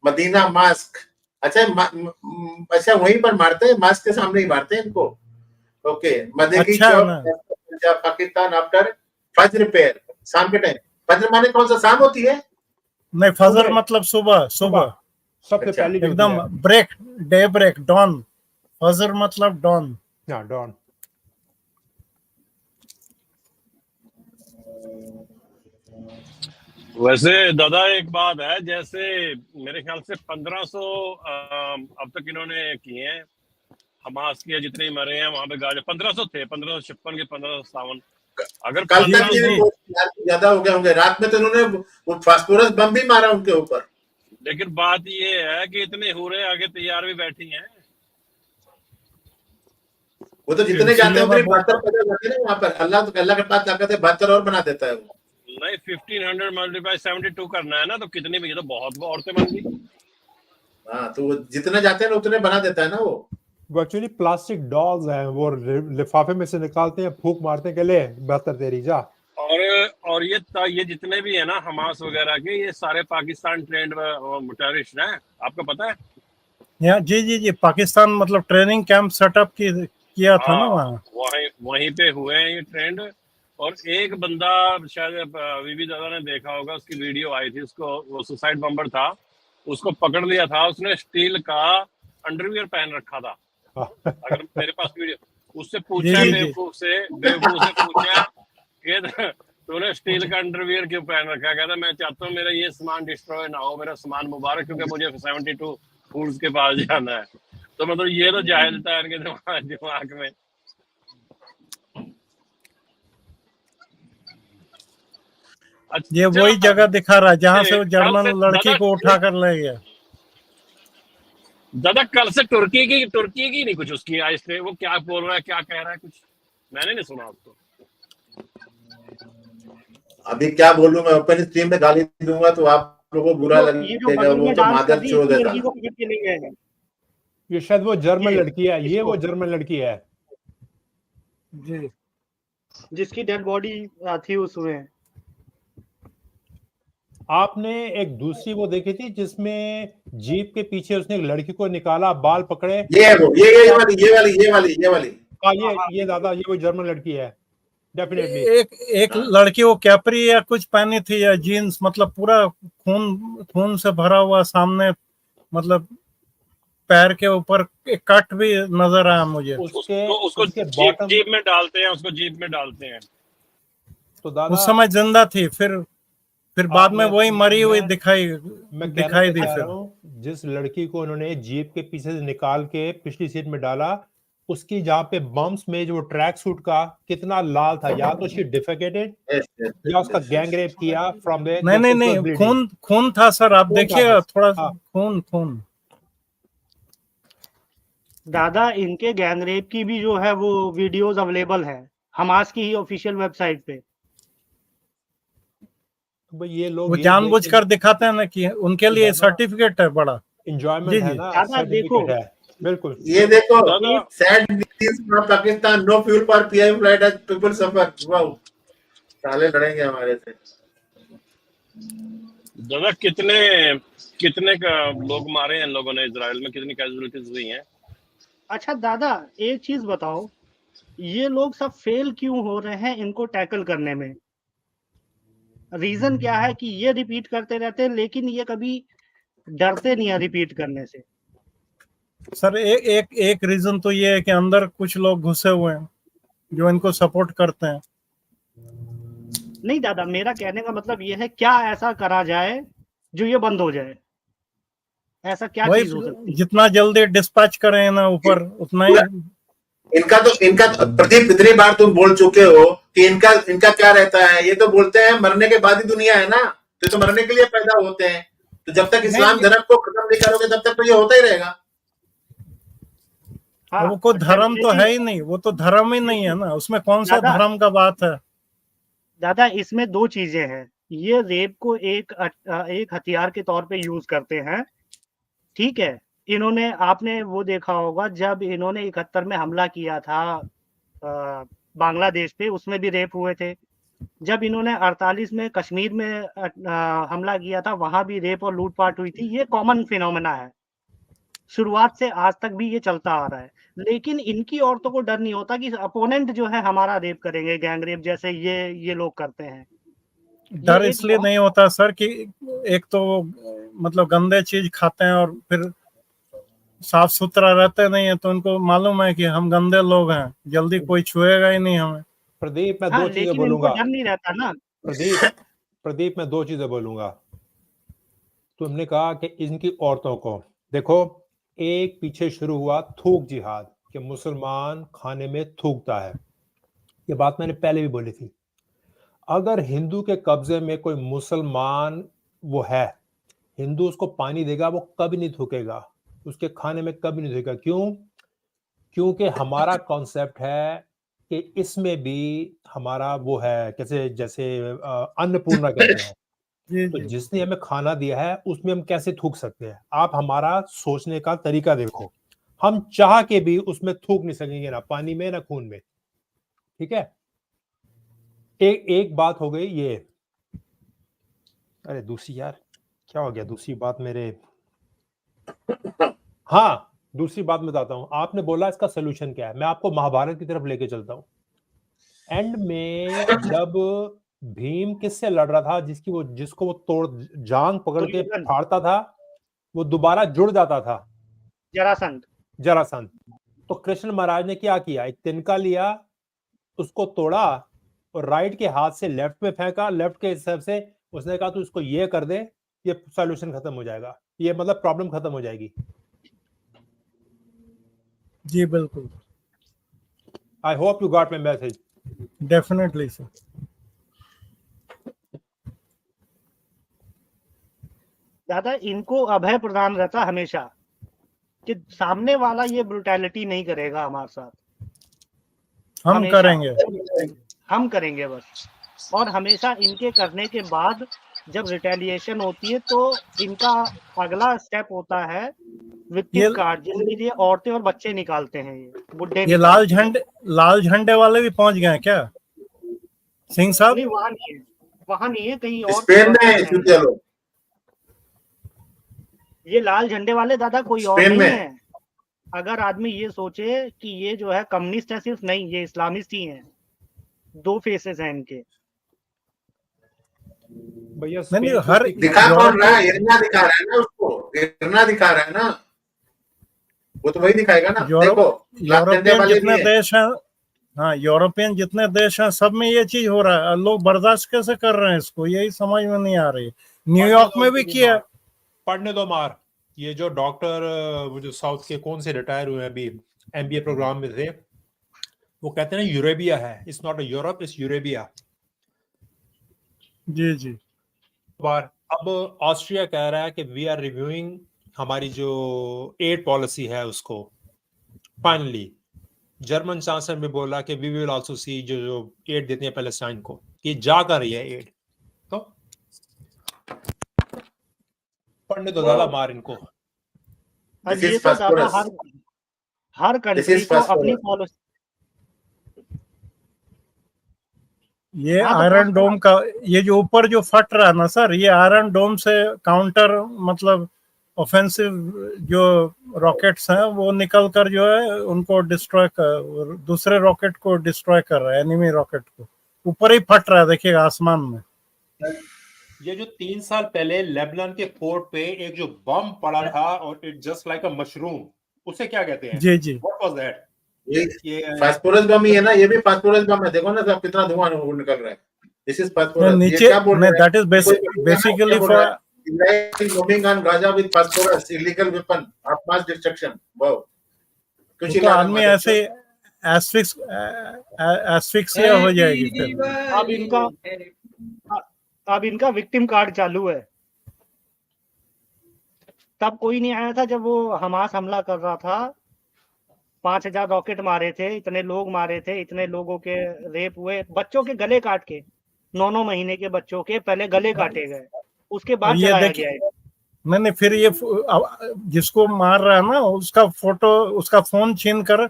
Medina Mosque. अच्छा अच्छा, वहीं पर मारते हैं, मास्क के सामने ही मारते हैं इनको। ओके, मदेगी चौक पाकिस्तान आफ्टर फजर प्रेयर, शाम के टाइम। फजर माने कौन सा शाम होती है? नहीं, फजर मतलब सुबह सबसे पहले एकदम ब्रेक, डे ब्रेक, डॉन। फजर मतलब डॉन। डॉन। वैसे दादा एक बात है, जैसे मेरे ख्याल से 1500 अब तक इन्होंने किए हैं, हमास के जितने मरे हैं वहां पे गाजे 1500 थे, 1556 के 1557। अगर कल तक 1500 ये रिपोर्ट ज्यादा हो गए होंगे। रात में तो इन्होंने वो फास्फोरस बम भी मारा उनके ऊपर। लेकिन बात ये है कि इतने हुरे आगे तैयार भी बैठी हैं। वो तो जितने जाते हैं उतनी बहत्तर पैदा जाते हैं वहां पर। अल्लाह के पास ताकत है, 72 और बना देता है वो। नहीं, 1500 मल्टीप्लाई 72 करना है ना, तो कितनी भी, ये तो बहुत औरतें बन गई। हाँ, तो वो जितने जाते हैं उतने बना देता है ना वो। एक्चुअली प्लास्टिक डॉल्स हैं, वो लिफाफे में से निकालते हैं, फूंक मारते के लिए बेहतर तेरी जा। और ये जितने भी है ना हमास वगैरह के, ये सारे पाकिस्तान ट्रेंड टेररिस्ट हैं, आपको पता है? जी जी जी, पाकिस्तान मतलब ट्रेनिंग कैंप सेटअप किया था ना वहाँ। वहीं पे हुए हैं ये ट्रेंड। और एक बंदा, शायद वीवी दादा ने देखा होगा, उसकी वीडियो आई थी, उसको वो सुसाइड बम्बर था, उसको पकड़ लिया था, उसने स्टील का अंडरवियर पहन रखा था। अगर मेरे पास वीडियो, उससे पूछा बेवकूफ से पूछा कि तूने स्टील का अंडरवियर क्यों पहन रखा? कहता मैं चाहता हूँ मेरा ये सामान डिस्ट्रॉय ना हो, मेरा सामान मुबारक, क्योंकि मुझे 72 फूड्स के पास जाना है। तो मतलब ये तो जाहिलता है इनके दिमाग में। अच्छा, ये वही जगह दिखा रहा है जहाँ से वो जर्मन लड़की को उठा कर ले गया। दादा कल से तुर्की की नहीं कुछ उसकी आज से, वो क्या बोल रहा है, क्या कह रहा है, कुछ मैंने नहीं सुना उसको। अभी क्या बोलूं मैं, ओपन स्ट्रीम में गाली दूंगा तो आप लोगों को बुरा लगेगा। वो तो मादर चोद है। ये शायद वो जर्मन लड़की है, ये वो जर्मन लड़की है जी, जिसकी डेड बॉडी थी उसमें। आपने एक दूसरी वो देखी थी जिसमें जीप के पीछे उसने एक लड़की को निकाला, बाल पकड़े, ये वाली। हाँ, ये दादा, ये वो जर्मन लड़की है डेफिनेटली। एक लड़की वो कैपरी या कुछ पहनी थी या जीन्स, मतलब पूरा खून से भरा हुआ, सामने मतलब पैर के ऊपर एक कट भी नजर आया मुझे। उसको जीप में डालते हैं। तो दादा उस समय जिंदा थी, फिर बाद में वही मरी हुई दिखाई दी। फिर जिस लड़की को उन्होंने जीप के पीछे से निकाल के पिछली सीट में डाला, उसकी जहाँ पे बम्स में जो ट्रैक सूट का कितना लाल था, या तो शी डिफेकेटेड या उसका गैंग रेप किया फ्रॉम देयर। नहीं, खून था सर, आप देखिए थोड़ा खून। दादा इनके गैंग रेप की भी जो है वो वीडियोस अवेलेबल है हमास की ही ऑफिशियल वेबसाइट पे। ये लोग जानबूझकर दिखाते हैं ना कि उनके लिए सर्टिफिकेट है, बड़ा एंजॉयमेंट है ना, सर्टिफिकेट है। बिल्कुल। ये देखो, sad news from Pakistan, no fuel for PI flight as people suffer. Wow, साले लड़ेंगे हमारे से। दादा कितने का लोग मारे हैं इन लोगों ने, इजराइल में कितनी कैजुअलिटीज हुई हैं? अच्छा दादा एक चीज बताओ, ये लोग सब फेल क्यों हो रहे हैं इनको टैकल करने में? रीजन क्या है कि ये रिपीट करते रहते हैं, लेकिन ये कभी डरते नहीं है रिपीट करने से। सर एक रीजन तो ये है कि अंदर कुछ लोग घुसे हुए हैं जो इनको सपोर्ट करते हैं। नहीं दादा, मेरा कहने का मतलब ये है, क्या ऐसा करा जाए जो ये बंद हो जाए? ऐसा क्या चीज हो सकती है? जितना जल्दी डिस्पैच करें ना ऊपर, उतना ही। इनका प्रदीप इतनी बार तुम बोल चुके हो कि इनका क्या रहता है। ये तो बोलते हैं मरने के बाद ही दुनिया है ना, तो मरने के लिए पैदा होते हैं। तो जब तक इस्लाम धर्म को खत्म नहीं करोगे तब तक तो ये होता ही रहेगा। हाँ, वो कोई धर्म तो है ही नहीं, वो तो धर्म ही नहीं है ना, उसमें कौन सा धर्म का बात है? दादा इसमें दो चीजें हैं। ये रेप को एक हथियार के तौर पे यूज करते हैं, ठीक है। इन्होंने, आपने वो देखा होगा जब इन्होंने 71 में हमला किया था बांग्लादेश पे, उसमें भी रेप हुए थे। जब इन्होंने 48 में कश्मीर में हमला किया था, वहां भी रेप और लूटपाट हुई थी। ये कॉमन फिनोमेना है, शुरुआत से आज तक भी ये चलता आ रहा है। लेकिन इनकी औरतों को डर नहीं होता कि अपोनेंट जो है हमारा रेप करेंगे, गैंग रेप जैसे ये लोग करते हैं। डर इसलिए नहीं होता सर कि एक तो मतलब गंदे चीज खाते हैं और फिर साफ सुथरा रहते नहीं है, तो उनको मालूम है कि हम गंदे लोग हैं, जल्दी कोई छुएगा ही नहीं हमें। प्रदीप मैं दो चीजें बोलूंगा। डर नहीं रहता ना प्रदीप, प्रदीप मैं 2 चीजें बोलूंगा। तुमने कहा कि इनकी औरतों को देखो, एक पीछे शुरू हुआ थूक जिहाद कि मुसलमान खाने में थूकता है, ये बात मैंने पहले भी बोली थी। अगर हिंदू के कब्जे में कोई मुसलमान वो है, हिंदू उसको पानी देगा, वो कभी नहीं थूकेगा, उसके खाने में कभी नहीं थूकेगा। क्यों? क्योंकि हमारा कॉन्सेप्ट है कि इसमें भी हमारा वो है, कैसे जैसे अन्नपूर्णा कहते हैं, तो जिसने हमें खाना दिया है उसमें हम कैसे थूक सकते हैं? आप हमारा सोचने का तरीका देखो, हम चाह के भी उसमें थूक नहीं सकेंगे, ना पानी में ना खून में। ठीक है, एक बात हो गई ये। अरे दूसरी यार क्या हो गया, दूसरी बात मेरे, हाँ दूसरी बात मैं बताता हूं। आपने बोला इसका सोल्यूशन क्या है, मैं आपको महाभारत की तरफ लेके चलता हूं। एंड में जब भीम किससे लड़ रहा था, जिसको वो तोड़ जांग पकड़ के दुर्योधन। फाड़ता था, वो दोबारा जुड़ जाता था, जरासंध। तो कृष्ण महाराज ने क्या किया, एक तिनका लिया, उसको तोड़ा और राइट के हाथ से लेफ्ट में फेंका, लेफ्ट के हिसाब से उसने कहा तू इसको ये कर दे, ये सॉल्यूशन खत्म हो जाएगा, ये मतलब प्रॉब्लम खत्म हो जाएगी। जी बिल्कुल, I hope you got my message. Definitely sir. दादा इनको अभय प्रदान रहता हमेशा कि सामने वाला ये ब्रुटैलिटी नहीं करेगा हमारे साथ, हम हमेशा करेंगे, हम करेंगे बस। और हमेशा इनके करने के बाद जब रिटेलिएशन होती है तो इनका अगला स्टेप होता है विक्टिम कार्ड, जिसके लिए औरतें और बच्चे निकालते हैं, ये बुढ़े। ये लाल झंडे वाले भी पहुंच गए क्या सिंह साहब? नहीं, वहां नहीं है, कहीं और स्पेन में चलो। ये लाल झंडे वाले दादा कोई और नहीं है। अगर आदमी ये सोचे कि ये जो है कम्युनिस्ट है, सिर्फ नहीं, ये इस्लामिस्ट ही हैं। 2 फेसेस हैं इनके। भैया नहीं हर दिखा कौन रहा है? इरना दिखा रहा है ना, उसको इरना दिखा रहा है ना, वो तो वही दिखाएगा ना। देखो यूरोपियन जितने देश हैं, हाँ यूरोपियन जितने देश हैं, सब में ये चीज हो रहा है। लोग बर्दाश्त कैसे कर रहे हैं इसको, यही समझ में नहीं आ रही। न्यूयॉर्क में भी किया। पढ़ने दो मार। ये जो डॉक्टर वो जो साउथ के कौन से रिटायर हुए अभी एमबीए प्रोग्राम में थे, वो कहते हैं यूरेबिया है, it's not a Europe, it's Eurabia. जी जी। अब ऑस्ट्रिया कह रहा है कि वी आर रिव्यूइंग हमारी जो एड पॉलिसी है उसको। फाइनली जर्मन चांसलर भी बोला कि वी विल आल्सो सी जो एड देते हैं पैलेस्टाइन को, कि जा कर रही है एड। तो पढ़ने दो दादा मार इनको। ये तो दादा हर कंट्री को अपनी पॉलिसी। ये आयरन डोम का ये जो ऊपर जो फट रहा है ना सर, ये आयरन डोम से काउंटर मतलब ऑफेंसिव जो रॉकेट्स हैं वो निकल कर जो है उनको डिस्ट्रॉय कर, दूसरे रॉकेट को डिस्ट्रॉय कर रहा है, एनिमी रॉकेट को। ऊपर ही फट रहा है, देखिएगा आसमान में। ये जो 3 साल पहले लेबनान के फोर्ट पे एक जो बम पड़ा था और it just like a mushroom, उसे क्या कहते हैं? जी जी, व्हाट वाज दैट? ये फास्फोरस बम ही है ना, ये भी फास्फोरस बम है। देखो ना सब कितना धुआं निकल रहा है। This is phosphorus. नीचे ये क्या बोल रहे हैं? That is basically for moving on Gaza with phosphorus, illegal weapon of mass destruction. Wow. तो आदमी ऐसे एस्फिक्सिया हो जाएगी फिर। अब इनका विक्टिम कार्ड चालू है। तब कोई नहीं आया था जब वो हमास हमला कर रहा था, 5000 रॉकेट मारे थे, इतने लोग मारे थे, इतने लोगों के रेप हुए, बच्चों के गले काट के, 9 महीने के बच्चों के पहले गले काटे गए, उसके बाद जलाया गया। नहीं फिर ये जिसको मार रहा है ना, उसका फोटो, उसका फोन छीन कर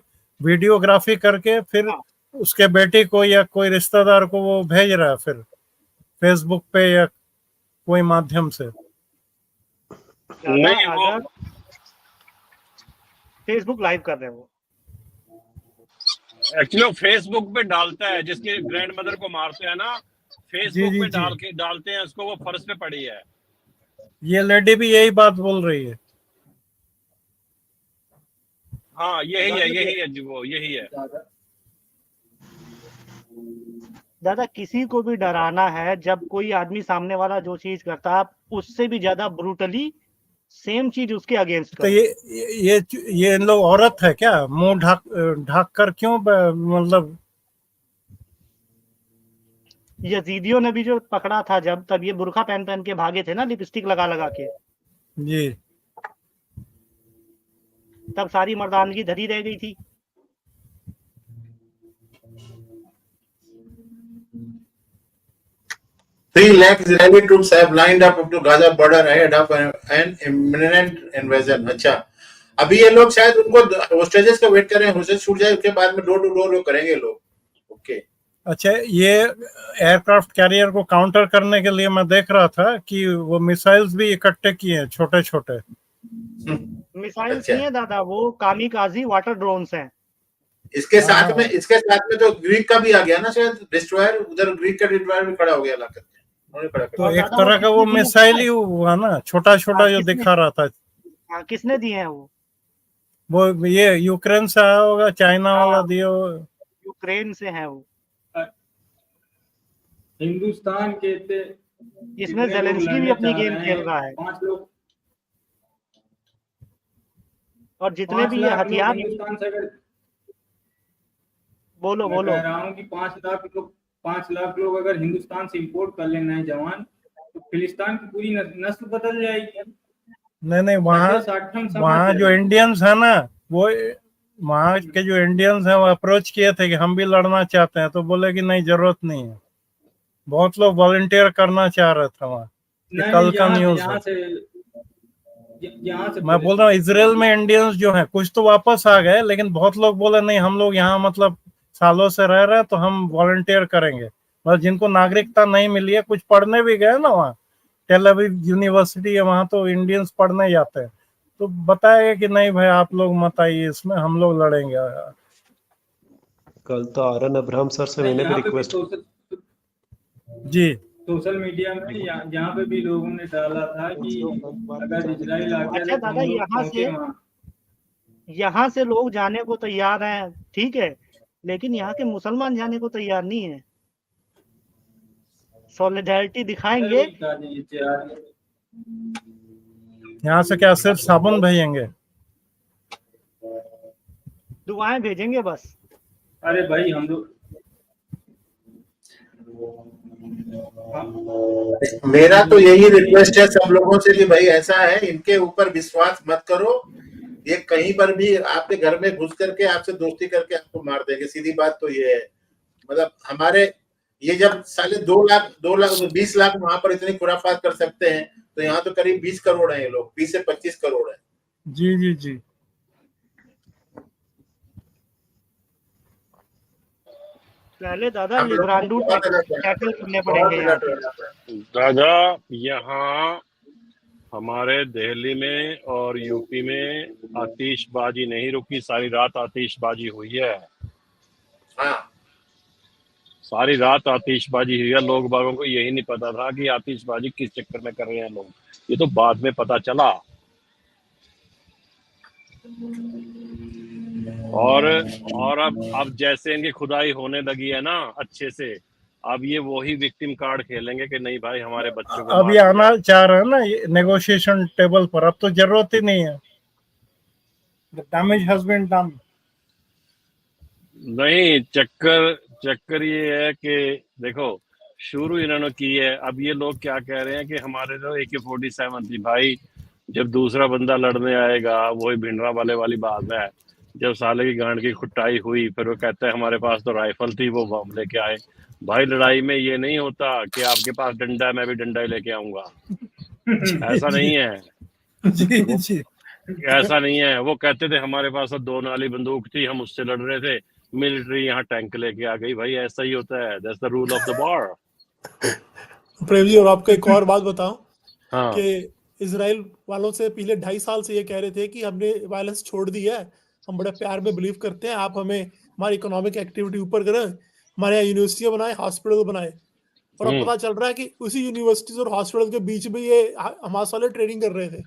वीडियोग्राफी करके फिर उसके बेटे को या कोई रिश्तेदार को वो भेज रहा है फिर फेसबुक पे या कोई माध्यम से। नहीं, अगर फेसबुक लाइव कर रहे हो, एक्चुअली फेसबुक पे डालता है, जिसके ग्रैंड मदर को मारते हैं ना, फेसबुक पे डालते हैं उसको, वो फर्श पे पड़ी है। ये लेडी भी यही बात बोल रही है। हाँ यही है जी, वो यही है। दादा किसी को भी डराना है, जब कोई आदमी सामने वाला जो चीज करता है आप उससे भी ज्यादा ब्रूटली सेम चीज उसके अगेंस्ट तो करो। ये इन लोग औरत है क्या? मुंह ढक कर क्यों मतलब? यजीदियों ने भी जो पकड़ा था जब, तब ये बुर्का पहन पहन के भागे थे ना, लिपस्टिक लगा लगा के, जी तब सारी मर्दानगी धरी रह गई थी। Three lakh Israeli troops have lined up to Gaza border ahead of an imminent invasion. अच्छा, अभी ये लोग शायद उनको होस्टेजेस का वेट कर रहे हैं, होस्टेज छूट जाए उसके बाद में डोर टू डोर करेंगे लोग। ओके अच्छा, ये एयरक्राफ्ट कैरियर को काउंटर करने के लिए मैं देख रहा था कि वो मिसाइल्स भी इकट्ठे किए हैं, छोटे छोटे। मिसाइल्स अच्छा। नहीं है दादा, वो कामिकाजी वाटर ड्रोन्स हैं। इसके साथ में तो ग्रीक का भी आ गया ना शायद डिस्ट्रॉयर, उधर ग्रीक का डिस्ट्रॉयर भी खड़ा हो गया लाकर के। तो एक तरह का वो मिसाइल ही हुआ ना, छोटा छोटा जो दिखा रहा था। हाँ, किसने दिए हैं वो ये यूक्रेन से आया होगा, चाइना वाला दिया होगा। यूक्रेन से है वो। हिंदुस्तान के इसमें ज़ेलेंस्की भी अपनी गेम खेल रहा है। 5 लोग और जितने भी ये हथियार, हिंदुस्तान से अगर बोलो मैं कह रहा हूँ कि 5 लाख लोग अगर हिंदुस्तान से इंपोर्ट कर लेना है जवान, तो फिलिस्तीन की पूरी नस्ल बदल जाएगी। नहीं, वहाँ जो इंडियंस है ना, वो वहाँ के जो इंडियंस हैं वो अप्रोच किए थे कि हम भी लड़ना चाहते हैं, तो बोले कि नहीं, जरूरत नहीं है। बहुत लोग वॉलंटियर करना चाह रहे थे वहाँ। कल का न्यूज है। मैं बोल रहा हूँ इजराइल में इंडियंस जो हैं कुछ तो वापस आ गए, लेकिन बहुत लोग बोले नहीं, हम लोग यहाँ मतलब सालों से रह रहे हैं तो हम वॉलंटियर करेंगे। मतलब जिनको नागरिकता नहीं मिली है, कुछ पढ़ने भी गए ना वहाँ, टेल अवीव यूनिवर्सिटी है वहाँ, तो इंडियंस पढ़ने जाते हैं, तो बताएगा कि नहीं भाई आप लोग मत आइए इसमें, हम लोग लड़ेंगे। कल तो आरन अब्राहम सर से मैंने भी रिक्वेस्ट जी सोशल मीडिया में यहाँ पे भी लोगों ने डाला था कि अगर इजराइल आ गया। अच्छा दादा, यहाँ से लोग जाने को तैयार हैं, ठीक है, लेकिन यहाँ के मुसलमान जाने को तैयार नहीं है। सॉलिडारिटी दिखाएंगे। यहाँ से क्या सिर्फ साबुन भेजेंगे? दुआएं भेजेंगे बस। अरे भाई हम लोग, मेरा तो यही रिक्वेस्ट है सब लोगों से कि भाई ऐसा है, इनके ऊपर विश्वास मत करो। ये कहीं पर भी आपके घर में घुस करके आपसे दोस्ती करके आपको मार देंगे, सीधी बात तो ये है। मतलब हमारे ये जब साले 2 लाख 20 लाख वहां पर इतनी खुराफात कर सकते हैं, तो यहाँ तो करीब 20 करोड़ है ये लोग, 20 से 25 करोड़ है। जी जी जी। पहले दादा लिब्रांडू टैकल करने पड़ेंगे। दादा यहाँ हमारे दिल्ली में और यूपी में आतिशबाजी नहीं रुकी, सारी रात आतिशबाजी हुई है। हाँ, सारी रात आतिशबाजी हुई है। लोग बागों को यही नहीं पता था कि आतिशबाजी किस चक्कर में कर रहे हैं लोग, ये तो बाद में पता चला। और अब जैसे इनकी खुदाई होने लगी है ना अच्छे से, अब ये वही विक्टिम कार्ड खेलेंगे कि नहीं भाई हमारे बच्चों को अब ये आना चाह रहे हैं ना नेगोशिएशन टेबल पर, अब तो जरूरत ही नहीं है। The damage has been done. नहीं, चक्कर ये है कि देखो शुरू इन्होंने की है, अब ये लोग क्या कह रहे हैं कि हमारे तो AK-47 थी भाई, जब दूसरा बंदा लड़ने आएगा, वही भिंडरा वाली बात है। जब साले की गांड की खुटाई हुई, फिर वो कहते हैं हमारे पास तो राइफल थी, वो बम लेके आए। भाई लड़ाई में ये नहीं होता कि आपके पास डंडा है मैं भी डंडा ही लेके आऊंगा, ऐसा नहीं है। जी जी, ऐसा नहीं है। वो कहते थे हमारे पास 2 नाली बंदूक थी, हम उससे लड़ रहे थे, मिलिट्री यहाँ टैंक लेके आ गई। भाई ऐसा ही होता है, that's the rule of the war. Prem ji, और आपको एक और बात बताऊं हाँ, कि इजराइल वालों से पिछले 2.5 साल से ये कह रहे थे कि हमने वायलेंस छोड़ दी है, हम बड़े प्यार में बिलीव करते हैं, आप हमें हमारी इकोनॉमिक एक्टिविटी ऊपर करें, हमारे यहाँ यूनिवर्सिटियां बनाए, हॉस्पिटल बनाए। और अब पता चल रहा है कि उसी यूनिवर्सिटीज और हॉस्पिटल के बीच में ये हमास वाले ट्रेनिंग कर रहे थे।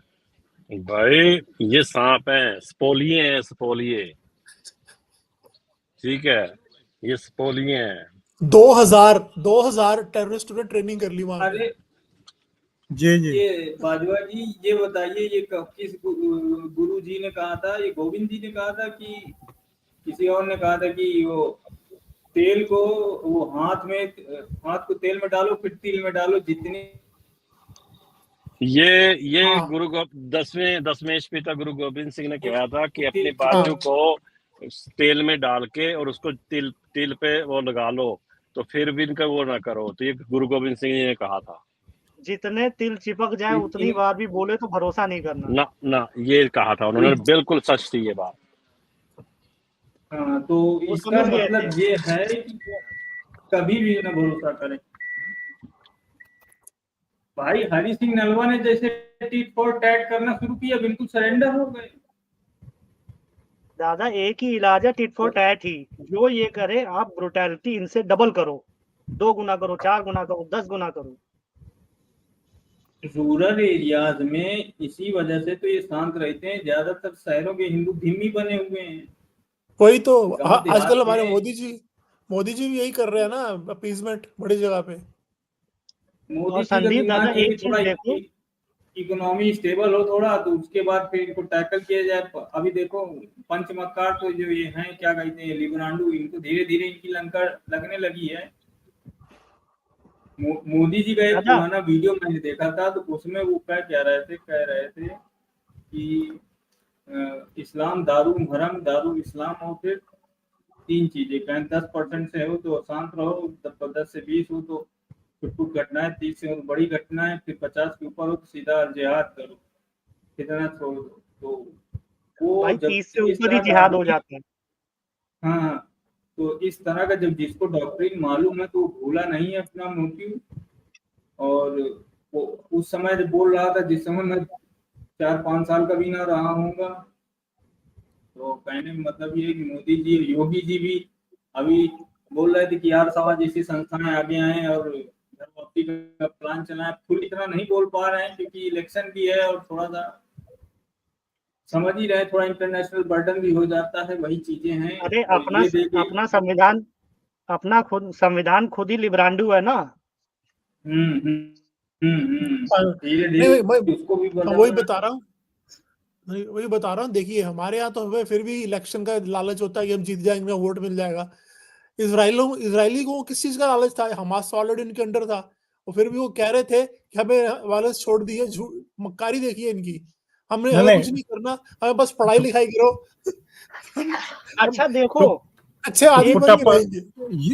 भाई ये सांप हैं, स्पोलिए हैं, स्पोलिए, ठीक है, ये स्पोलिए हैं। 2000 टेररिस्ट ने ट्रेनिंग कर ली वहां पे। अरे जी जी ये बाजवा जी ये बताइए, ये किस गुरु जी ने कहा था, ये गोविंद जी ने कहा था कि किसी और ने कहा था कि वो तेल को वो हाथ को तेल में डालो फिर तिल में डालो, जितनी ये हाँ गुरु 10वें पिता गुरु गोविंद सिंह ने कहा था कि अपनी तिल हाँ बाजू को तेल में डाल के और उसको तिल पे वो लगा लो, तो फिर भी इनका वो ना करो। तो ये गुरु गोविंद सिंह जी ने कहा था। जितने तिल चिपक जाए उतनी इन बार भी बोले तो भरोसा नहीं करना। ना ना ये कहा था उन्होंने, बिल्कुल सच थी ये बात। हाँ, तो वो इसका समझ गए थे। मतलब ये है कि कभी भी ना भरोसा करें। भाई हरि सिंह नलवा ने जैसे टिट फॉर टैट करना शुरू किया, बिल्कुल सरेंडर हो गए। दादा एक ही इलाज है टिट फॉर टैट ही, जो ये करे आप ब्रुटैलिटी इनसे डबल करो, 2 गुना करो, 4 गुना करो, 10 गुना करो। रूरल एरियाज में इसी वजह से तो ये शांत रहते हैं, ज्यादातर शहरों के हिंदू धिम्मी बने हुए हैं। वही तो गांव आजकल देहात हमारे में मोदी जी भी यही कर रहे हैं ना, अपीजमेंट बड़ी जगह पे। मोदी और जी का संदीप दादा दिमाग है कि एक चीज थोड़ा देखो, इकोनॉमी स्टेबल हो थोड़ा, तो उसके बाद फिर इनको टैकल किया जाए। अभी देखो पंचमक्कार तो जो ये हैं क्या कहते हैं लिबरांडू, इनको धीरे धीरे इनकी लंका लगने लगी है। मोदी जी का एक दादा पुराना वीडियो मैंने देखा था, तो उसमें वो कह रहे थे कि इस्लाम दारू भरम, दारू इस्लाम, और फिर 3 चीजें कहें, 10% से हो तो शांत रहो, 10 से 20 हो तो छुटपुट घटनाएं, 30 से हो तो बड़ी घटनाएं, फिर 50 के ऊपर हो तो सीधा जिहाद करो, कितना छोड़ दो। तो वो भाई जब 30 से इस ऊपर ही तरह का जिहाद हो आदमी, जाता है। हाँ, तो इस तरह का जब जिसको डॉक्ट्रिन मालूम है तो वो भूला नहीं है अपना मोटिव। और वो उस समय जब बोल रहा था, जिस समय मैं 4-5 साल का भी ना रहा हूँगा, तो कहने में मतलब ये है कि मोदी जी, योगी जी भी अभी बोल रहे थे कि यार सभा जैसी संस्थाएं आगे आए और घर वापसी का प्लान चलाएं। फुल इतना नहीं बोल पा रहे हैं क्योंकि इलेक्शन भी है और थोड़ा सा समझ ही रहे, थोड़ा इंटरनेशनल बर्डन भी हो जाता है, वही चीजें हैं। अरे और ये देखिए, अपना संविधान खुद ही लिब्रांडू है ना। धीरे नहीं धीरे उसको भी मैं बदलना वही बता रहा हूँ। देखिए हमारे यहाँ तो हमें फिर भी इलेक्शन का लालच होता है कि हम जीत जाएंगे, वोट मिल जाएगा। इसराइली को किस चीज का लालच था? हमास तो ऑलरेडी उनके अंडर था, और फिर भी वो कह रहे थे कि हमें वायलेंस छोड़ दिए। मक्कारी देखिए इनकी। नहीं हमें कुछ नहीं नहीं करना, हमें बस पढ़ाई लिखाई करो। हम अच्छा देखो, to, अच्छे to आदमी put बन up के a रहेंगे।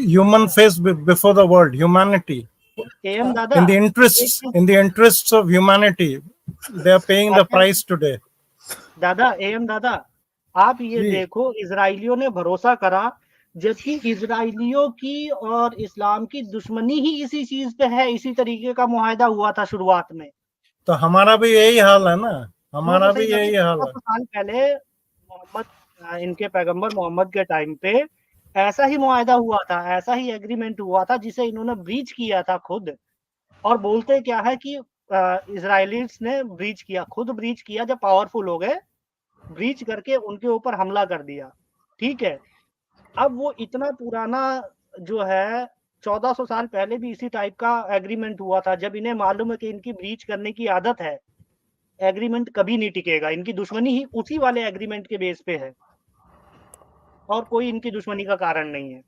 human face before the world, humanity, um दादा in the एक interests of humanity, they are paying the अच्छा price today. दादा आप ये जी देखो, इजराइलियों ने भरोसा करा, जबकि इजराइलियों की और इस्लाम की दुश्मनी ही इसी चीज पे है। इसी तरीके का मुआहदा हुआ था शुरुआत में। तो हमारा भी यही हाल है ना, क्यों तो हमारा सही भी लगे, यही हाल 1400 है। साल पहले इनके पैगंबर मोहम्मद के टाइम पे ऐसा ही मुआहदा हुआ था, ऐसा ही एग्रीमेंट हुआ था, जिसे इन्होंने ब्रीच किया था खुद। और बोलते क्या है कि इजराइलीज ने ब्रीच किया, खुद ब्रीच किया, जब पावरफुल हो गए ब्रीच करके उनके ऊपर हमला कर दिया। ठीक है, अब वो इतना पुराना जो है 1400 साल पहले भी इसी टाइप का एग्रीमेंट हुआ था। जब इन्हें मालूम है कि इनकी ब्रीच करने की आदत है, एग्रीमेंट कभी नहीं टिकेगा। इनकी दुश्मनी ही उसी वाले एग्रीमेंट के बेस पे है, और कोई इनकी दुश्मनी का कारण नहीं है।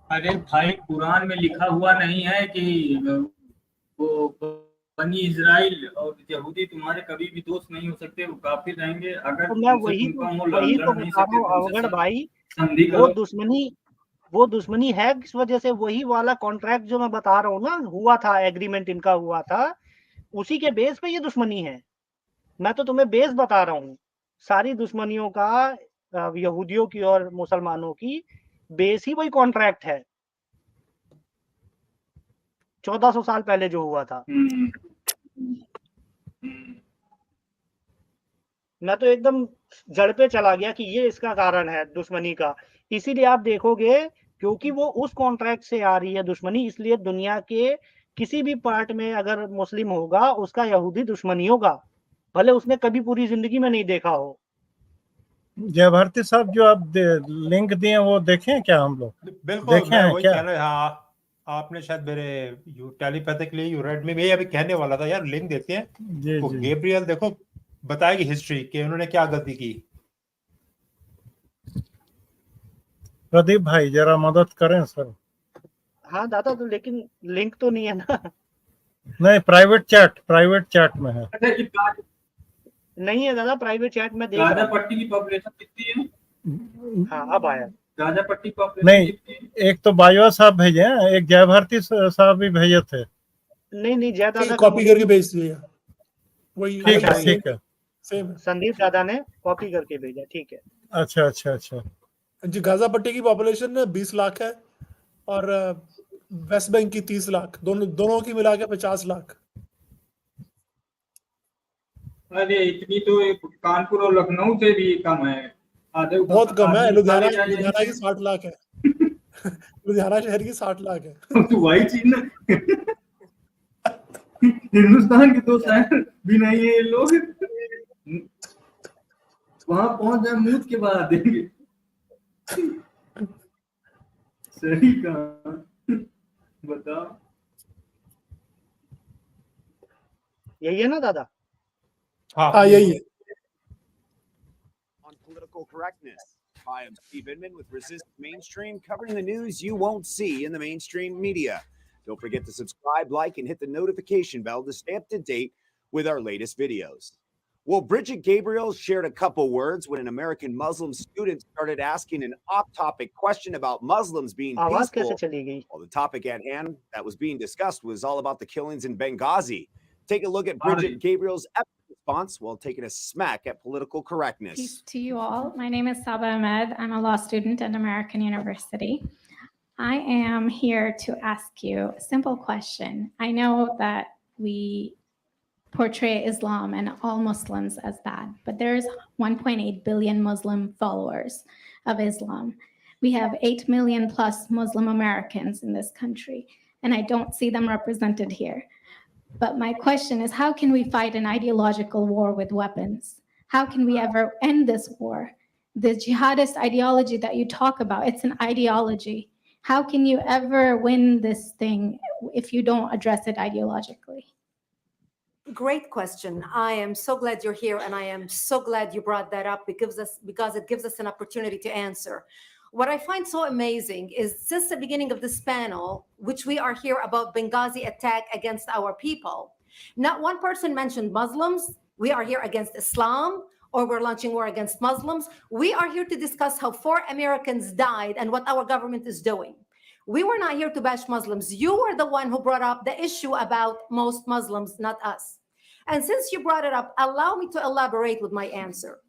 अरे भाई कुरान में लिखा हुआ नहीं है कि वो बनी इजराइल और यहूदी तुम्हारे कभी भी दोस्त नहीं हो सकते, वो काफिर रहेंगे। अगर तो मैं उनसे तुम कम हो, वही लड़ तो नहीं बता रहा सकते हूँ तो उनसे अवगढ़ भाई, संधि वो करो। दुश्मनी वो दुश्मनी है किस वजह से? वही वाला कॉन्ट्रैक्ट जो मैं बता रहा हूँ ना, हुआ था, एग्रीमेंट इनका हुआ था, उसी के बेस पे ये दुश्मनी है। मैं तो तुम्हें बेस बता रहा हूँ सारी दुश्मनियों का, यहूदियों की और मुसलमानों की बेस ही वही कॉन्ट्रैक्ट है, 1400 साल पहले जो हुआ था। मैं तो एकदम जड़ पे चला गया कि ये इसका कारण है दुश्मनी का। इसीलिए आप देखोगे, क्योंकि वो उस कॉन्ट्रैक्ट से आ रही है दुश्मनी, इसलिए दुनिया के किसी भी पार्ट में अगर मुस्लिम होगा, उसका यहूदी दुश्मनी होगा, भले उसने कभी पूरी जिंदगी में नहीं देखा हो। जय भारती साहब, जो आप लिंक दिए वो देखें क्या हम लोग? बिल्कुल, देखे मैं हैं वही क्या? कहना, हाँ आपने शायद मेरे टेलीपैथिकली यू रेड में, मैं अभी कहने वाला था यार, लिंक देते हैं जी वो। जी गैब्रियल देखो बताएगी हिस्ट्री कि उन्होंने क्या गलती की। प्रदीप भाई जरा मदद करें सर। हाँ दादा, तो लेकिन लिंक तो नहीं है ना। नहीं, प्राइवेट चैट में है। अच्छा, ये नहीं है दादा, प्राइवेट चैट में देख रहा गाजा हूँ। पट्टी की पॉपुलेशन कितनी है? हाँ अब आया। गाजा पट्टी पॉपुलेशन नहीं, कितनी है? एक तो बाजवा साहब भेजे हैं, एक जय भारती साहब भी भेजे थे। नहीं जय दादा कॉपी करके भेज दिया, वही ठीक है, अच्छा, ठीक है। सेम है संदीप दादा ने कॉपी करके भेजा, ठीक है। अच्छा अच्छा अच्छा। जी। गाजा पट्टी की पॉपुलेशन 20 लाख है और वेस्ट बैंक की 30 लाख, दोनों की मिला के 50 लाख। अरे इतनी तो कानपुर और लखनऊ से भी कम है। आधे बहुत कम है। लुधियाना लुधियाना की 60 लाख है। लुधियाना शहर की 60 लाख है। तो वही चीज ना। हिंदुस्तान के 2 शहर भी नहीं है ये लोग। वहां पहुंच जाए मूत के बाद देंगे। सही कहा, बताओ। यही है ना दादा? हाँ यही है। On political correctness. Hi, I'm Steve Inman with Resist Mainstream, covering the news you won't see in the mainstream media. Don't forget to subscribe, like, and hit the notification bell to stay up to date with our latest videos. Well, Bridget Gabriel shared a couple words when an American Muslim student started asking an off-topic question about Muslims being आवाज कैसे peaceful. चली गई? Well, the topic at hand that was being discussed was all about the killings in Benghazi. Take a look at Bridget Gabriel's response while taking a smack at political correctness. Peace to you all. My name is Saba Ahmed. I'm a law student at American University. I am here to ask you a simple question. I know that we portray Islam and all Muslims as bad, but there's 1.8 billion Muslim followers of Islam. We have 8 million plus Muslim Americans in this country, and I don't see them represented here. But my question is, how can we fight an ideological war with weapons? How can we ever end this war? The jihadist ideology that you talk about, it's an ideology. How can you ever win this thing if you don't address it ideologically? Great question. I am so glad you're here, and I am so glad you brought that up because it gives us an opportunity to answer. What I find so amazing is since the beginning of this panel, which we are here about Benghazi attack against our people, not one person mentioned Muslims. We are here against Islam, or we're launching war against Muslims. We are here to discuss how 4 Americans died and what our government is doing. We were not here to bash Muslims. You were the one who brought up the issue about most Muslims, not us. And since you brought it up, allow me to elaborate with my answer.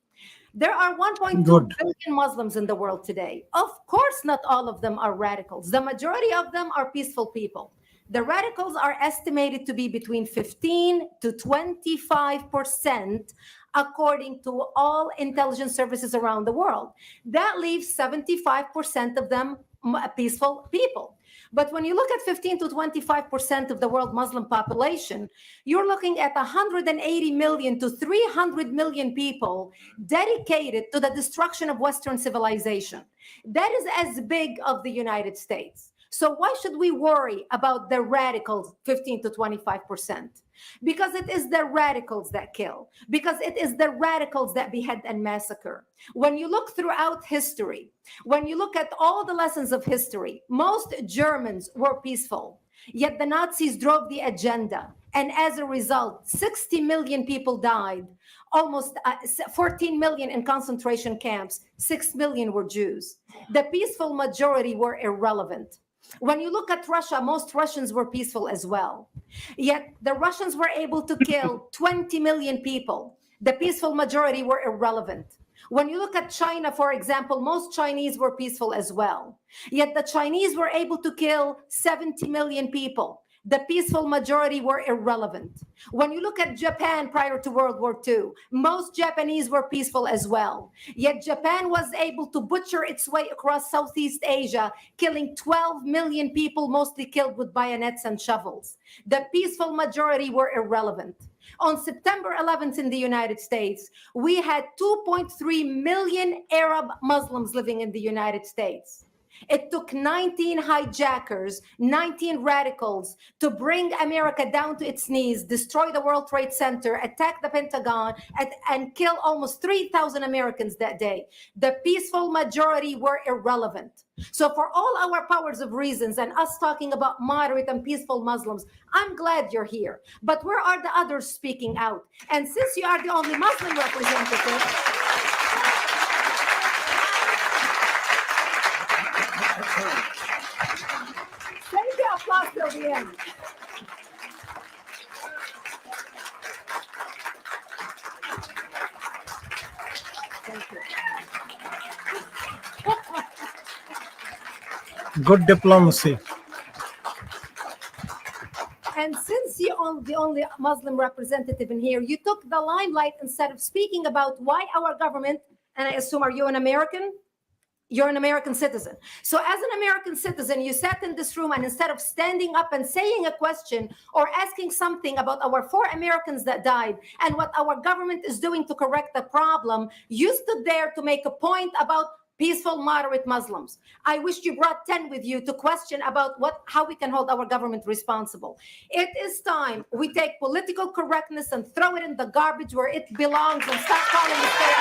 There are 1.2 billion Muslims in the world today. Of course, not all of them are radicals. The majority of them are peaceful people. The radicals are estimated to be between 15 to 25%, according to all intelligence services around the world. That leaves 75% of them peaceful people. But when you look at 15 to 25% of the world Muslim population, you're looking at 180 million to 300 million people dedicated to the destruction of Western civilization. That is as big of the United States. So why should we worry about the radicals, 15 to 25%? Because it is the radicals that kill, because it is the radicals that behead and massacre. When you look throughout history, when you look at all the lessons of history, most Germans were peaceful, yet the Nazis drove the agenda. And as a result, 60 million people died, almost 14 million in concentration camps, 6 million were Jews. The peaceful majority were irrelevant. When you look at Russia, most Russians were peaceful as well. Yet the Russians were able to kill 20 million people. The peaceful majority were irrelevant. When you look at China, for example, most Chinese were peaceful as well. Yet the Chinese were able to kill 70 million people. The peaceful majority were irrelevant. When you look at Japan prior to World War II, most Japanese were peaceful as well. Yet Japan was able to butcher its way across Southeast Asia, killing 12 million people, mostly killed with bayonets and shovels. The peaceful majority were irrelevant. On September 11th in the United States, we had 2.3 million Arab Muslims living in the United States. It took 19 hijackers, 19 radicals to bring America down to its knees, destroy the World Trade Center, attack the Pentagon, and kill almost 3,000 Americans that day. The peaceful majority were irrelevant. So for all our powers of reasons and us talking about moderate and peaceful Muslims, I'm glad you're here. But where are the others speaking out? And since you are the only Muslim representative, save the applause till the end. Thank you. Good diplomacy. And since you're the only Muslim representative in here, you took the limelight instead of speaking about why our government, and I assume, are you an American? You're an American citizen. So as an American citizen, you sat in this room and instead of standing up and saying a question or asking something about our 4 Americans that died and what our government is doing to correct the problem, you stood there to make a point about peaceful, moderate Muslims. I wish you brought 10 with you to question about how we can hold our government responsible. It is time we take political correctness and throw it in the garbage where it belongs and stop calling it state.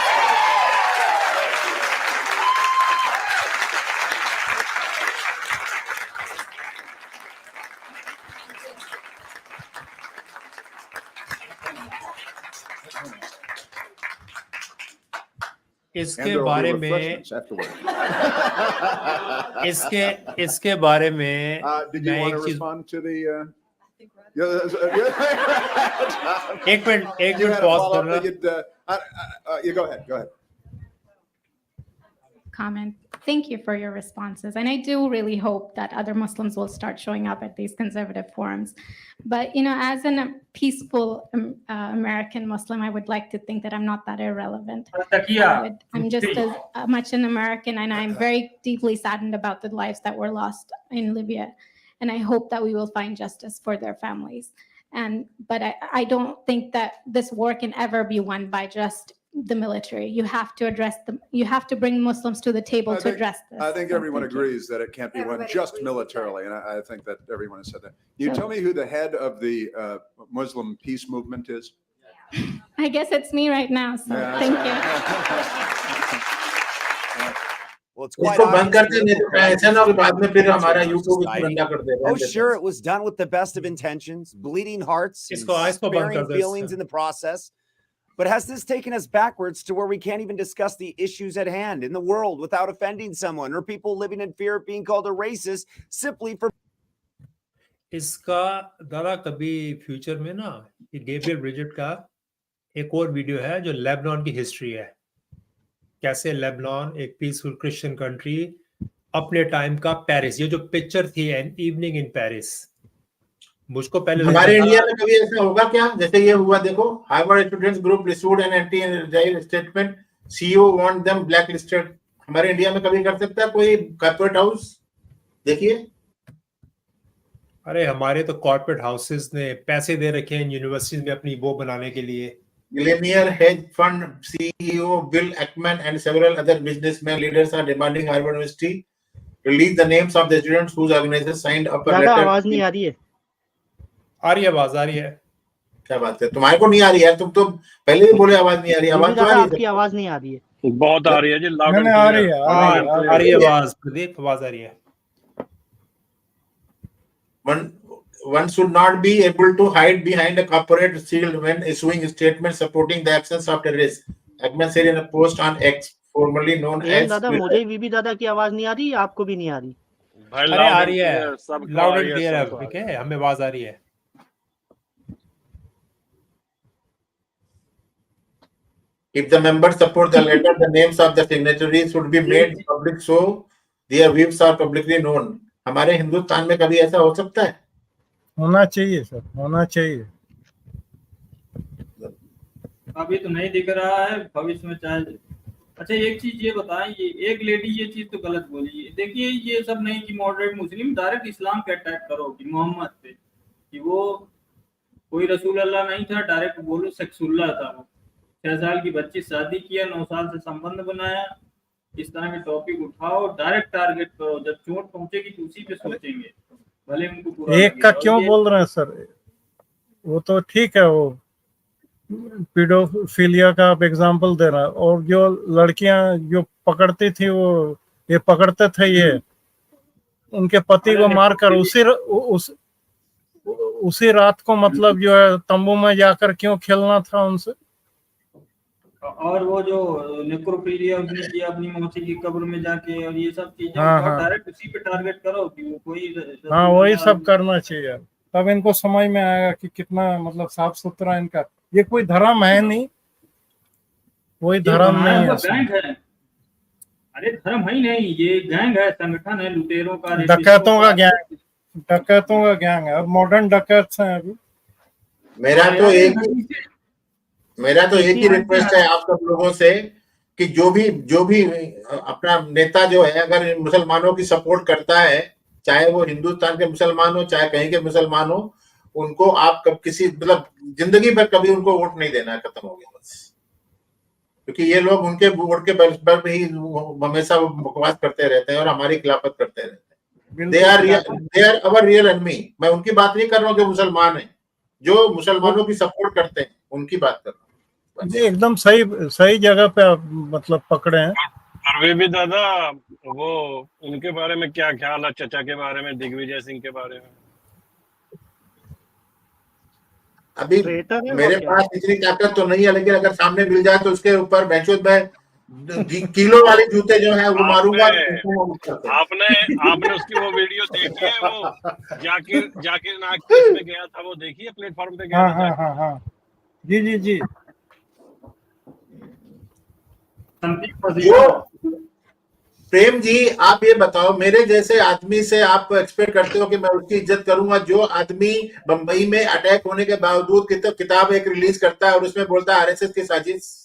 इसके बारे में इसके बारे में did you want to respond to the एक minute pause करना you go ahead comment. Thank you for your responses. And I do really hope that other Muslims will start showing up at these conservative forums. But, you know, as a peaceful American Muslim, I would like to think that I'm not that irrelevant. I'm just as much an American, and I'm very deeply saddened about the lives that were lost in Libya. And I hope that we will find justice for their families. But I don't think that this war can ever be won by just the military. You have to address them. You have to bring Muslims to the table to address this. I think everyone agrees that it can't be won just militarily, and I think that everyone has said that. You tell me who the head of the Muslim peace movement is? I guess it's me right now, so thank you. Well, it's quite oh, sure, it was done with the best of intentions, bleeding hearts, and sparing feelings in the process. But has this taken us backwards to where we can't even discuss the issues at hand in the world without offending someone, or people living in fear of being called a racist simply for? इसका दादा कभी future में ना ये Gabriel Bridget का एक और video है जो लेबनान की हिस्ट्री है, कैसे लेबनान एक पीसफुल क्रिश्चियन कंट्री अपने टाइम का पेरिस, ये जो पिक्चर थी एन इवनिंग इन पेरिस, मुझको पहले हमारे इंडिया में कभी ऐसा होगा क्या जैसे ये हुआ? देखो, Harvard students group issued N anti-Israel statement, CEO want them black listed. हमारे इंडिया में कभी कर सकता है कोई कॉर्पोरेट हाउस? देखिए, अरे हमारे तो कॉर्पोरेट हाउसेस ने पैसे दे रखे हैं यूनिवर्सिटीज में अपनी वो बनाने के लिए। Millionaire hedge fund CEO Bill Ackman and several other businessmen leaders are demanding Harvard University release the names of the students whose organizations signed up a letter. आवाज नहीं आ रही है। आ रही है, आवाज आ रही है। क्या बात है, तुम्हारे को नहीं आ रही है? तुम तो पहले भी बोले आवाज नहीं आ रही। आवाज तो आ रही है, आपकी आवाज नहीं आ रही है। बहुत आ रही है जी, लाउड एंड आ रही है, आ रही है आवाज। प्रदीप, आवाज आ रही है। One should not be able to hide behind a corporate shield when issuing statements supporting the actions of terrorists. Ackman said in a post on X, formerly known as. दादा, मुझे बीबी दादा की आवाज नहीं आ रही, आपको भी नहीं आ रही। अरे आ रही है, लाउड एंड क्लियर है, ठीक है, हमें आवाज आ रही है। If the members support the letter, the names of the signatories should be made public so their views are publicly known. हमारे हिंदुस्तान में कभी ऐसा हो सकता है? होना चाहिए सर, होना चाहिए। अभी तो नहीं दिख रहा है, भविष्य में चाहे। अच्छा एक चीज ये बताएं, ये एक लेडी ये चीज तो गलत बोली। देखिए ये सब नहीं कि मॉडरेट मुस्लिम, डायरेक्ट इस्लाम पे अटैक करो कि मोहम्मद पे, कि वो कोई रसूल अल्लाह नहीं था, डायरेक्ट बोलो सेक्सुल्ला था वो। 6 साल की बच्ची शादी किया, 9 साल से संबंध बनाया। इस तरह के टॉपिक उठाओ, डायरेक्ट टारगेट करो, जब चोट पहुंचेगी तो उसी पे सोचेंगे, भले उनको पूरा एक का क्यों बोल रहे हैं सर? वो तो ठीक है, वो पीडोफिलिया का आप एग्जांपल दे रहा है, और जो लड़कियां जो पकड़ती थी वो ये पकड़ते थे, ये उनके पति को मारकर उसी रात को मतलब जो है तंबू में जाकर क्यों खेलना था उनसे? और वो जो नेक्रोफिलिया उसने किया अपनी मौसी की कब्र में जाके, और ये सब चीजें हाँ। डायरेक्ट उसी पे टारगेट करो कि वो कोई हाँ, वही सब करना चाहिए, तब इनको समझ में आएगा कि कितना मतलब साफ सुथरा इनका, ये कोई धर्म है नहीं, कोई धर्म नहीं है इसमें। गैंग है। अरे धर्म है ही नहीं, ये गैंग है, संगठन है लुटेरों का, डकैतों का गैंग, डकैतों का गैंग है, और मॉडर्न डकैत हैं अभी। मेरा तो एक ही रिक्वेस्ट है आप सब लोगों से कि जो भी अपना नेता जो है अगर मुसलमानों की सपोर्ट करता है, चाहे वो हिंदुस्तान के मुसलमान हो चाहे कहीं के मुसलमान हो, उनको आप कब किसी मतलब जिंदगी भर कभी उनको वोट नहीं देना है, खत्म हो गया बस। क्योंकि ये लोग उनके वोट के बल पर ही हमेशा बकवास करते रहते हैं और हमारी खिलाफत करते रहते हैं। They are our real enemy. मैं उनकी बात नहीं कर रहा हूँ जो मुसलमान है, जो मुसलमानों की सपोर्ट करते हैं उनकी बात कर रहा हूँ। जी एकदम सही जगह पे आप मतलब पकड़े हैं। और भी दादा, वो उनके बारे में क्या ख्याल है, चचा के बारे में, दिग्विजय सिंह के बारे में? अभी मेरे पास इतनी ताकत तो नहीं है, लेकिन अगर सामने मिल जाए तो उसके ऊपर बैचोद में किलो वाले जूते जो है वो मारूंगा। आपने उसकी वो वीडियो देखी है, वो जाकिर नाइक में गया था, वो देखी है, प्लेटफॉर्म पे गया था। हाँ। जी। प्रेम जी आप ये बताओ, मेरे जैसे आदमी से आप एक्सपेक्ट करते हो कि मैं उसकी इज्जत करूंगा, जो आदमी बंबई में अटैक होने के बावजूद किताब एक रिलीज करता है और उसमें बोलता है आरएसएस की साजिश।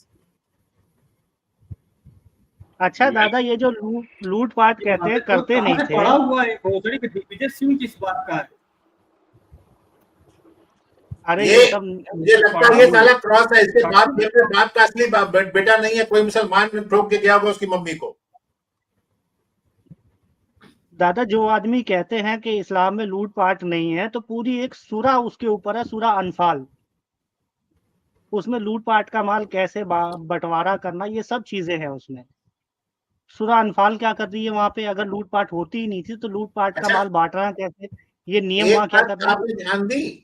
अच्छा दादा, ये जो लूटपाट कहते हैं करते नहीं थे, पड़ा हुआ है भोसड़ी के दिग्विजय सिंह किस बात का है? अरे ये मुझे लगता है ये साला क्रॉस है, इसके बाप का असली बेटा नहीं है, कोई मुसलमान ठोक के गया होगा उसकी मम्मी को। दादा जो आदमी कहते हैं कि इस्लाम में लूटपाट नहीं है, तो पूरी एक सूरा उसके ऊपर है, सूरा अनफाल। उसमें लूटपाट का माल कैसे बंटवारा करना, ये सब चीजें हैं उसमें। सूरा अनफाल क्या कर रही है वहां पे? अगर लूटपाट होती ही नहीं थी तो लूटपाट का माल बांटना कैसे? ये नियम वहां क्या कर रहे हैं? आपने ध्यान दी,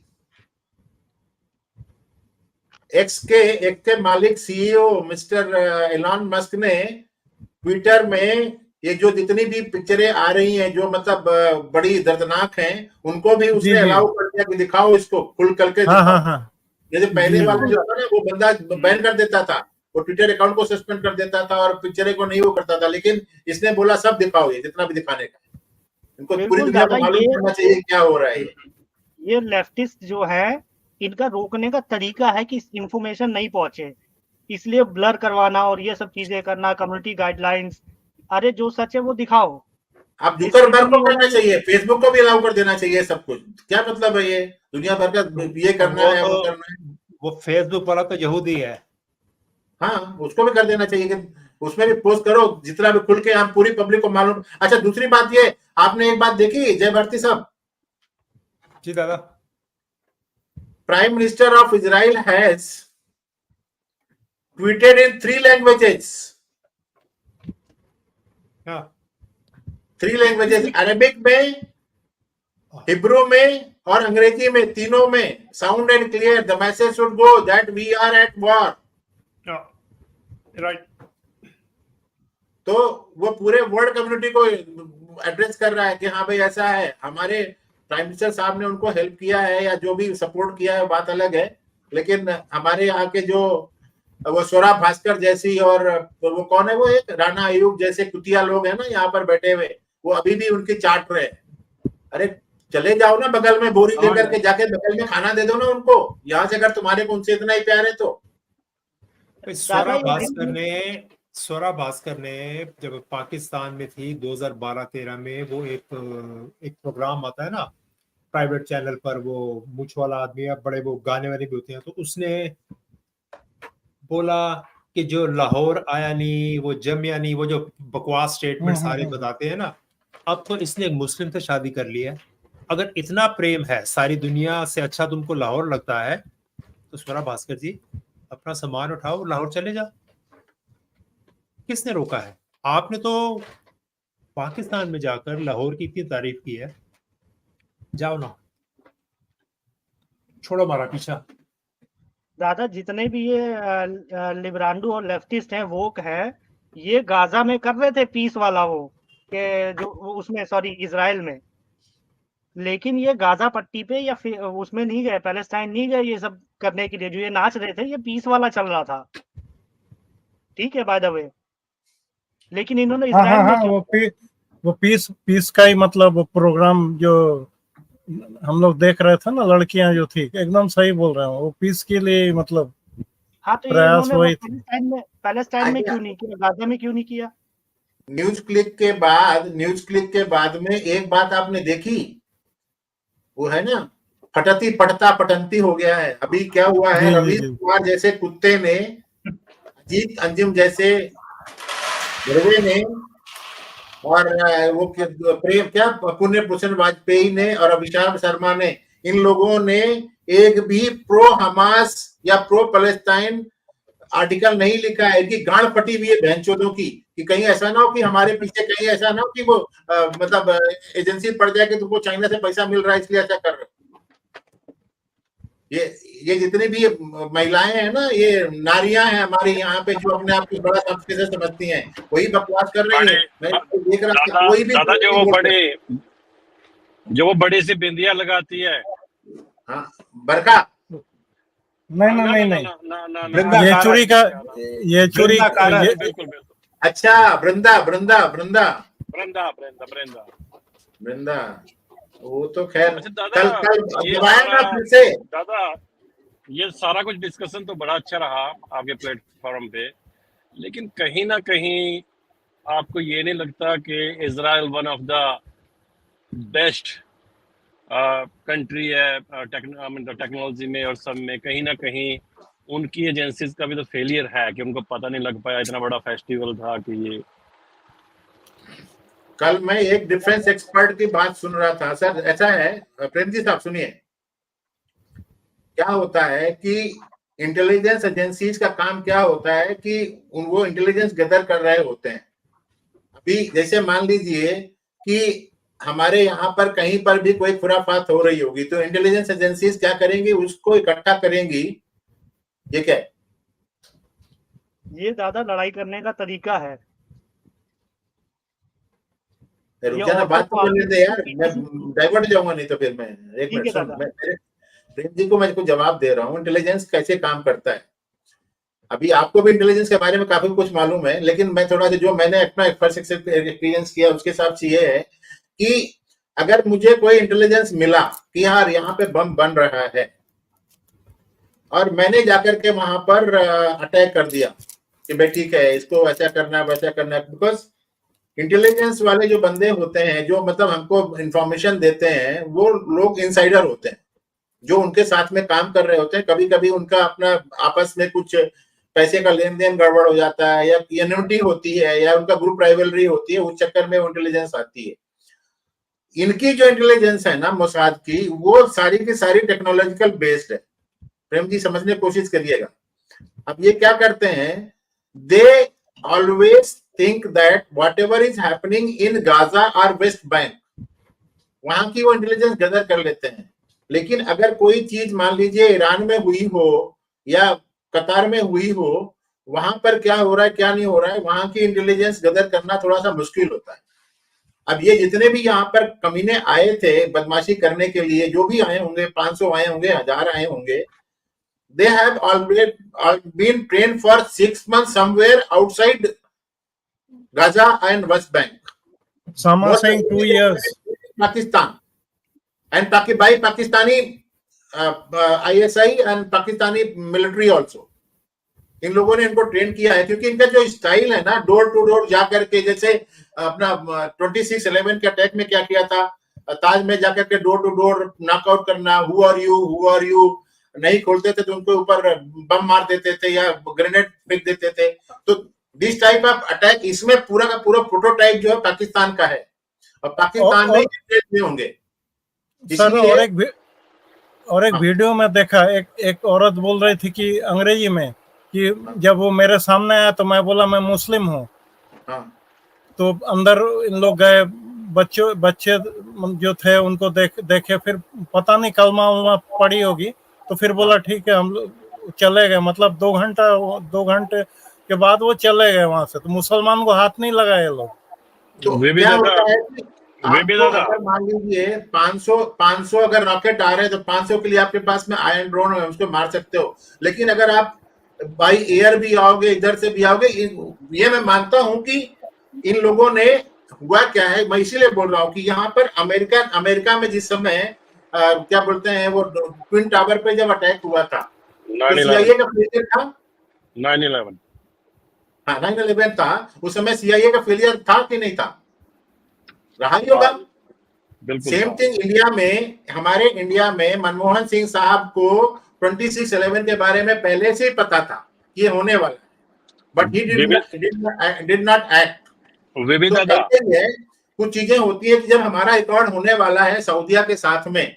एक्स के मालिक सीईओ मिस्टर एलॉन मस्क ने ट्विटर में ये जो जितनी भी पिक्चरें आ रही हैं जो मतलब बड़ी दर्दनाक हैं, उनको भी उसने अलाउ कर दिया कि दिखाओ इसको, खुल करके दिखाओ। हाँ। जैसे पहले वाला जो था ना, वो बंदा बैन कर देता था, वो ट्विटर अकाउंट को सस्पेंड कर देता था और पिक्चरें को नहीं वो करता था, लेकिन इसने बोला सब दिखाओ, ये जितना भी दिखाने का। इनको पूरी दुनिया को मालूम होना चाहिए क्या हो रहा है। ये लेफ्टिस्ट जो है, इनका रोकने का तरीका है कि इंफॉर्मेशन नहीं पहुंचे, इसलिए ब्लर करवाना और ये सब चीजें करना, कम्युनिटी गाइडलाइंस। अरे जो सच है वो दिखाओ। आप जुकरबर्ग को करना चाहिए, फेसबुक को भी अलाउ कर देना चाहिए सब कुछ। क्या मतलब है ये दुनिया भर का ये करना है, वो करना है। वो फेसबुक वाला तो यहूदी है। हाँ, उसको भी कर देना चाहिए कि उसमें भी पोस्ट करो जितना भी खुल के, हम पूरी पब्लिक को मालूम। अच्छा दूसरी बात ये, आपने एक बात देखी जय भारती साहब? जी दादा। Prime minister of Israel has tweeted in 3 languages. 3 languages, Arabic में, हिब्रू में और अंग्रेजी में, तीनों में। Sound and clear, the message should go that we are at war. Right. तो वो पूरे वर्ल्ड कम्युनिटी को एड्रेस कर रहा है कि हाँ भाई ऐसा है। हमारे प्राइम मिनिस्टर साहब ने उनको हेल्प किया है या जो भी सपोर्ट किया है बात अलग है, लेकिन हमारे यहाँ के जो वो स्वरा भास्कर जैसी और वो कौन है, वो एक राणा अयूब जैसे कुतिया लोग हैं ना यहाँ पर बैठे हुए, वो अभी भी उनकी चाट रहे हैं। अरे चले जाओ ना बगल में बोरी हाँ लेकर के, जाके बगल में खाना दे दो ना उनको, यहाँ से अगर तुम्हारे को उनसे इतना ही प्यार है तो। स्वरा भास्कर ने जब पाकिस्तान में थी 2012-13 में, वो एक प्रोग्राम आता है ना प्राइवेट चैनल पर, वो मुछ वाला आदमी है, बड़े वो गाने वाले भी होते हैं, तो उसने बोला कि जो लाहौर आया नहीं, वो जमिया नहीं, वो जो बकवास स्टेटमेंट सारे बताते हैं ना, अब तो इसने एक मुस्लिम से शादी कर ली है। अगर इतना प्रेम है, सारी दुनिया से अच्छा तुमको लाहौर लगता है, तो स्वरा भास्कर जी अपना सामान उठाओ, लाहौर चले जाओ। किसने रोका है? आपने तो पाकिस्तान में जाकर लाहौर की इतनी तारीफ की है, जाओ ना, छोड़ो हमारा पीछा। दादा जितने भी ये लिबरांडो और लेफ्टिस्ट हैं, वोक है, ये गाजा में कर रहे थे पीस वाला वो कि जो उसमें, सॉरी, इजराइल में, लेकिन ये गाजा पट्टी पे या फिर उसमें नहीं गए, पैलेस्टाइन नहीं गए ये सब करने के लिए। जो ये नाच रहे थे, ये पीस वाला चल रहा था, ठीक है, बाय द वे, लेकिन इन्होंने इजराइल में क्यों? वो पीस का ही मतलब प्रोग्राम जो हम लोग देख रहे थे ना, लड़कियां जो थी, एकदम सही बोल रहे हैं, वो पीस के लिए मतलब हाँ, तो प्रयास इन्होंने वही पैलेस्टाइन में क्यों नहीं किया, गाजा में क्यों नहीं किया? न्यूज क्लिक के बाद में एक बात आपने देखी, वो है ना, फटती पटता पटंती हो गया है। अभी क्या हुआ है, रवीश कुमार जैसे कुत्ते ने, अजीत अंजुम जैसे गुरवे ने, और वो प्रेम क्या पुण्य भूषण वाजपेयी ने और अभिषेक शर्मा ने, इन लोगों ने एक भी प्रो हमास या प्रो पैलेस्टाइन आर्टिकल नहीं लिखा है। कि गांड फटी हुई है बहनचोदों की, कि कहीं ऐसा ना हो कि हमारे पीछे, कहीं ऐसा ना हो कि वो मतलब एजेंसी पड़ जाए कि तुमको चाइना से पैसा मिल रहा है इसलिए ऐसा कर रहे हो। ये जितनी भी महिलाएं हैं ना, ये नारियां हैं हमारी यहाँ पे, जो अपने आप को बड़ा संस्कृत समझती हैं, वही बकवास कर रही है। मैं देख रहा था कोई भी दादा जो वो बड़ी सी बिंदिया लगाती है, हाँ, बरका, नहीं, ये चूड़ी का अच्छा, वृंदा, वो तो खैर कल फिर से। दादा ये सारा कुछ डिस्कशन तो बड़ा अच्छा रहा आपके प्लेटफॉर्म पे, लेकिन कहीं ना कहीं आपको ये नहीं लगता कि Israel one of the best country है टेक्नोलॉजी में और सब में, कहीं ना कहीं उनकी एजेंसीज का भी तो फेलियर है कि उनको पता नहीं लग पाया, इतना बड़ा फेस्टिवल था कि ये। कल मैं एक डिफेंस एक्सपर्ट की बात सुन रहा था। सर ऐसा है, प्रेम जी साहब सुनिए, क्या होता है कि इंटेलिजेंस एजेंसीज का काम क्या होता है कि वो इंटेलिजेंस गैदर कर रहे होते हैं। अभी जैसे मान लीजिए कि हमारे यहाँ पर कहीं पर भी कोई खुराफात हो रही होगी, तो इंटेलिजेंस एजेंसीज क्या करेंगी, उसको इकट्ठा करेंगी। ये क्या है? ये दादा लड़ाई करने का तरीका है। रुक बात तो करने दे यार, मैं डाइवर्ट जाऊंगा नहीं तो फिर मैं एक मिनट सुन, प्रेम जी को मैं कुछ जवाब दे रहा हूँ, इंटेलिजेंस कैसे काम करता है। अभी आपको भी इंटेलिजेंस के बारे में काफी कुछ मालूम है, लेकिन मैं थोड़ा सा जो मैंने अपना एक्सपीरियंस किया उसके हिसाब से ये है कि अगर मुझे कोई इंटेलिजेंस मिला कि यार यहाँ पे बम बन रहा है, और मैंने जाकर के वहां पर अटैक कर दिया कि भाई ठीक है, इसको ऐसा करना है वैसा करना है, बिकॉज इंटेलिजेंस वाले जो बंदे होते हैं, जो मतलब हमको इंफॉर्मेशन देते हैं, वो लोग इनसाइडर होते हैं, जो उनके साथ में काम कर रहे होते हैं। कभी कभी उनका अपना आपस में कुछ पैसे का लेन देन गड़बड़ हो जाता है, या एन्युटी होती है, या उनका ग्रुप राइवलरी होती है, उस चक्कर में इंटेलिजेंस आती है। इनकी जो इंटेलिजेंस है ना मोसाद की, वो सारी की सारी टेक्नोलॉजिकल बेस्ड है। प्रेम जी समझने की कोशिश करिएगा। अब ये क्या करते हैं, they always think that whatever is happening in Gaza or West Bank, वहां की वो इंटेलिजेंस गैदर कर लेते हैं। लेकिन अगर कोई चीज मान लीजिए ईरान में हुई हो या कतार में हुई हो, वहां पर क्या हो रहा है क्या नहीं हो रहा है, वहां की इंटेलिजेंस गैदर करना थोड़ा सा मुश्किल होता है। अब ये जितने भी यहाँ पर कमीने आए थे बदमाशी करने के लिए, जो भी आए होंगे, 500 आए होंगे, 1000 आए होंगे, they have already been trained for 6 months somewhere outside Gaza and West Bank. Some are saying 2 years. Pakistan. and by Pakistani ISI and Pakistani military also. इन लोगों ने इनको ट्रेन किया है, क्योंकि इनका जो स्टाइल है ना, डोर टू डोर जाकर के, जैसे अपना 26/11 के अटैक में क्या किया था, ताज में जाकर के डोर टू डोर नॉकआउट करना, हु आर यू, नहीं खोलते थे तो उनके ऊपर बम मार देते थे या ग्रेनेड फेंक देते थे। तो दिस टाइप ऑफ अटैक, इसमें पूरा का पूरा प्रोटोटाइप जो है पाकिस्तान का है, और पाकिस्तान में ही होंगे। सर, और एक वीडियो में देखा, एक औरत बोल रही थी कि अंग्रेजी में कि जब वो मेरे सामने आया तो मैं बोला मैं मुस्लिम हूँ। तो अंदर इन लोग गए, बच्चे जो थे उनको देखे, फिर पता नहीं कलमा उलमा पड़ी होगी, तो फिर बोला ठीक है, हम लोग चले गए। मतलब 2 घंटे के बाद वो चले गए वहां से। तो मुसलमान को हाथ नहीं लगाए लोग। तो क्या होता है कि आपको अगर मान लीजिए 500 अगर रॉकेट आ रहे हैं, तो 500 के लिए आपके पास में आयरन ड्रोन है, उसको मार सकते हो। लेकिन अगर आप बाई एयर भी आओगे, इधर से भी आओगे, ये मैं मानता हूं कि इन लोगों ने, हुआ क्या है, मैं इसीलिए बोल रहा हूं कि यहाँ पर अमेरिका में जिस समय क्या बोलते हैं, वो ट्विन टावर पे जब अटैक हुआ था, तो CIA का फेलियर था। 9/11 हाँ, 9/11 था। उस समय CIA का फेलियर था कि नहीं था? रहा ही होगा। सेम थिंग इंडिया में, हमारे इंडिया में मनमोहन सिंह साहब को 26/11 के बारे में पहले से ही पता था ये होने वाला है, but he did not act. कुछ चीजें होती है कि जब हमारा रिकॉर्ड होने वाला है सऊदीया के साथ में,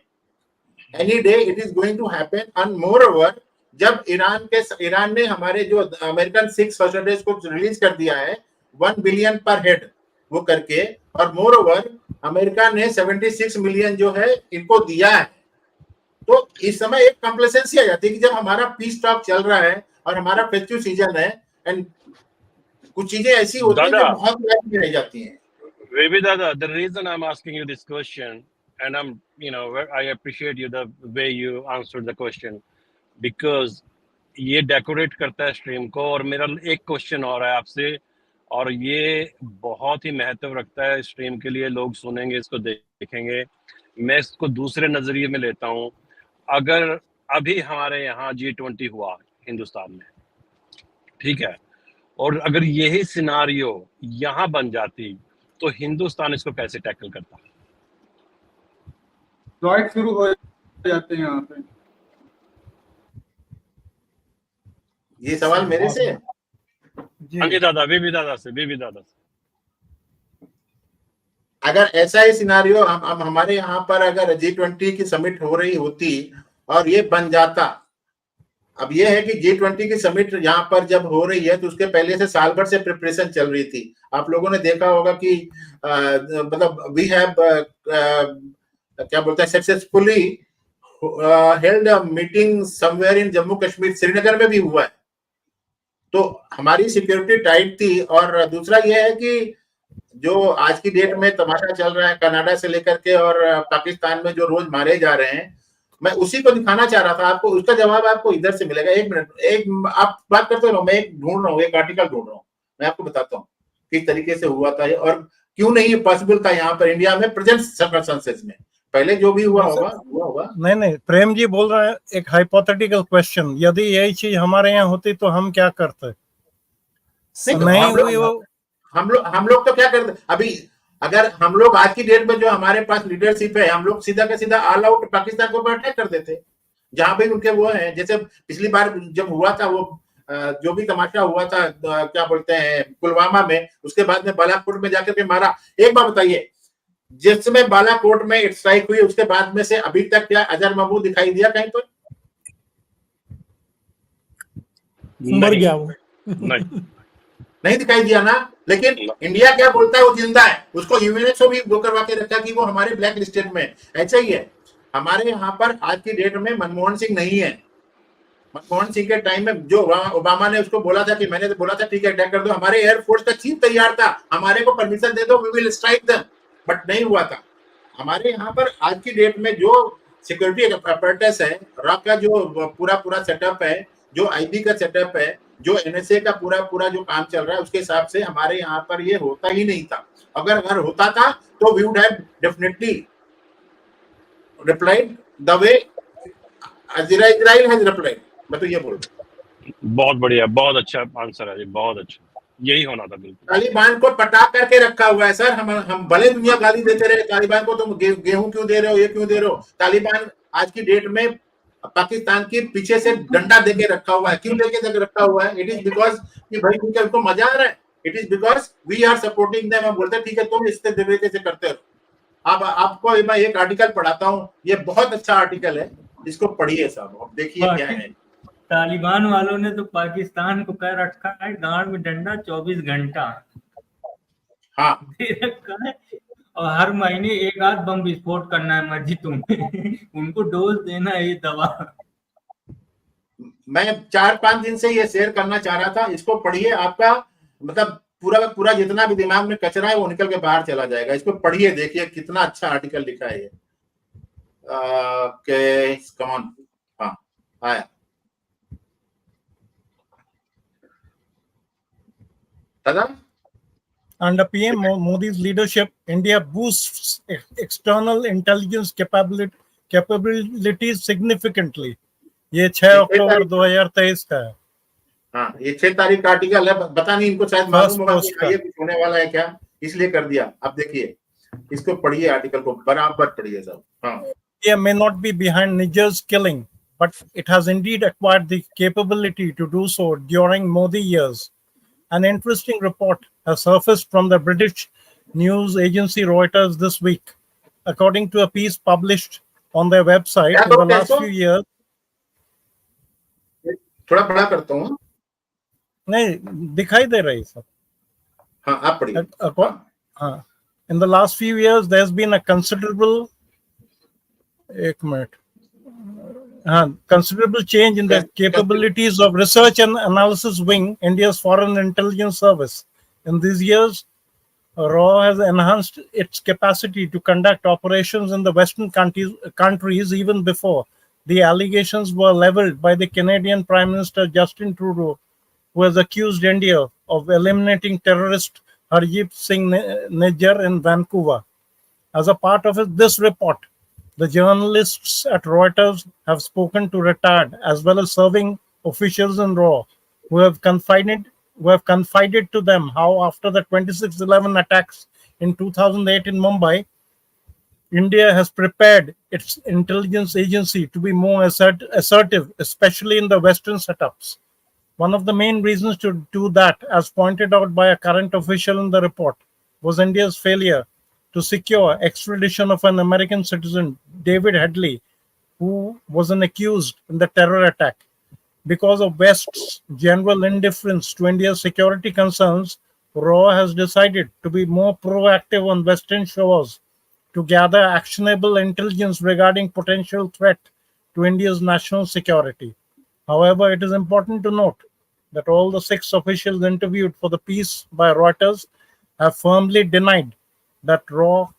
any day it is going to happen. And moreover, जब ईरान ने हमारे जो अमेरिकन 6 फर्स्टेज को रिलीज कर दिया है 1 बिलियन पर हेड वो करके, और मोर ओवर अमेरिका ने 76 मिलियन जो है इनको दिया है, तो इस समय एक कॉम्प्लेसेंसी आ जाती है कि जब हमारा पीस टॉक चल रहा है और हमारा फेस्टिव सीजन है, एंड कुछ चीजें ऐसी होती हैं जो बहुत लाइट रह जाती हैं। Maybe the reason I'm asking you this question, and I appreciate you the way you answered the question, because ये डेकोरेट करता है स्ट्रीम को। और मेरा एक क्वेश्चन और है आपसे, और ये बहुत ही महत्व रखता है स्ट्रीम के लिए। लोग सुनेंगे, इसको देखेंगे। मैं इसको दूसरे नजरिए में लेता हूँ। अगर अभी हमारे यहाँ G20 हुआ हिंदुस्तान में, ठीक है, और अगर यही सिनारियो यहाँ बन जाती, तो हिंदुस्तान इसको कैसे टैकल करता? स्ट्राइक शुरू हो जाते हैं यहाँ पे। ये सवाल मेरे से? हाँ जी दादा, बीबी दादा से। अगर ऐसा ही सिनारियो हम हमारे यहाँ पर अगर G20 की समिट हो रही होती और ये बन जाता, अब ये है कि G20 की समिट यहाँ पर जब हो रही है तो उसके पहले से साल भर से प्रिपरेशन चल रही थी। आप लोगों ने देखा होगा कि मतलब वी हैव क्या बोलते हैं, successfully held a meeting somewhere in Jammu Kashmir, Srinagar में भी हुआ है। तो हमारी सिक्योरिटी टाइट थी। और दूसरा ये है कि जो आज की डेट में तमाशा चल रहा है कनाडा से लेकर के और पाकिस्तान में जो रोज मारे जा रहे हैं, मैं उसी को दिखाना चाह रहा था आपको। उसका जवाब आपको इधर से मिलेगा। 1 मिनट, आप बात करते रहो, मैं एक ढूंढ रहा हूँ, एक आर्टिकल ढूंढ रहा हूँ, मैं आपको बताता हूँ किस तरीके से हुआ था और क्यों नहीं पॉसिबल था यहाँ पर इंडिया में प्रेजेंट सर्कमस्टेंसेस में। पहले जो भी हुआ होगा। नहीं, प्रेम जी बोल रहे हैं एक हाइपोथेटिकल क्वेश्चन, यदि यही चीज हमारे यहाँ होती तो हम क्या करते? हम लोग तो क्या करते अभी? अगर हम लोग आज की डेट में जो हमारे पास लीडरशिप है, हम लोग सीधा का सीधा ऑल आउट पाकिस्तान को अटैक कर देते जहां भी उनके वो हैं। जैसे पिछली बार जब हुआ था वो जो भी तमाशा हुआ था, क्या बोलते हैं, पुलवामा में, उसके बाद में बालाकोट में जाकर के मारा। एक बार बताइए, जिस समय बालाकोट में स्ट्राइक हुई उसके बाद में से अभी तक क्या अजहर महमूद दिखाई दिया कहीं पर? मर गया वो। नहीं दिखाई दिया ना। लेकिन इंडिया क्या बोलता है, वो जिंदा है। उसको यूएनएसओ भी वो करवा के रखा कि वो हमारे ब्लैक लिस्टेड में। ऐसा ही है हमारे यहाँ पर आज की डेट में मनमोहन सिंह नहीं है। मनमोहन सिंह के टाइम में जो ओबामा ने उसको बोला था कि मैंने तो बोला था ठीक है अटैक कर दो, हमारे एयरफोर्स का चीफ तैयार था, हमारे को परमिशन दे दो, we will strike them, but नहीं हुआ था। हमारे यहाँ पर आज की डेट में जो सिक्योरिटी अपरेटस है, रॉक का जो पूरा सेटअप है, जो आईबी का सेटअप है, जो एनएसए का पूरा जो काम चल रहा है, उसके हिसाब से हमारे यहाँ पर ये होता ही नहीं था। अगर होता था तो we would have definitely replied the way Israel has replied. मैं तो ये बोल रहा हूँ। बहुत बढ़िया, बहुत अच्छा आंसर है जी, बहुत अच्छा, यही होना था बिल्कुल। तालिबान को पटा करके रखा हुआ है सर। हम भले दुनिया गाली देते रहे तालिबान को, तुम गेहूं क्यों दे रहे हो, ये क्यों दे रहे हो। तालिबान आज की डेट में पाकिस्तान के पीछे से डंडा देके रखा हुआ है। क्यों देके रखा हुआ है? इट इज बिकॉज कि भाई क्योंकि उनको मजा आ रहा है। It is because we are supporting them. हम बोलते हैं ठीक है तुम इस तरीके से करते हो। अब आपको मैं एक आर्टिकल पढ़ाता हूँ, ये बहुत अच्छा आर्टिकल है, इसको पढ़िए साहब, अब देखिए क्या है। तालिबान वालों ने तो पाकिस्तान को कह रखा है गांड में डंडा 24 घंटा हाँ दे रखा है, और हर महीने एक आध बम विस्फोट करना है मर्जी तुम्हें। उनको डोज देना है ये दवा। मैं 4-5 दिन से ये शेयर करना चाह रहा था, इसको पढ़िए। आपका मतलब पूरा जितना भी दिमाग में कचरा है वो निकल के बाहर चला जाएगा। इसको पढ़िए, देखिए कितना अच्छा आर्टिकल लिखा है ये। कम ऑन, हाँ आया। दादा, Under PM Modi's leadership, India boosts external intelligence capabilities significantly. ये 6 अक्टूबर 2023 का है। हाँ, ये 6 तारीख का आर्टिकल है। पता नहीं इनको शायद मालूम होगा कि ये कुछ होने वाला है क्या, इसलिए कर दिया। अब देखिए, इसको पढ़िए, आर्टिकल को बराबर पढ़िए सब। हाँ, India may not be behind Niger's killing, but it has indeed acquired the capability to do so during Modi years. An interesting report has surfaced from the British news agency Reuters this week. According to a piece published on their website, in the last few years... थोड़ा बड़ा करता हूँ। नहीं, दिखाई दे रही सब। हाँ, आप पढ़िए। In the last few years, there's been a considerable change in the capabilities of Research and Analysis Wing, India's Foreign Intelligence Service. In these years, RAW has enhanced its capacity to conduct operations in the Western countries even before the allegations were leveled by the Canadian Prime Minister Justin Trudeau, who has accused India of eliminating terrorist Harjeet Singh Nijjar in Vancouver. As a part of this report, the journalists at Reuters have spoken to retired as well as serving officials in RAW who have confided to them how after the 26/11 attacks in 2008 in Mumbai, India has prepared its intelligence agency to be more assertive, especially in the Western setups. One of the main reasons to do that, as pointed out by a current official in the report, was India's failure to secure extradition of an American citizen, David Headley, who was an accused in the terror attack. Because of West's general indifference to India's security concerns, RAW has decided to be more proactive on Western shores to gather actionable intelligence regarding potential threat to India's national security. However, it is important to note that all the 6 officials interviewed for the piece by Reuters have firmly denied that RAW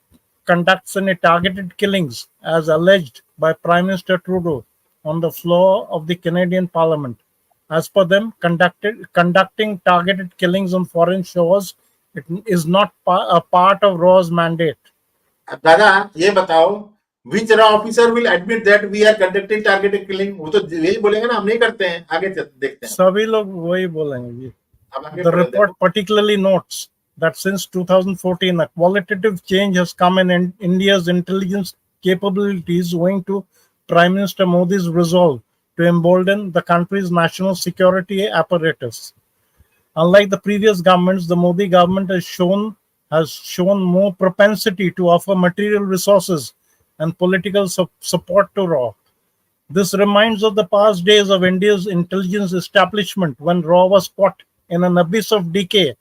conducts any targeted killings as alleged by Prime Minister Trudeau on the floor of the Canadian Parliament. As per them, conducting targeted killings on foreign shores is not a part of RAW's mandate. दादा, ये बताओ, which RAW officer will admit that we are conducting targeted killing? वो तो यही बोलेंगे ना, हम नहीं करते हैं। आगे देखते हैं। सभी लोग वही बोलेंगे। The report particularly notes that since 2014, a qualitative change has come in India's intelligence capabilities owing to Prime Minister Modi's resolve to embolden the country's national security apparatus. Unlike the previous governments, the Modi government has shown more propensity to offer material resources and political support to RAW. This reminds of the past days of India's intelligence establishment when RAW was caught in an abyss of decay,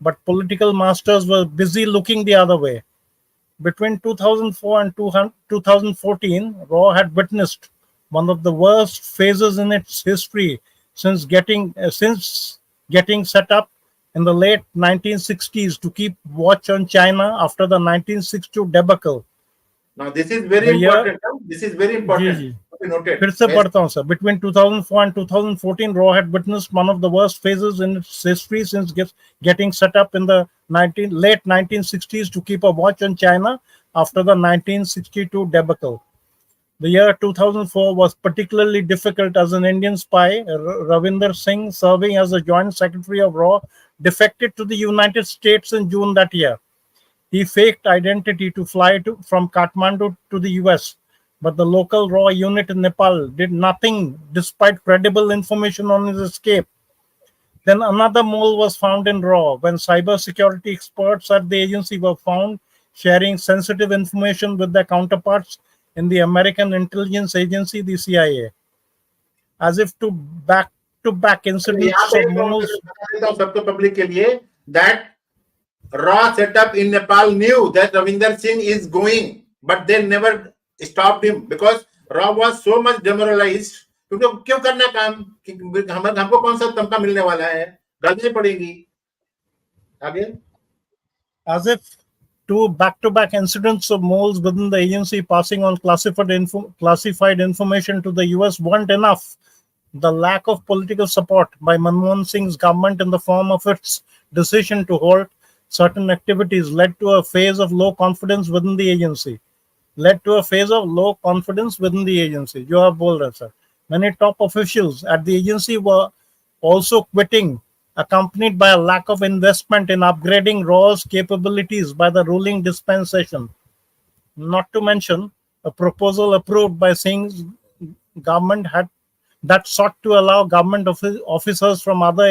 but political masters were busy looking the other way. Between 2004 and 2014, RAW had witnessed one of the worst phases in its history since getting set up in the late 1960s to keep watch on China after the 1962 debacle. Now, this is very important. This is very important. फिर से पढ़ता हूँ sir. Between 2004 and 2014, RAW had witnessed one of the worst phases in its history since getting set up in the late 1960s to keep a watch on China after the 1962 debacle. The year 2004 was particularly difficult as an Indian spy, Ravinder Singh, serving as the Joint Secretary of RAW, defected to the United States in June that year. He faked identity to fly from Kathmandu to the US, but the local RAW unit in Nepal did nothing despite credible information on his escape. Then another mole was found in RAW when cybersecurity experts at the agency were found sharing sensitive information with their counterparts in the American intelligence agency, the CIA. As if to back incidents of moles. सबको public के लिए that raw setup in Nepal knew that Ravinder Singh is going, but they never stopped him because raw was so much demoralized. क्योंकि क्यों करना काम, हमको कौन सा तमका मिलने वाला है, गलती पड़ेगी आगे. As if two back-to-back incidents of moles within the agency passing on classified information to the US weren't enough. The lack of political support by Manmohan Singh's government in the form of its decision to halt certain activities led to a phase of low confidence within the agency. जो आप बोल रहे sir. Many top officials at the agency were also quitting, accompanied by a lack of investment in upgrading RAW's capabilities by the ruling dispensation. Not to mention a proposal approved by Singh's government that sought to allow government officers from other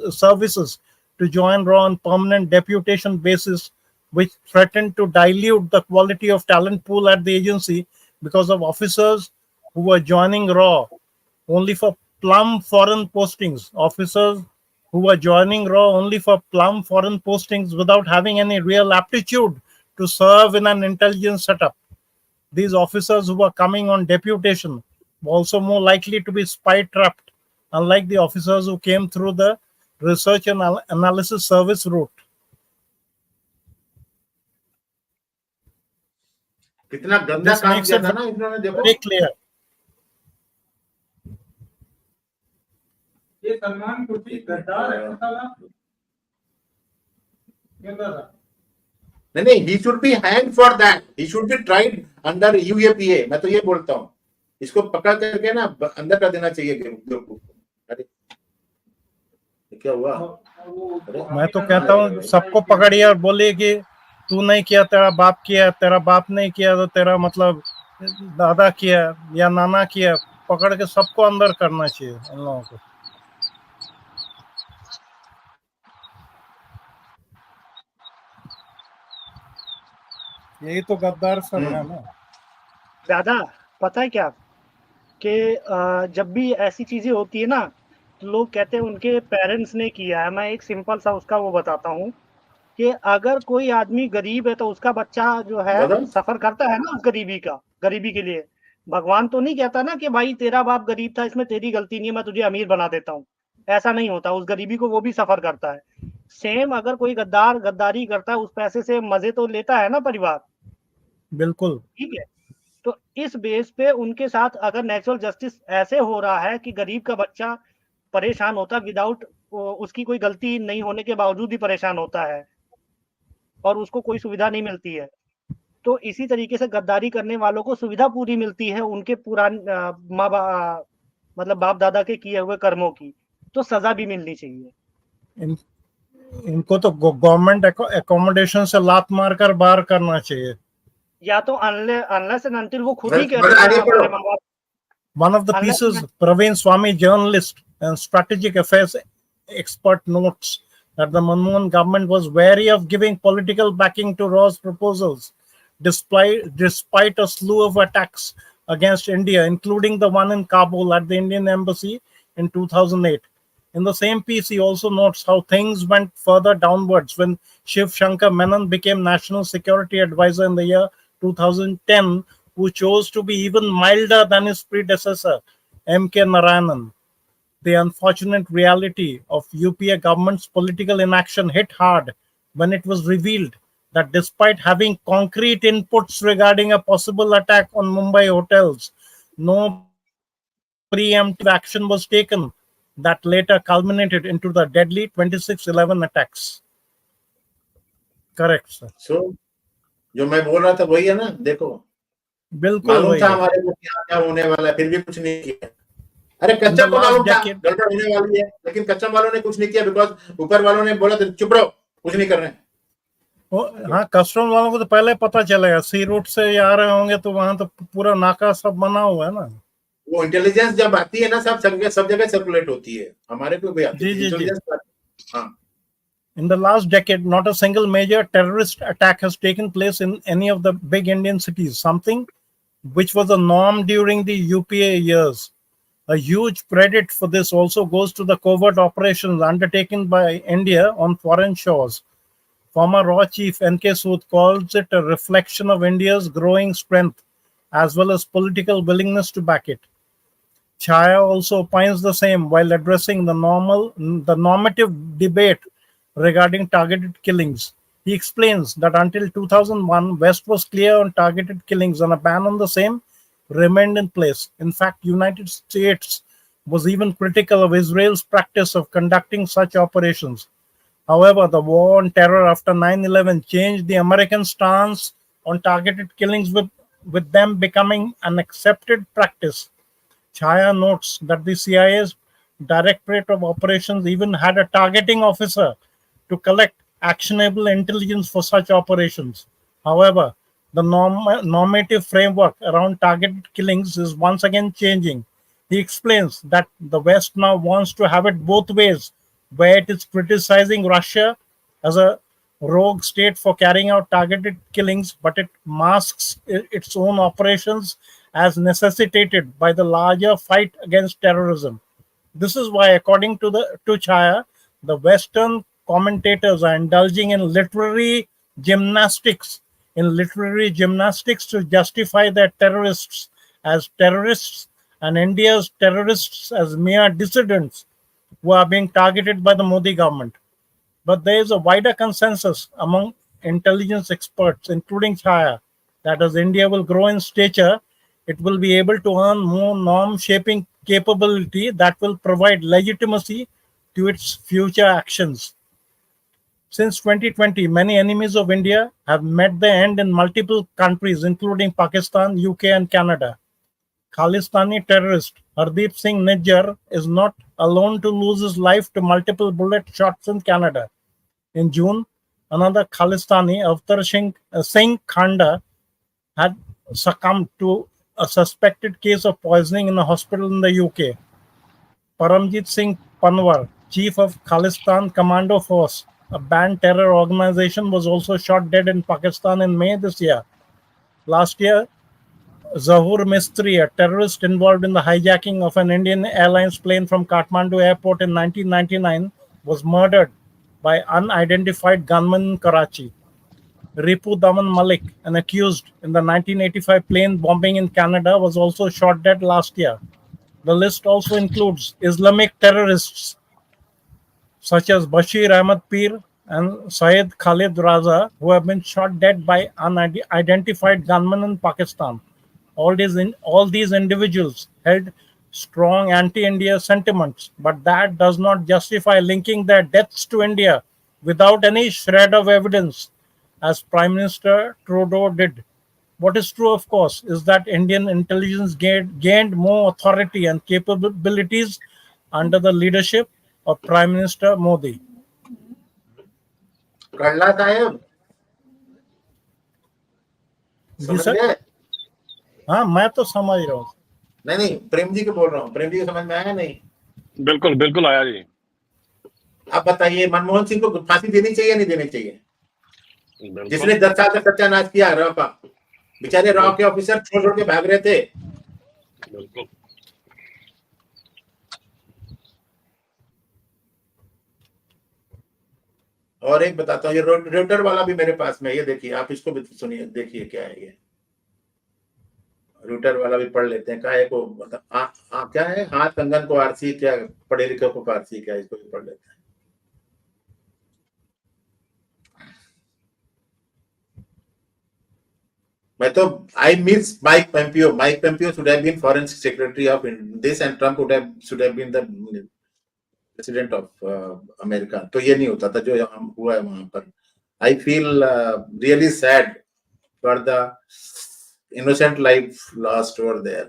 services to join RAW on permanent deputation basis, which threatened to dilute the quality of talent pool at the agency because of officers who were joining RAW only for plum foreign postings. Officers who were joining RAW only for plum foreign postings without having any real aptitude to serve in an intelligence setup. These officers who were coming on deputation were also more likely to be spy-trapped, unlike the officers who came through the research and analysis service route. कितना गंदा काम किया था ना इन्होंने, देखो. Very clear. ये सलमान कुर्सी गद्दार है साला. क्यों था? नहीं, he should be hanged for that. He should be tried under UAPA. मैं तो ये बोलता हूँ, इसको पकड़ करके ना अंदर कर देना चाहिए ग्रुप को. अरे क्या हुआ? मैं तो कहता हूँ सबको पकड़िए और बोलिए कि तू नहीं किया, तेरा बाप किया, तेरा बाप नहीं किया तो तेरा मतलब दादा किया या नाना किया. पकड़ के सबको अंदर करना चाहिए इन लोगों को. यही तो गद्दार सब है ना. दादा पता है क्या कि जब भी ऐसी चीजें होती है ना तो लोग कहते हैं उनके पेरेंट्स ने किया है. मैं एक सिंपल सा उसका वो बताता हूँ कि अगर कोई आदमी गरीब है तो उसका बच्चा जो है सफर करता है ना उस गरीबी के लिए. भगवान तो नहीं कहता ना कि भाई तेरा बाप गरीब था, इसमें तेरी गलती नहीं है, मैं तुझे अमीर बना देता हूँ. ऐसा नहीं होता. उस गरीबी को वो भी सफर करता है. सेम अगर कोई गद्दारी करता है, उस पैसे से मजे तो लेता है ना परिवार. बिल्कुल ठीक है. तो इस बेस पे उनके साथ अगर नेचुरल जस्टिस ऐसे हो रहा है कि गरीब का बच्चा परेशान होता है विदाउट उसकी कोई गलती नहीं होने के बावजूद ही परेशान होता है और उसको कोई सुविधा नहीं मिलती है, तो इसी तरीके से गद्दारी करने वालों को सुविधा पूरी मिलती है उनके मतलब बाप दादा के किए हुए कर्मों की, तो सजा भी मिलनी चाहिए. इनको तो गवर्नमेंट एकोमोडेशन से लात मारकर बाहर करना चाहिए. या तो अनलेस एंड अनटिल वो खुद ही कहते हैं. One of the pieces, Praveen Swamy, journalist and strategic affairs expert, notes that the Manmohan government was wary of giving political backing to RAW's proposals, despite a slew of attacks against India, including the one in Kabul at the Indian embassy in 2008. In the same piece, he also notes how things went further downwards when Shiv Shankar Menon became National Security Advisor in the year 2010, who chose to be even milder than his predecessor, M.K. Narayanan. The unfortunate reality of UPA government's political inaction hit hard when it was revealed that despite having concrete inputs regarding a possible attack on Mumbai hotels, no preemptive action was taken that later culminated into the deadly 26/11 attacks. Correct, sir. So, जो मैं बोल रहा था वही है ना. देखो बिल्कुल मालूम वही था है। हमारे को क्या होने वाला है, फिर भी कुछ नहीं किया। अरे In कच्चा the को last मालूम था decade, गड़बड़ होने वाली है, लेकिन कच्चा वालों ने कुछ नहीं किया, बिकॉज ऊपर वालों ने बोला तो चुप रहो, कुछ नहीं कर रहे हैं। हाँ, कस्टम वालों को तो पहले पता चलेगा, सी रूट से आ रहे होंगे तो वहां तो पूरा नाका सब बना हुआ है ना। वो इंटेलिजेंस जब आती है ना, सब जगह सर्कुलेट होती है, हमारे को भी आती है इंटेलिजेंस। हाँ। In the last decade, not a single major terrorist attack has taken place in any of the big Indian cities, something which was a norm during the UPA years. A huge credit for this also goes to the covert operations undertaken by India on foreign shores. Former RAW Chief N.K. Sood calls it a reflection of India's growing strength as well as political willingness to back it. Chaya also opines the same while addressing the normative debate regarding targeted killings. He explains that until 2001, West was clear on targeted killings and a ban on the same remained in place. In fact, United States was even critical of Israel's practice of conducting such operations. However, the war on terror after 9/11 changed the American stance on targeted killings, with them becoming an accepted practice. Chaya notes that the CIA's Directorate of Operations even had a targeting officer to collect actionable intelligence for such operations. However, the normative framework around targeted killings is once again changing. He explains that the West now wants to have it both ways, where it is criticizing Russia as a rogue state for carrying out targeted killings, but it masks its own operations as necessitated by the larger fight against terrorism. This is why, according to Chaya, the Western commentators are indulging in literary gymnastics to justify their terrorists as terrorists and India's terrorists as mere dissidents who are being targeted by the Modi government. But there is a wider consensus among intelligence experts, including Chaya, that as India will grow in stature, it will be able to earn more norm-shaping capability that will provide legitimacy to its future actions. Since 2020, many enemies of India have met their end in multiple countries, including Pakistan, UK, and Canada. Khalistani terrorist Hardeep Singh Nijjar is not alone to lose his life to multiple bullet shots in Canada. In June, another Khalistani, Avtar Singh Khanda, had succumbed to a suspected case of poisoning in a hospital in the UK. Paramjit Singh Panwar, chief of Khalistan Commando Force, a banned terror organization, was also shot dead in Pakistan in May this year. Last year, Zahur Mistri, a terrorist involved in the hijacking of an Indian Airlines plane from Kathmandu airport in 1999, was murdered by unidentified gunmen in Karachi. Ripu Daman Malik, an accused in the 1985 plane bombing in Canada, was also shot dead last year. The list also includes Islamic terrorists such as Bashir Ahmad Pir and Syed Khalid Raza, who have been shot dead by unidentified gunmen in Pakistan. All these individuals held strong anti-India sentiments, but that does not justify linking their deaths to India without any shred of evidence, as Prime Minister Trudeau did. What is true, of course, is that Indian intelligence gained more authority and capabilities under the leadership of Prime Minister Modi. कड़ला साहब जी sir, हाँ मैं तो समझ रहा हूँ। नहीं प्रेम जी को बोल रहा हूँ, प्रेम जी को समझ में आया नहीं? बिल्कुल बिल्कुल आया जी। आप बताइए, मनमोहन सिंह को फांसी देनी चाहिए नहीं देनी चाहिए? जिसने 10 साल तक सत्यानाश किया रॉ का, बेचारे रॉ के ऑफिसर छोड़ के भाग रहे थे। बिल्कुल। और एक बताता हूँ, ये रोटर वाला भी मेरे पास में, ये देखिए, आप इसको भी सुनिए, देखिए क्या है ये। रूटर वाला भी पढ़ लेते हैं, काहे को मतलब क्या है, हाथ कंगन को आरसी, क्या पढ़े लिखे को फारसी, क्या, इसको भी पढ़ लेते हैं। मैं तो I miss Mike Pompeo. Mike Pompeo should have been foreign secretary of this, and Trump should have been the president of America. तो ये नहीं होता था जो हुआ है वहां पर. I feel really sad for the innocent life lost over there.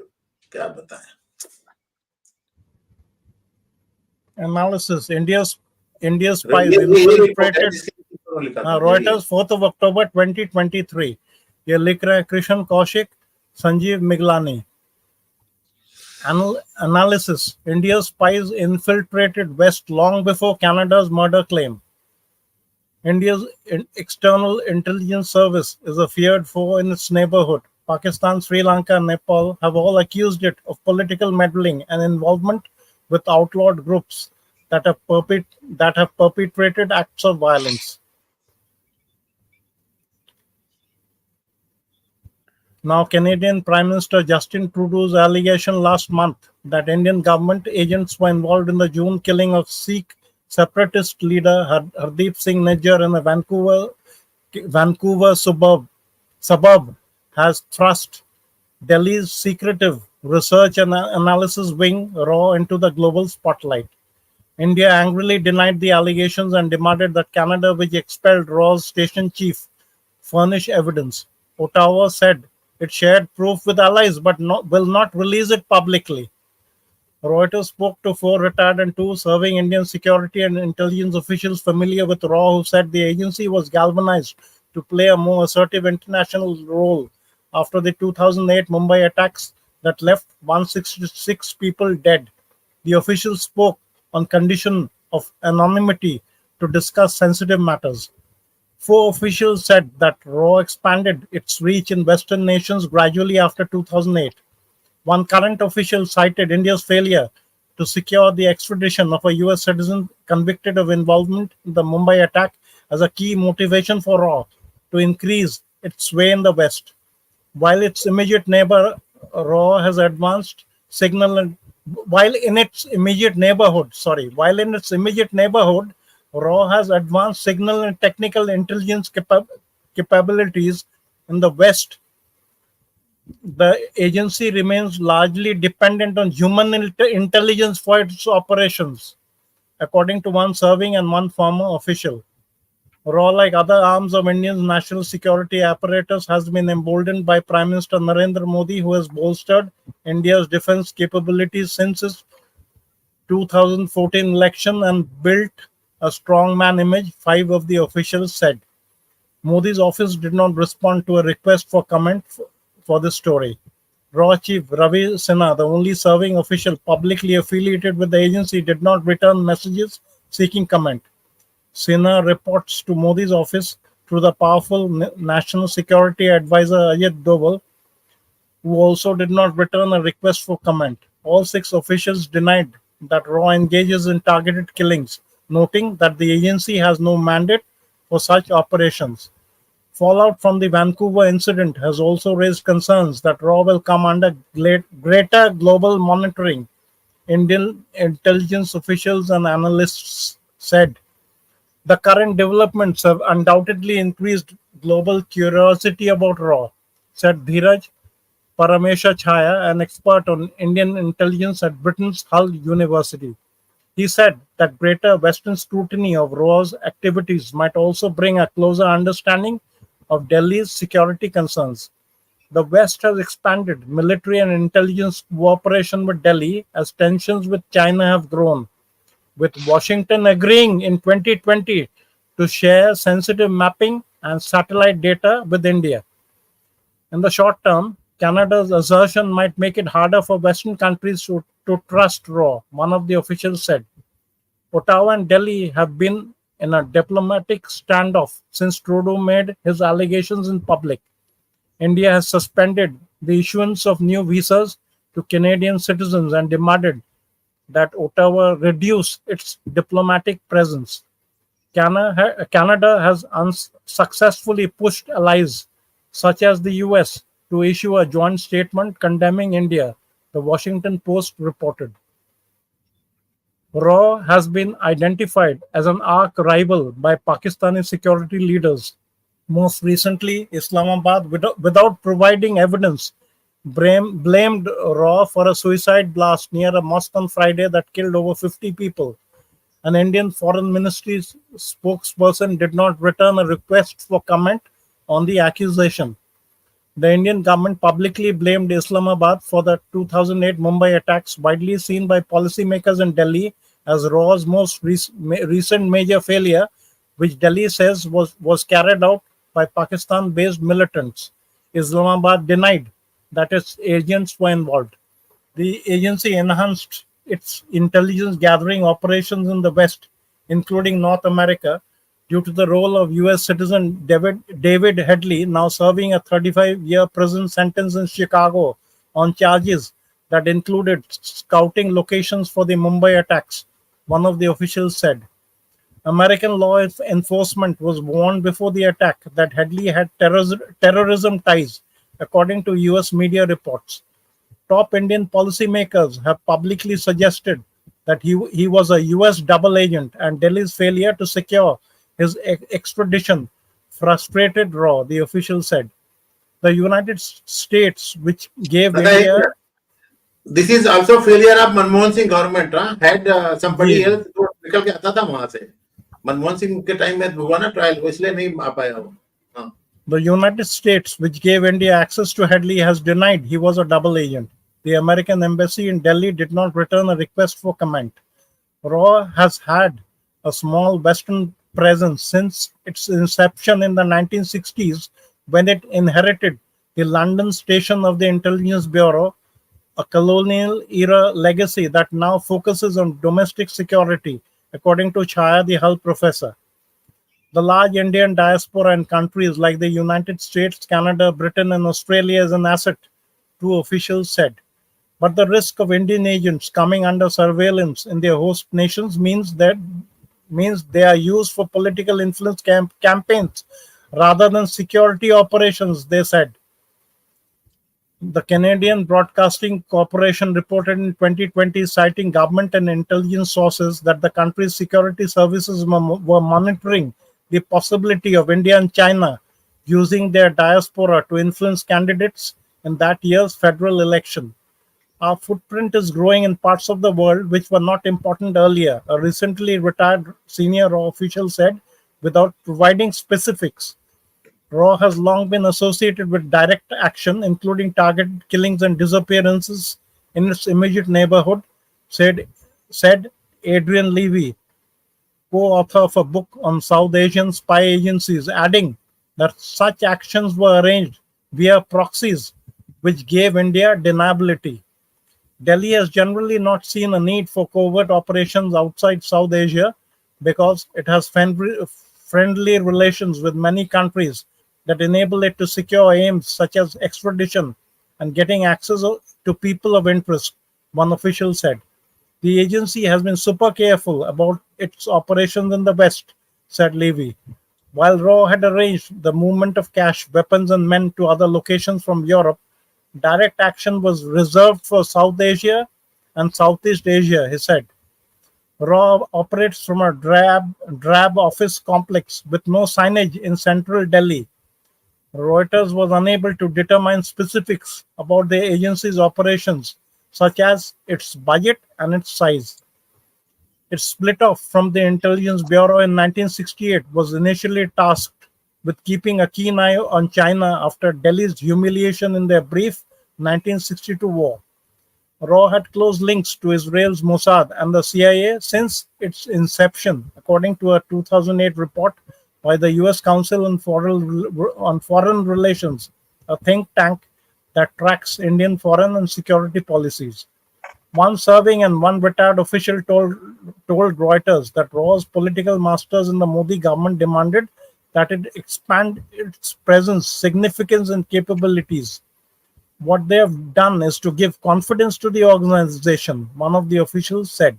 क्या बताएं? Analysis: India's spies यही report है infiltrated. जिसके ऊपर लिखा था, यही है। Reuters 4th of October 2023. ये लिख रहे हैं Krishna Kaushik, Sanjeev Miglani. Analysis: India's spies infiltrated West long before Canada's murder claim. India's external intelligence service is a feared foe in its neighborhood. Pakistan, Sri Lanka, and Nepal have all accused it of political meddling and involvement with outlawed groups that have perpetrated acts of violence. Now, Canadian Prime Minister Justin Trudeau's allegation last month that Indian government agents were involved in the June killing of Sikh separatist leader Hardeep Singh Nijjar in a Vancouver suburb has thrust Delhi's secretive research and analysis wing RAW into the global spotlight. India angrily denied the allegations and demanded that Canada, which expelled RAW's station chief, furnish evidence. Ottawa said it shared proof with allies but will not release it publicly. Reuters spoke to 4 retired and 2 serving Indian security and intelligence officials familiar with RAW who said the agency was galvanized to play a more assertive international role after the 2008 Mumbai attacks that left 166 people dead. The officials spoke on condition of anonymity to discuss sensitive matters. 4 officials said that RAW expanded its reach in Western nations gradually after 2008. One current official cited India's failure to secure the extradition of a US citizen convicted of involvement in the Mumbai attack as a key motivation for RAW to increase its sway in the West. While its immediate neighbor RAW has advanced signal and while in its immediate neighborhood, RAW has advanced signal and technical intelligence capabilities in the West. The agency remains largely dependent on human intelligence for its operations, according to one serving and one former official. RAW, like other arms of India's national security apparatus, has been emboldened by Prime Minister Narendra Modi, who has bolstered India's defense capabilities since his 2014 election and built a strongman image, 5 of the officials said. Modi's office did not respond to a request for comment for this story. RAW Chief Ravi Sinha, the only serving official publicly affiliated with the agency, did not return messages seeking comment. Sinha reports to Modi's office through the powerful National Security Advisor Ajit Doval, who also did not return a request for comment. All 6 officials denied that RAW engages in targeted killings, noting that the agency has no mandate for such operations. Fallout from the Vancouver incident has also raised concerns that RAW will come under greater global monitoring, Indian intelligence officials and analysts said. The current developments have undoubtedly increased global curiosity about RAW, said Dheeraj Paramesha Chhaya, an expert on Indian intelligence at Britain's Hull University. He said that greater Western scrutiny of RAW's activities might also bring a closer understanding of Delhi's security concerns. The West has expanded military and intelligence cooperation with Delhi as tensions with China have grown, with Washington agreeing in 2020 to share sensitive mapping and satellite data with India. In the short term, Canada's assertion might make it harder for Western countries to trust RAW, one of the officials said. Ottawa and Delhi have been in a diplomatic standoff since Trudeau made his allegations in public. India has suspended the issuance of new visas to Canadian citizens and demanded that Ottawa reduce its diplomatic presence. Canada has unsuccessfully pushed allies such as the US to issue a joint statement condemning India, the Washington Post reported. RAW has been identified as an arch rival by Pakistani security leaders. Most recently, Islamabad, without providing evidence, blamed RAW for a suicide blast near a mosque on Friday that killed over 50 people. An Indian Foreign Ministry spokesperson did not return a request for comment on the accusation. The Indian government publicly blamed Islamabad for the 2008 Mumbai attacks, widely seen by policymakers in Delhi as RAW's most recent major failure, which Delhi says was carried out by Pakistan-based militants. Islamabad denied that its agents were involved. The agency enhanced its intelligence gathering operations in the West, including North America, due to the role of U.S. citizen David Headley, now serving a 35-year prison sentence in Chicago on charges that included scouting locations for the Mumbai attacks, one of the officials said. American law enforcement was warned before the attack that Headley had terrorism ties, according to U.S. media reports. Top Indian policymakers have publicly suggested that he was a U.S. double agent, and Delhi's failure to secure his extradition frustrated RAW, the official said. The United States, which gave India... This is also failure of Manmohan Singh government. Had somebody else तो निकल के आता था वहां से. मनमोहन सिंह के time में हुआ ना ट्रायल, इसलिए नहीं आ पाया वो. The United States, which gave India access to Headley, has denied he was a double agent. The American embassy in Delhi did not return a request for comment. RAW has had a small Western presence since its inception in the 1960s, when it inherited the London station of the Intelligence Bureau, a colonial-era legacy that now focuses on domestic security, according to Chaya, the Hull professor. The large Indian diaspora in countries like the United States, Canada, Britain, and Australia is an asset, two officials said. But the risk of Indian agents coming under surveillance in their host nations means they are used for political influence campaigns rather than security operations, they said. The Canadian Broadcasting Corporation reported in 2020, citing government and intelligence sources, that the country's security services were monitoring the possibility of India and China using their diaspora to influence candidates in that year's federal election. Our footprint is growing in parts of the world which were not important earlier, a recently retired senior RAW official said, without providing specifics. RAW has long been associated with direct action, including targeted killings and disappearances in its immediate neighborhood, said Adrian Levy, co-author of a book on South Asian spy agencies, adding that such actions were arranged via proxies, which gave India deniability. Delhi has generally not seen a need for covert operations outside South Asia because it has friendly relations with many countries that enable it to secure aims such as extradition and getting access to people of interest, one official said. The agency has been super careful about its operations in the West, said Levy. While RAW had arranged the movement of cash, weapons, and men to other locations from Europe, direct action was reserved for South Asia and Southeast Asia, he said. RAW operates from a drab office complex with no signage in central Delhi. Reuters was unable to determine specifics about the agency's operations, such as its budget and its size. It split off from the Intelligence Bureau in 1968, was initially tasked with keeping a keen eye on China after Delhi's humiliation in their brief 1962 war. RAW had close links to Israel's Mossad and the CIA since its inception, according to a 2008 report by the U.S. Council on Foreign Relations, a think tank that tracks Indian foreign and security policies. One serving and one retired official told Reuters that RAW's political masters in the Modi government demanded that it expand its presence, significance, and capabilities. What they have done is to give confidence to the organization, one of the officials said.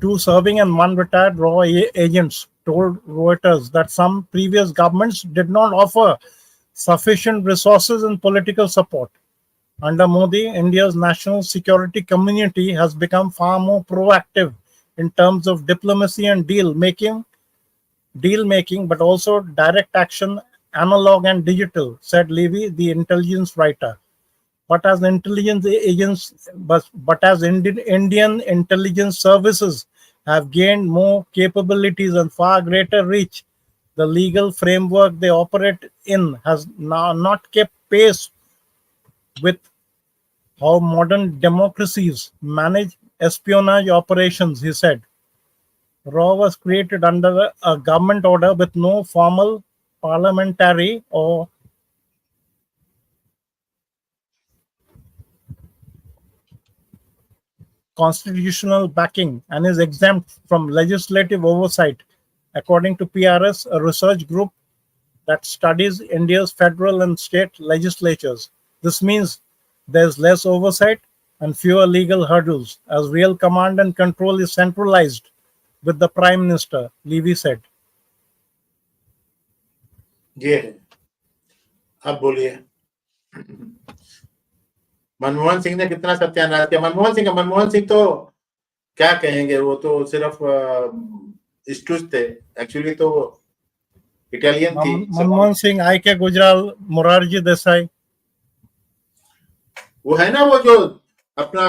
Two serving and one retired RAW agents told Reuters that some previous governments did not offer sufficient resources and political support. Under Modi, India's national security community has become far more proactive in terms of diplomacy and deal making, but also direct action, analog and digital, said Levy, the intelligence writer. But as intelligence agents, but as Indian intelligence services have gained more capabilities and far greater reach. The legal framework they operate in has now not kept pace with how modern democracies manage espionage operations, he said. RAW was created under a government order with no formal parliamentary or constitutional backing and is exempt from legislative oversight, according to PRS, a research group that studies India's federal and state legislatures. This means there's less oversight and fewer legal hurdles, as real command and control is centralized with the Prime Minister, Levy said. ये है, अब बोलिए। मनमोहन सिंह ने कितना सत्यानाश किया। मनमोहन सिंह तो क्या कहेंगे, वो तो सिर्फ स्टूज थे, एक्चुअली तो इटालियन थी। मनमोहन सिंह, I.K. गुजराल, मोरारजी देसाई, वो है ना, वो जो अपना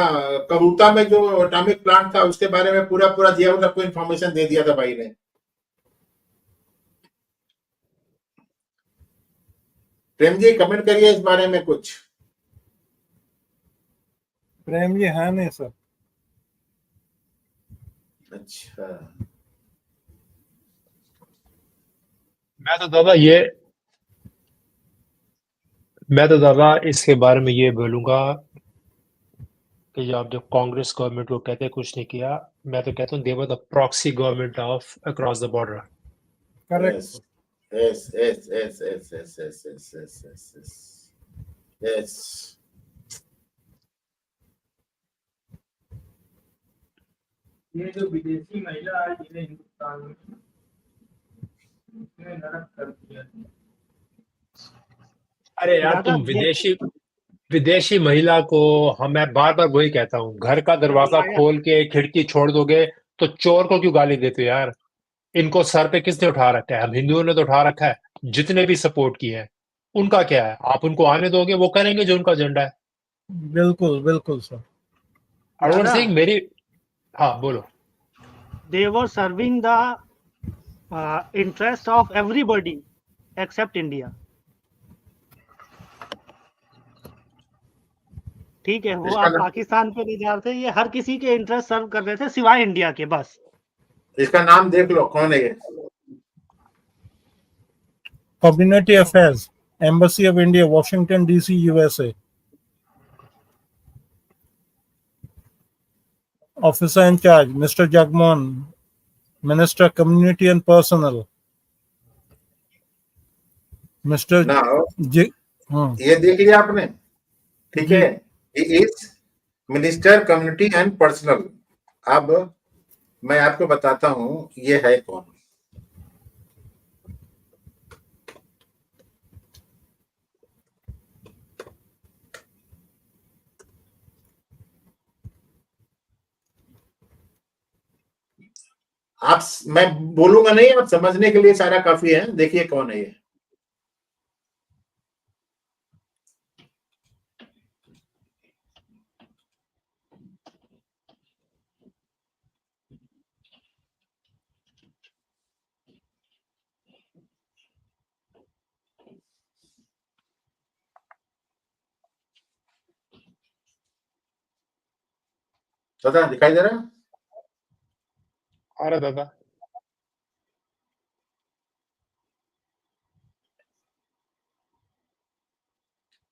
कबूता में जो एटॉमिक प्लांट था उसके बारे में पूरा दिया, सबको इन्फॉर्मेशन दे दिया था भाई ने। प्रेम जी कमेंट करिए इस बारे में कुछ। प्रेम जी है नहीं सर। अच्छा, मैं तो दादा इसके बारे में ये बोलूंगा कि जो आप जो कांग्रेस गवर्नमेंट को कहते हैं कुछ नहीं किया, मैं तो कहता हूँ they were the proxy government of across the border. Correct. yes. ये जो विदेशी महिला है जिन्हें हिंदुस्तान में उसने नरक कर दिया। अरे यार तुम विदेशी महिला को, मैं बार बार वही कहता हूँ, घर का दरवाजा खोल के खिड़की छोड़ दोगे तो चोर को क्यों गाली देते हो यार? इनको सर पे किसने उठा रखा है? हम हिंदुओं ने तो उठा रखा है। जितने भी सपोर्ट किए हैं उनका क्या है? आप उनको आने दोगे, वो करेंगे जो उनका एजेंडा है। बिल्कुल सर। अरुण सिंह मेरी, हाँ बोलो। They were serving the interest of everybody except India. ठीक है, वो आप पाकिस्तान पे नहीं जा रहे थे, ये हर किसी के इंटरेस्ट सर्व कर रहे थे सिवाय इंडिया के, बस। इसका नाम देख लो, कौन है ये? Community Affairs, Embassy of India, Washington DC, USA. Officer in charge, Mr. Jagmohan, Minister Community and Personnel. Mr. ये देख लिया आपने, ठीक है? He is Minister Community and Personnel. अब मैं आपको बताता हूँ ये है कौन। आप, मैं बोलूंगा नहीं, आप समझने के लिए सारा काफी है। देखिए कौन है ये। दादा दिखाई दे रहा है? अरे दादा,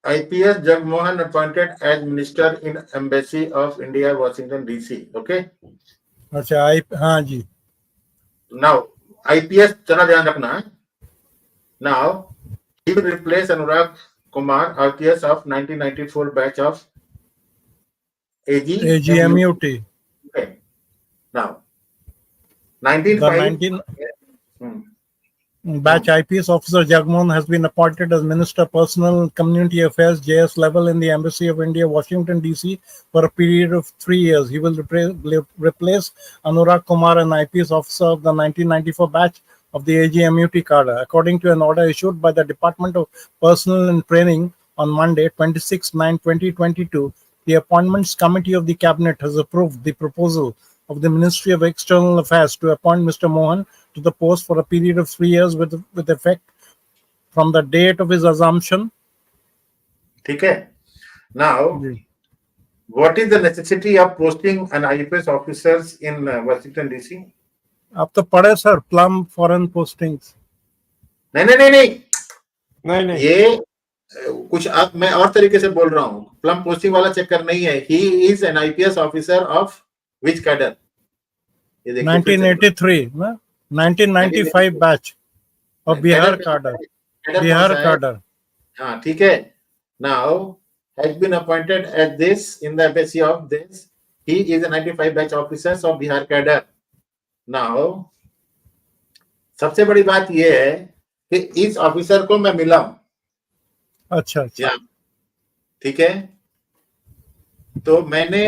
IPS Jagmohan appointed as Minister in Embassy of India, Washington DC. Okay. अच्छा, हाँ जी। Now IPS जरा ध्यान रखना है। Now he will replace Anurag Kumar, IPS of 1994 batch of AGMUT. Okay. Now 19 Batch IPS Officer Jagmohan has been appointed as Minister Personnel and Community Affairs JS level in the Embassy of India, Washington DC for a period of 3 years. He will replace Anurag Kumar, an IPS officer of the 1994 batch of the AGMUT cadre, according to an order issued by the Department of Personnel and Training on Monday, 26/9/2022. The Appointments Committee of the Cabinet has approved the proposal of the Ministry of External Affairs to appoint Mr. Mohan to the post for a period of 3 years with effect from the date of his assumption. ठीक है. Now, what is the necessity of posting an IPS officers in Washington DC? आप तो पढ़े sir, plum foreign postings. नहीं. ये कुछ मैं और तरीके से बोल रहा हूँ. प्लम पोस्टिंग वाला चक्कर नहीं है. He is an IPS officer of which cadre? 1983 ना, 1995 बैच और बिहार cadre. हाँ, ठीक है. Now has been appointed as this in the embassy of this. He is a 95 batch officers of Bihar cadre. Now सबसे बड़ी बात ये है कि इस ऑफिसर को मैं मिला हूं. अच्छा. ठीक है. तो मैंने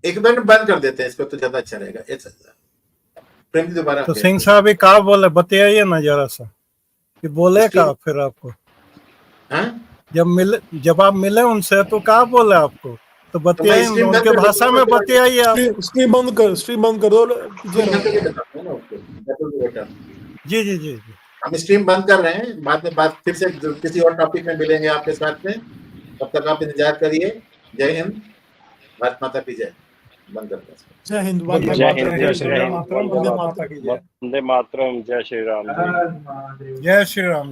एक मिनट बंद कर देते हैं इसको तो ज्यादा अच्छा रहेगा. प्रेम जी दोबारा. तो सिंह साहब क्या बोले, बताइए ना जरा सा कि बोले क्या फिर आपको. जब आप मिले उनसे तो क्या बोले आपको, तो बताइए उनके भाषा में बताइए आप. स्ट्रीम बंद कर दो. जी. हम स्ट्रीम बंद कर रहे हैं. बाद में बात फिर से किसी और टॉपिक में मिलेंगे आपके साथ में. तब तक आप इंतजार करिए. जय हिंद, भारत माता की जय. बंद करते हैं. जय हिंद, वंदे मातरम, जय श्री राम. जय श्री राम.